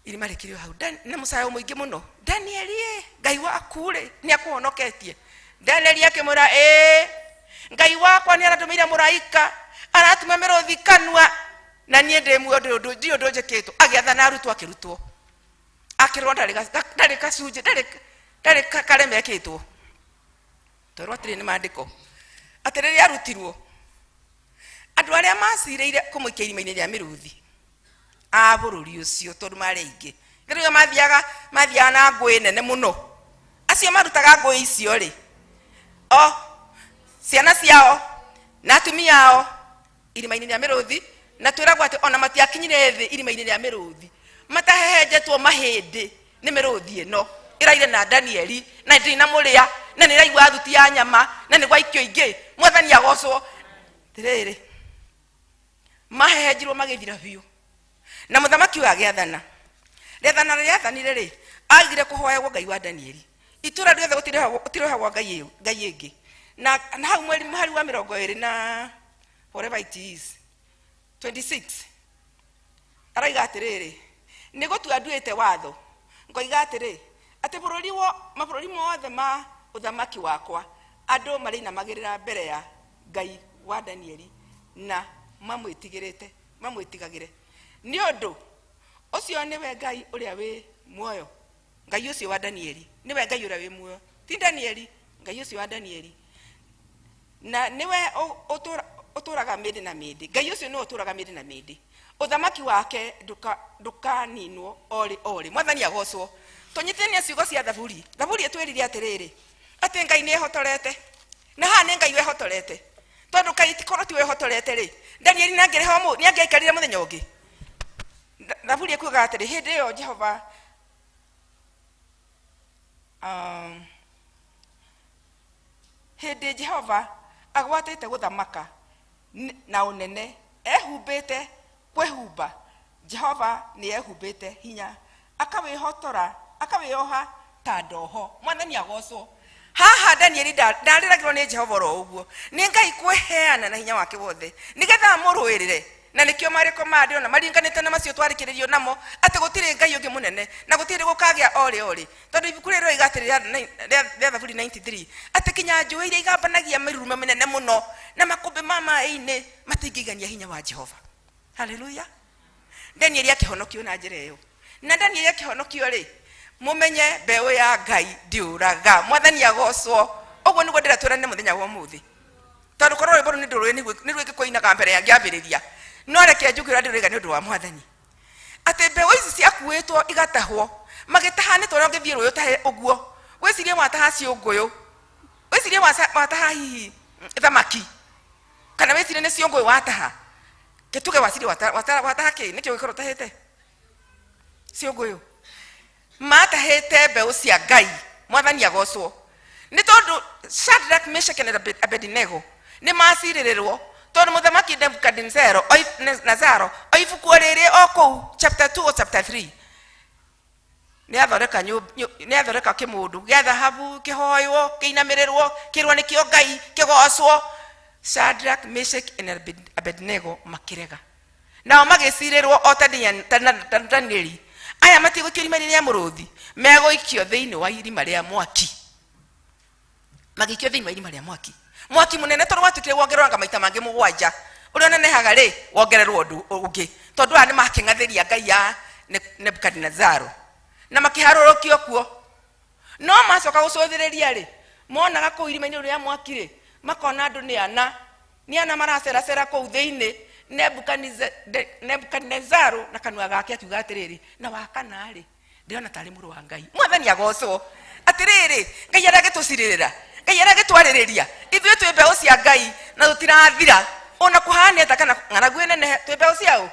irima rikirio hau na mucayo muingi muno Danieli Ngai waku ri ni akuhonoketie Danieli akimura Ngai wakwa ni aratumira muraika aratuma miruthi kanwa na nie ndi muondo ndio njeketwo agiathana arutwo akirutwo akirwo ndari kacunje ndari karemeketwo torwa tiri ni mandiko atiriri arutirwo andu aria macireire kumuikia irima-ini ria miruthi a bururi ucio tondu mari ingi thirio mathiaga na ngui nene muno acio marutaga ngui icio ri ciana ciao na atumia ao irima-ini ria miruthi na twiragwo ati ona matiakinyire thi irima-ini ria miruthi matahehenjetwo mahindi ni miruthi ino iraire na Danieli na ndina muria na ni raigwa thuti ya nyama na ni gwaikio ingi mwathani agocwo tiriri mahehenjirwo magithira biu na muthamaki wa giathana rethana riathanire ri agire kuhoyagwo Ngai wa Danieli itura riothe gutirohagwo Ngai ingi na hau mweri wa 20 na whatever it is 26 araiga atiriri ni gutua nduite watho ngoiga atiri ati mabũrũri mothe ma uthamaki wakwa andu marina magirira mbere ya Ngai wa Danieli na mamwitigagire ni undu ucio niwe Ngai uria wi muoyo Ngai ucio wa Danieli niwe Ngai uria wi muoyo ti Danieli Ngai ucio wa Danieli na niwe uturaga mindi na mindi Ngai ucio ni uturaga mindi na mindi uthamaki wake ndukaninwo ori mwathani agocwo tunyitithanie ciugo cia thaburi etwirire atiriri ati Ngai ni ehotorete na ha ni Ngai wehotorete tondu Ngai tikorwo ti wehotorete ri Danieli nangireho ni angeikarire muthenya ungi thaburi ekuga atiri hindi iyo Jehova hindi Jehova agwatite guthamaka na unene ehumbite kwehumba Jehova ni ehumbite hinya akawihoha ta ndoho mwathani agocwo haha Danieli ndariragirwo ni Jehova ro uguo ni Ngai kweheana na hinya wake wothe nigetha amurwirire na nikio mariko mari ona maringanite na macio twarikiririo namo ati gutire Ngai ungi munene na gutire gukagia ori tondu ibuku riro igatirira rĩa thaburi 93 ati kinya njũĩ iria igambanagia mirurumo minene muno na makũmbĩ ma maĩ-inĩ matingĩigania hinya wa Jehova haleluya Danieli akihonokio na njĩra ĩyo na Daniel akihonokio ri mumenye mbeũ ya Ngai ndiuraga. Mwathani agocwo. Oguo niguo ndiratwira ni muthenya wa muthi tondu korwo rwimbo ni ndurwe ni rwike koinaga mbere ya ngiambiriria no reke njukira ndiriga ni undu wa Mwathani ati mbeũ ici ciakuitwo igatahwo magitaha ni twana ngithie rũĩ tahe uguo wecirie wataha ciũngũyũ wecirie wataha hihi thamaki kana wecirie ni ciũngũyũ wataha ketuge waciri wataha ki nikio gikoro tahete ciũngũyũ matahete mbeũ cia Ngai. Mwathani agocwo. Ni tondu Shadrach, Meshach and Abednego ni macirirwo tondu muthamaki Nebukadnezar oibuku riri okou chapter 2 or chapter 3 ni athoreka kimundu gia thahabu kihoywo kiinamirirwo kirwa nikio Ngai kigocwo. Shadrach, Meshach and Abednego makirega nao magicirirwo o ta Danieli. Aya matigukio irima ria muruthi megoikio thiini wa irima ria mwaki magikio thiini wa irima ria mwaki munene tondu watukire wongererwo anga maita mangi mugwanja uria nenehaga ri wongererwo undu ungi tondu ani makingathiria Ngai ya Nebukadnezar na makiharurukio kuo no macoka gucuthiriria ri monaga kuu irima-ini ria mwaki ri makona andu ni ana maracera kuu thiini. Nebukadnezar na kanua gake akiuga atiriri na wakana ri ndirona tari muru wa Ngai. Mwathani agocwo. Atiriri Ngai aragituciririra Ngai aragitwaririria ithuĩ twi mbeũ cia Ngai na tutirathira ona kuhani ata kana ng'aragu nene twi mbeũ ciao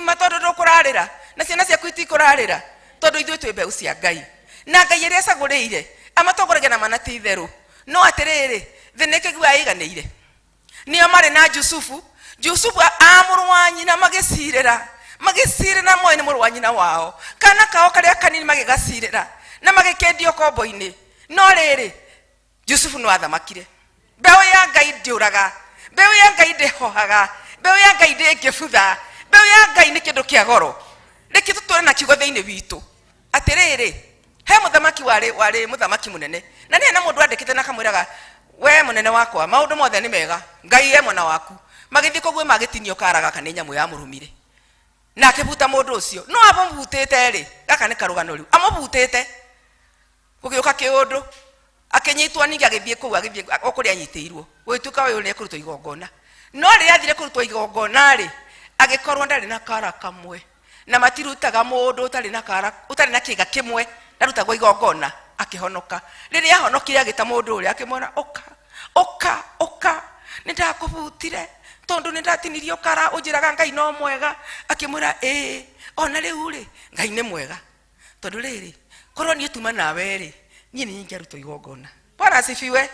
matondu ndukurarira na ciana ciaku itikurarira tondu ithuĩ twi mbeũ cia Ngai na Ngai iria acagũrĩire amatongoragia na manati itheru. No atiriri thinĩkĩgu aiganĩire nio marĩ na Jusufu amuru wa nyina magicirira moyo ni muru wa nyina wao kana kao karia kanini magigacirira na magikendio kombo-ini. No riri Jusufu no athamakire. Mbeũ ya Ngai ndiuraga, mbeũ ya Ngai ndihohaga, mbeũ ya Ngai ndingibutha, mbeũ ya Ngai ni kindu kia goro. Reke tutore na kiugo thiini witu atiriri he muthamaki wari muthamaki munene na ni na mundu andikite na kamwiraga we munene wakwa maundu mothe ni mega Ngai ye mwana waku magithii kogwe magitinio karaga kana nyamu ya murumire na akibuta mundu ucio no amubutite ri gaka ni karugano riu amubutite gugiuka kiundu akinyitwo ningi agithie kou agithie okuri anyitiirwo gwituka uyu ni kurutwo igongona no ri athire kurutwo igongona ri agikorwo ndari na kara kamwe na matirutaga mundu utari na kiga kimwe narutagwo igongona akihonoka. Riria ahonokire agita mundu uria akimwona oka nindakubutire tondu nindatinirio kara unjiraga Ngai no mwega. Akimwira ona riu ri Ngai ni mwega tondu riri korwo ni tuma nawe ri nie ni ngeruto igongona. Bwana asifiwe.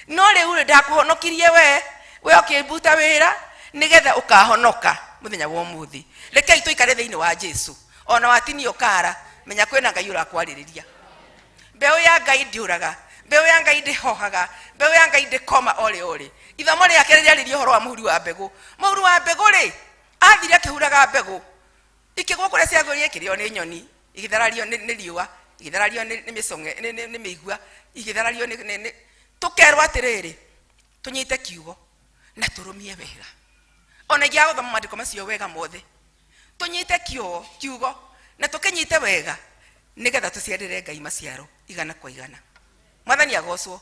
No riu ri ndakuhonokirie we okibuta wira nigetha ukahonoka muthenya wa umuthi. Rekei tuikare thiini wa Jesu ona watinio kara menya kwina Ngai urakwariria. Mbeũ ya Ngai ndiuraga, mbeũ ya Ngai ndihohaga, mbeũ ya Ngai ndikoma ole. Ithomo riake riaririe horo wa muhuri wa mbegu ri athire akihuraga mbegu ikigwo kuria ciathũrie kirio ni nyoni igitharario ni riua igitharario ni micong'e ni mĩigua igitharario ni tukerwo atiriri tunyite kiugo na turumie wega ona gia guthoma maandiko macio wega mothe tunyite kiugo na tukinyite wega nigetha tuciarire Ngai maciaro igana kwa igana. Mwathani agocwo.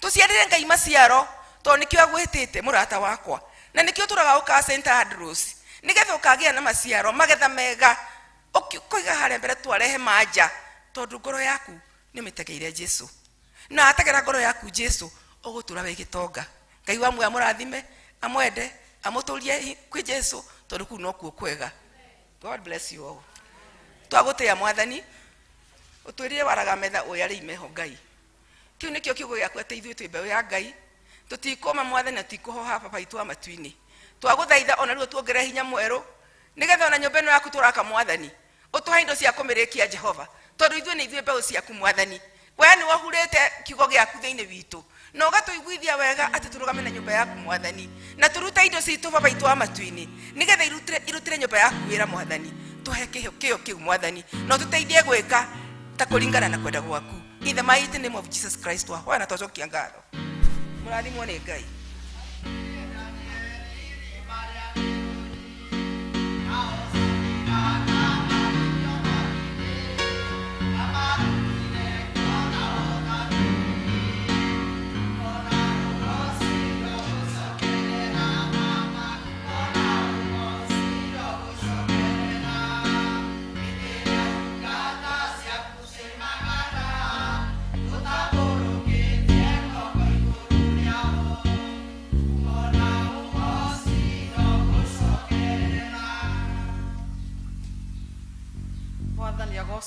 Tuciarire Ngai maciaro to nikio agwitite murata wakwa na nikio turaga uka St Andrews nigetha ukagia na maciaro magetha mega ukikoiga hare mbere twarehe manja tondu ngoro yaku ni mitegeire Jesu na ategera ngoro yaku Jesu ugutura we gitonga. Ngai wa mwe amurathime amwende amuturie kwi Jesu tondu ku no kuo kwega. God bless you all. Twagutia Mwathani utwirire waraga metha uyari imeho Ngai. Kiu nikio kiugo giaku ati ithuĩ twi mbeũ ya Ngai tutikoma Mwathani atikuhoha baba itu amatu-ini. Twaguthaitha ona riu tuongere hinya mweru nigetha ona nyumba ino yaku turaka Mwathani utuhe indo cia kumirikia Jehova tondu ithuĩ ni ithuĩ mbeũ ciaku Mwathani. We ni wahurite kiugo giaku thiini witu na ugatuiguithia wega ati turugame na nyumba yaku Mwathani na turuta indo citu baba itu amatu-ini nigetha irutire nyumba yaku wira Mwathani. Tuhe kio kiu Mwathani no tuteithie gwika ta kuringana na kwenda gwaku. In the mighty name of Jesus Christ wa wana twacokia ngatho. Murathimwo ni Ngai.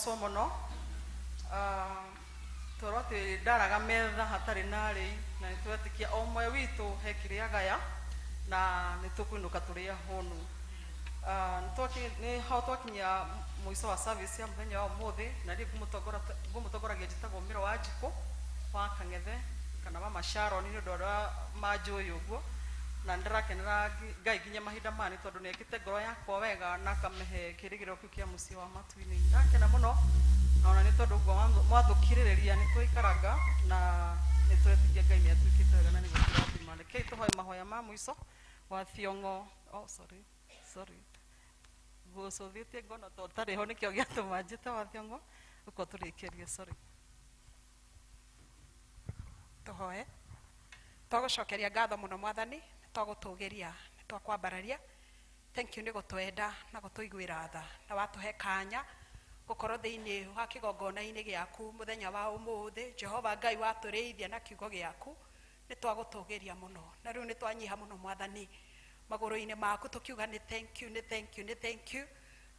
mboco muno toro ati ndaraga metha hatari nari na nitwetikia o mwe witu hekire agaya na nitukuinuka turia honu ni hau twakinya muico wa service ya muthenya wa umuthi na ri ngumutongoragia njitagwo Miro wa Njiko wa Kang'ethe kana wa Masharo ni ndu ora manjui uguo na ndirakenera Ngai nginya mahinda mani tondu ni ekite ngoro yakwa wega na kamehe kirigiro kiu kia muci wa Matuini ndakena muno na ona ni tondu mwathukiriria ni twikaranga na ni twetikia Ngai ni atwikite wega na ni gutirathima rekei tuhoe mahoya ma muico wa Thiong'o sorry gucuthitie ngono to tari ho nikio giatuma njite wa Thiong'o uko turikirie sorry tuhoe twagucokeria ngatho muno mwathani twagutugiria twakwambararia thank you ni gutwenda na gutuiguira tha na watuhe kanya gukorwo thiini wa kigongona-ini giaku muthenya wa umuthi Jehova Ngai waturiithia na kiugo giaku ni twagutugiria muno na riu ni twanyiha muno mwathani maguru-ini maku tukiuga ni thank you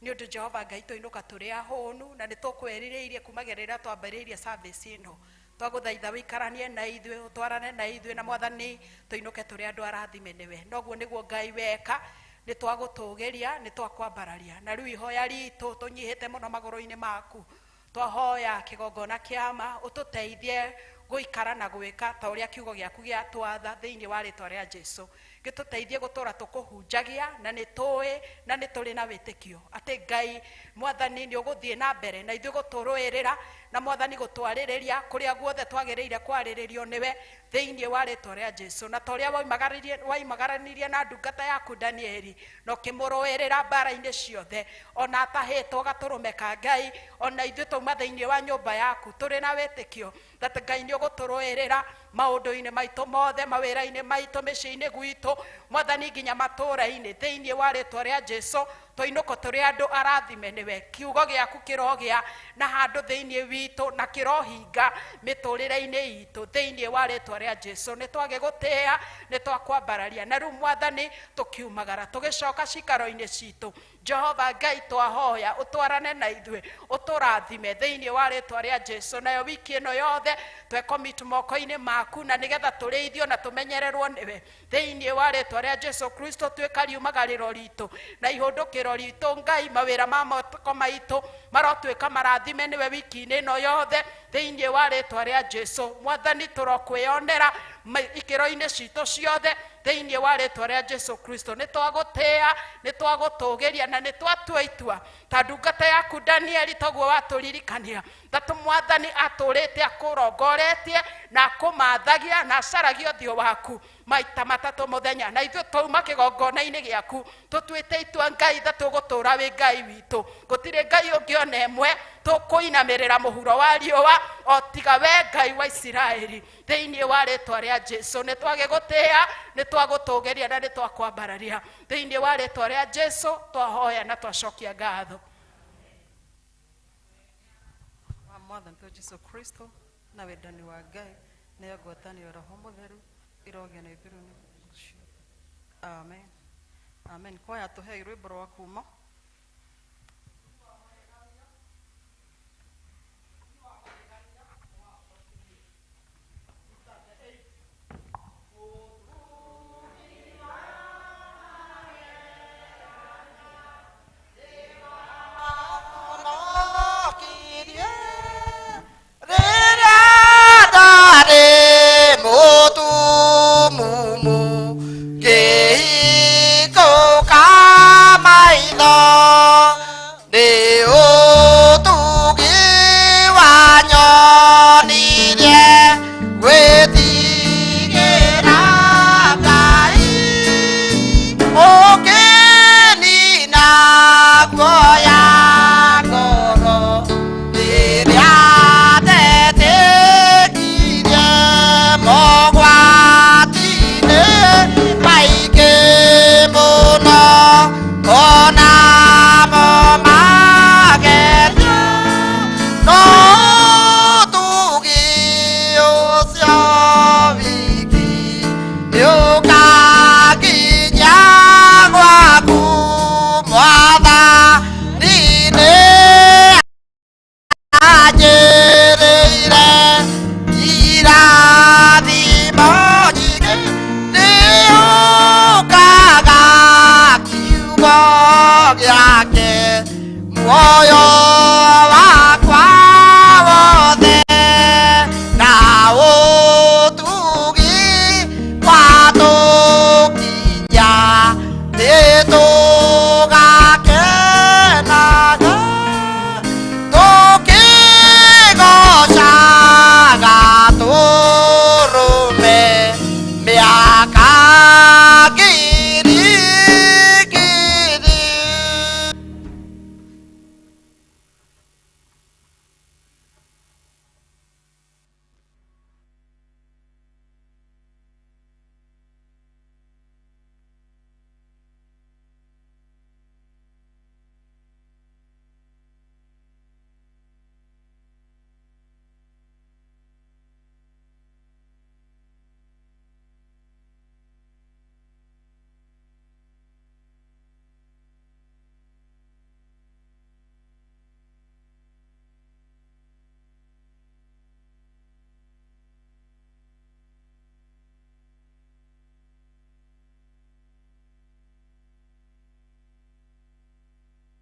ni undu Jehova Ngai tuinuka turi ahonu na ni tukwerireirie kumagerera twambariirie service ino twaguthaitha wikaranie na ithuĩ utwarane na ithuĩ na mwathani tuinuke turi andu arathime niwe noguo niguo Ngai weka ni twagutugiria ni twakwambararia na riu ihoya ritu tunyihite muno maguru-ini maku twahoya kigongona kiama ututeithie guikara na gwika ta uria kiugo giaku giatwatha thiini wa ritwa ria Jesu gituteithie gutura tukuhunjagia na ni tui na ni turi na witikio ati Ngai mwathani ni uguthie na mbere na ithuĩ guturuirira na mwathani gutwaririria kuria guothe twagiriire kwariririo niwe thiini wa ritwa ria Jesu na toria waimagaranirie na ndungata yaku Danieli no kimuruirira mbara-ini ciothe ona atahitwo gaturumeka Ngai ona ithuĩ tauma thiini wa nyumba yaku turi na witikio that Ngai ni uguturuirira maundu-ini maitu mothe mawira-ini maitu micii-ini gwitu mwathani nginya matura-ini thiini wa ritwa ria Jesu twinuko turi andu arathime niwe kiugo giaku kirogia na handu thiini witu na kirohinga miturire-ini itu thiini wa ritwa ria Jesu ni twagigutia ni twakwambararia na riu mwathani tukiumagara tugicoka cikaro-ini citu Jehova Ngai twahoya utwarane na ithuĩ uturathime thiini wa ritwa ria Jesu nayo wiki ino yothe twekomit moko-ini maku na nigetha turiithio na tumenyererwo niwe thiini wa ritwa ria Jesu Kristo twikariumagariro ritu na ihundukiro ritu Ngai mawira ma moko maitu marotwika marathime niwe wiki-ini ino yothe thiini wa ritwa ria Jesu mwathani turokwionera ikiro-ini citu ciothe thiini wa ritwa ria Jesu Kristo ni twagutia ni twagutugiria na ni twatua itua ta ndungata yaku Danieli taguo waturirikania tatu mwathani aturite akurongoretie na akumathagia na acaragia uthio waku maita matatu muthenya na ithuĩ twauma kigongona-ini giaku tutuite itua Ngai tha tugutura wi Ngai witu gutire Ngai ungi ona emwe tukuinamirira muhuro wa riũa o tiga we Ngai wa Isiraeli thiini wa ritwa ria Jesu ni twagigutia ni twagutugiria na ni twakwambararia thiini wa ritwa ria Jesu twahoya na twacokia ngatho wa mwathani tu Jesu Kristo na wendani wa Ngai na ngwatanĩro Roho Mũtheru iroge na ithuĩ amen amen kwaya tuhe rwĩmbo rwa kuma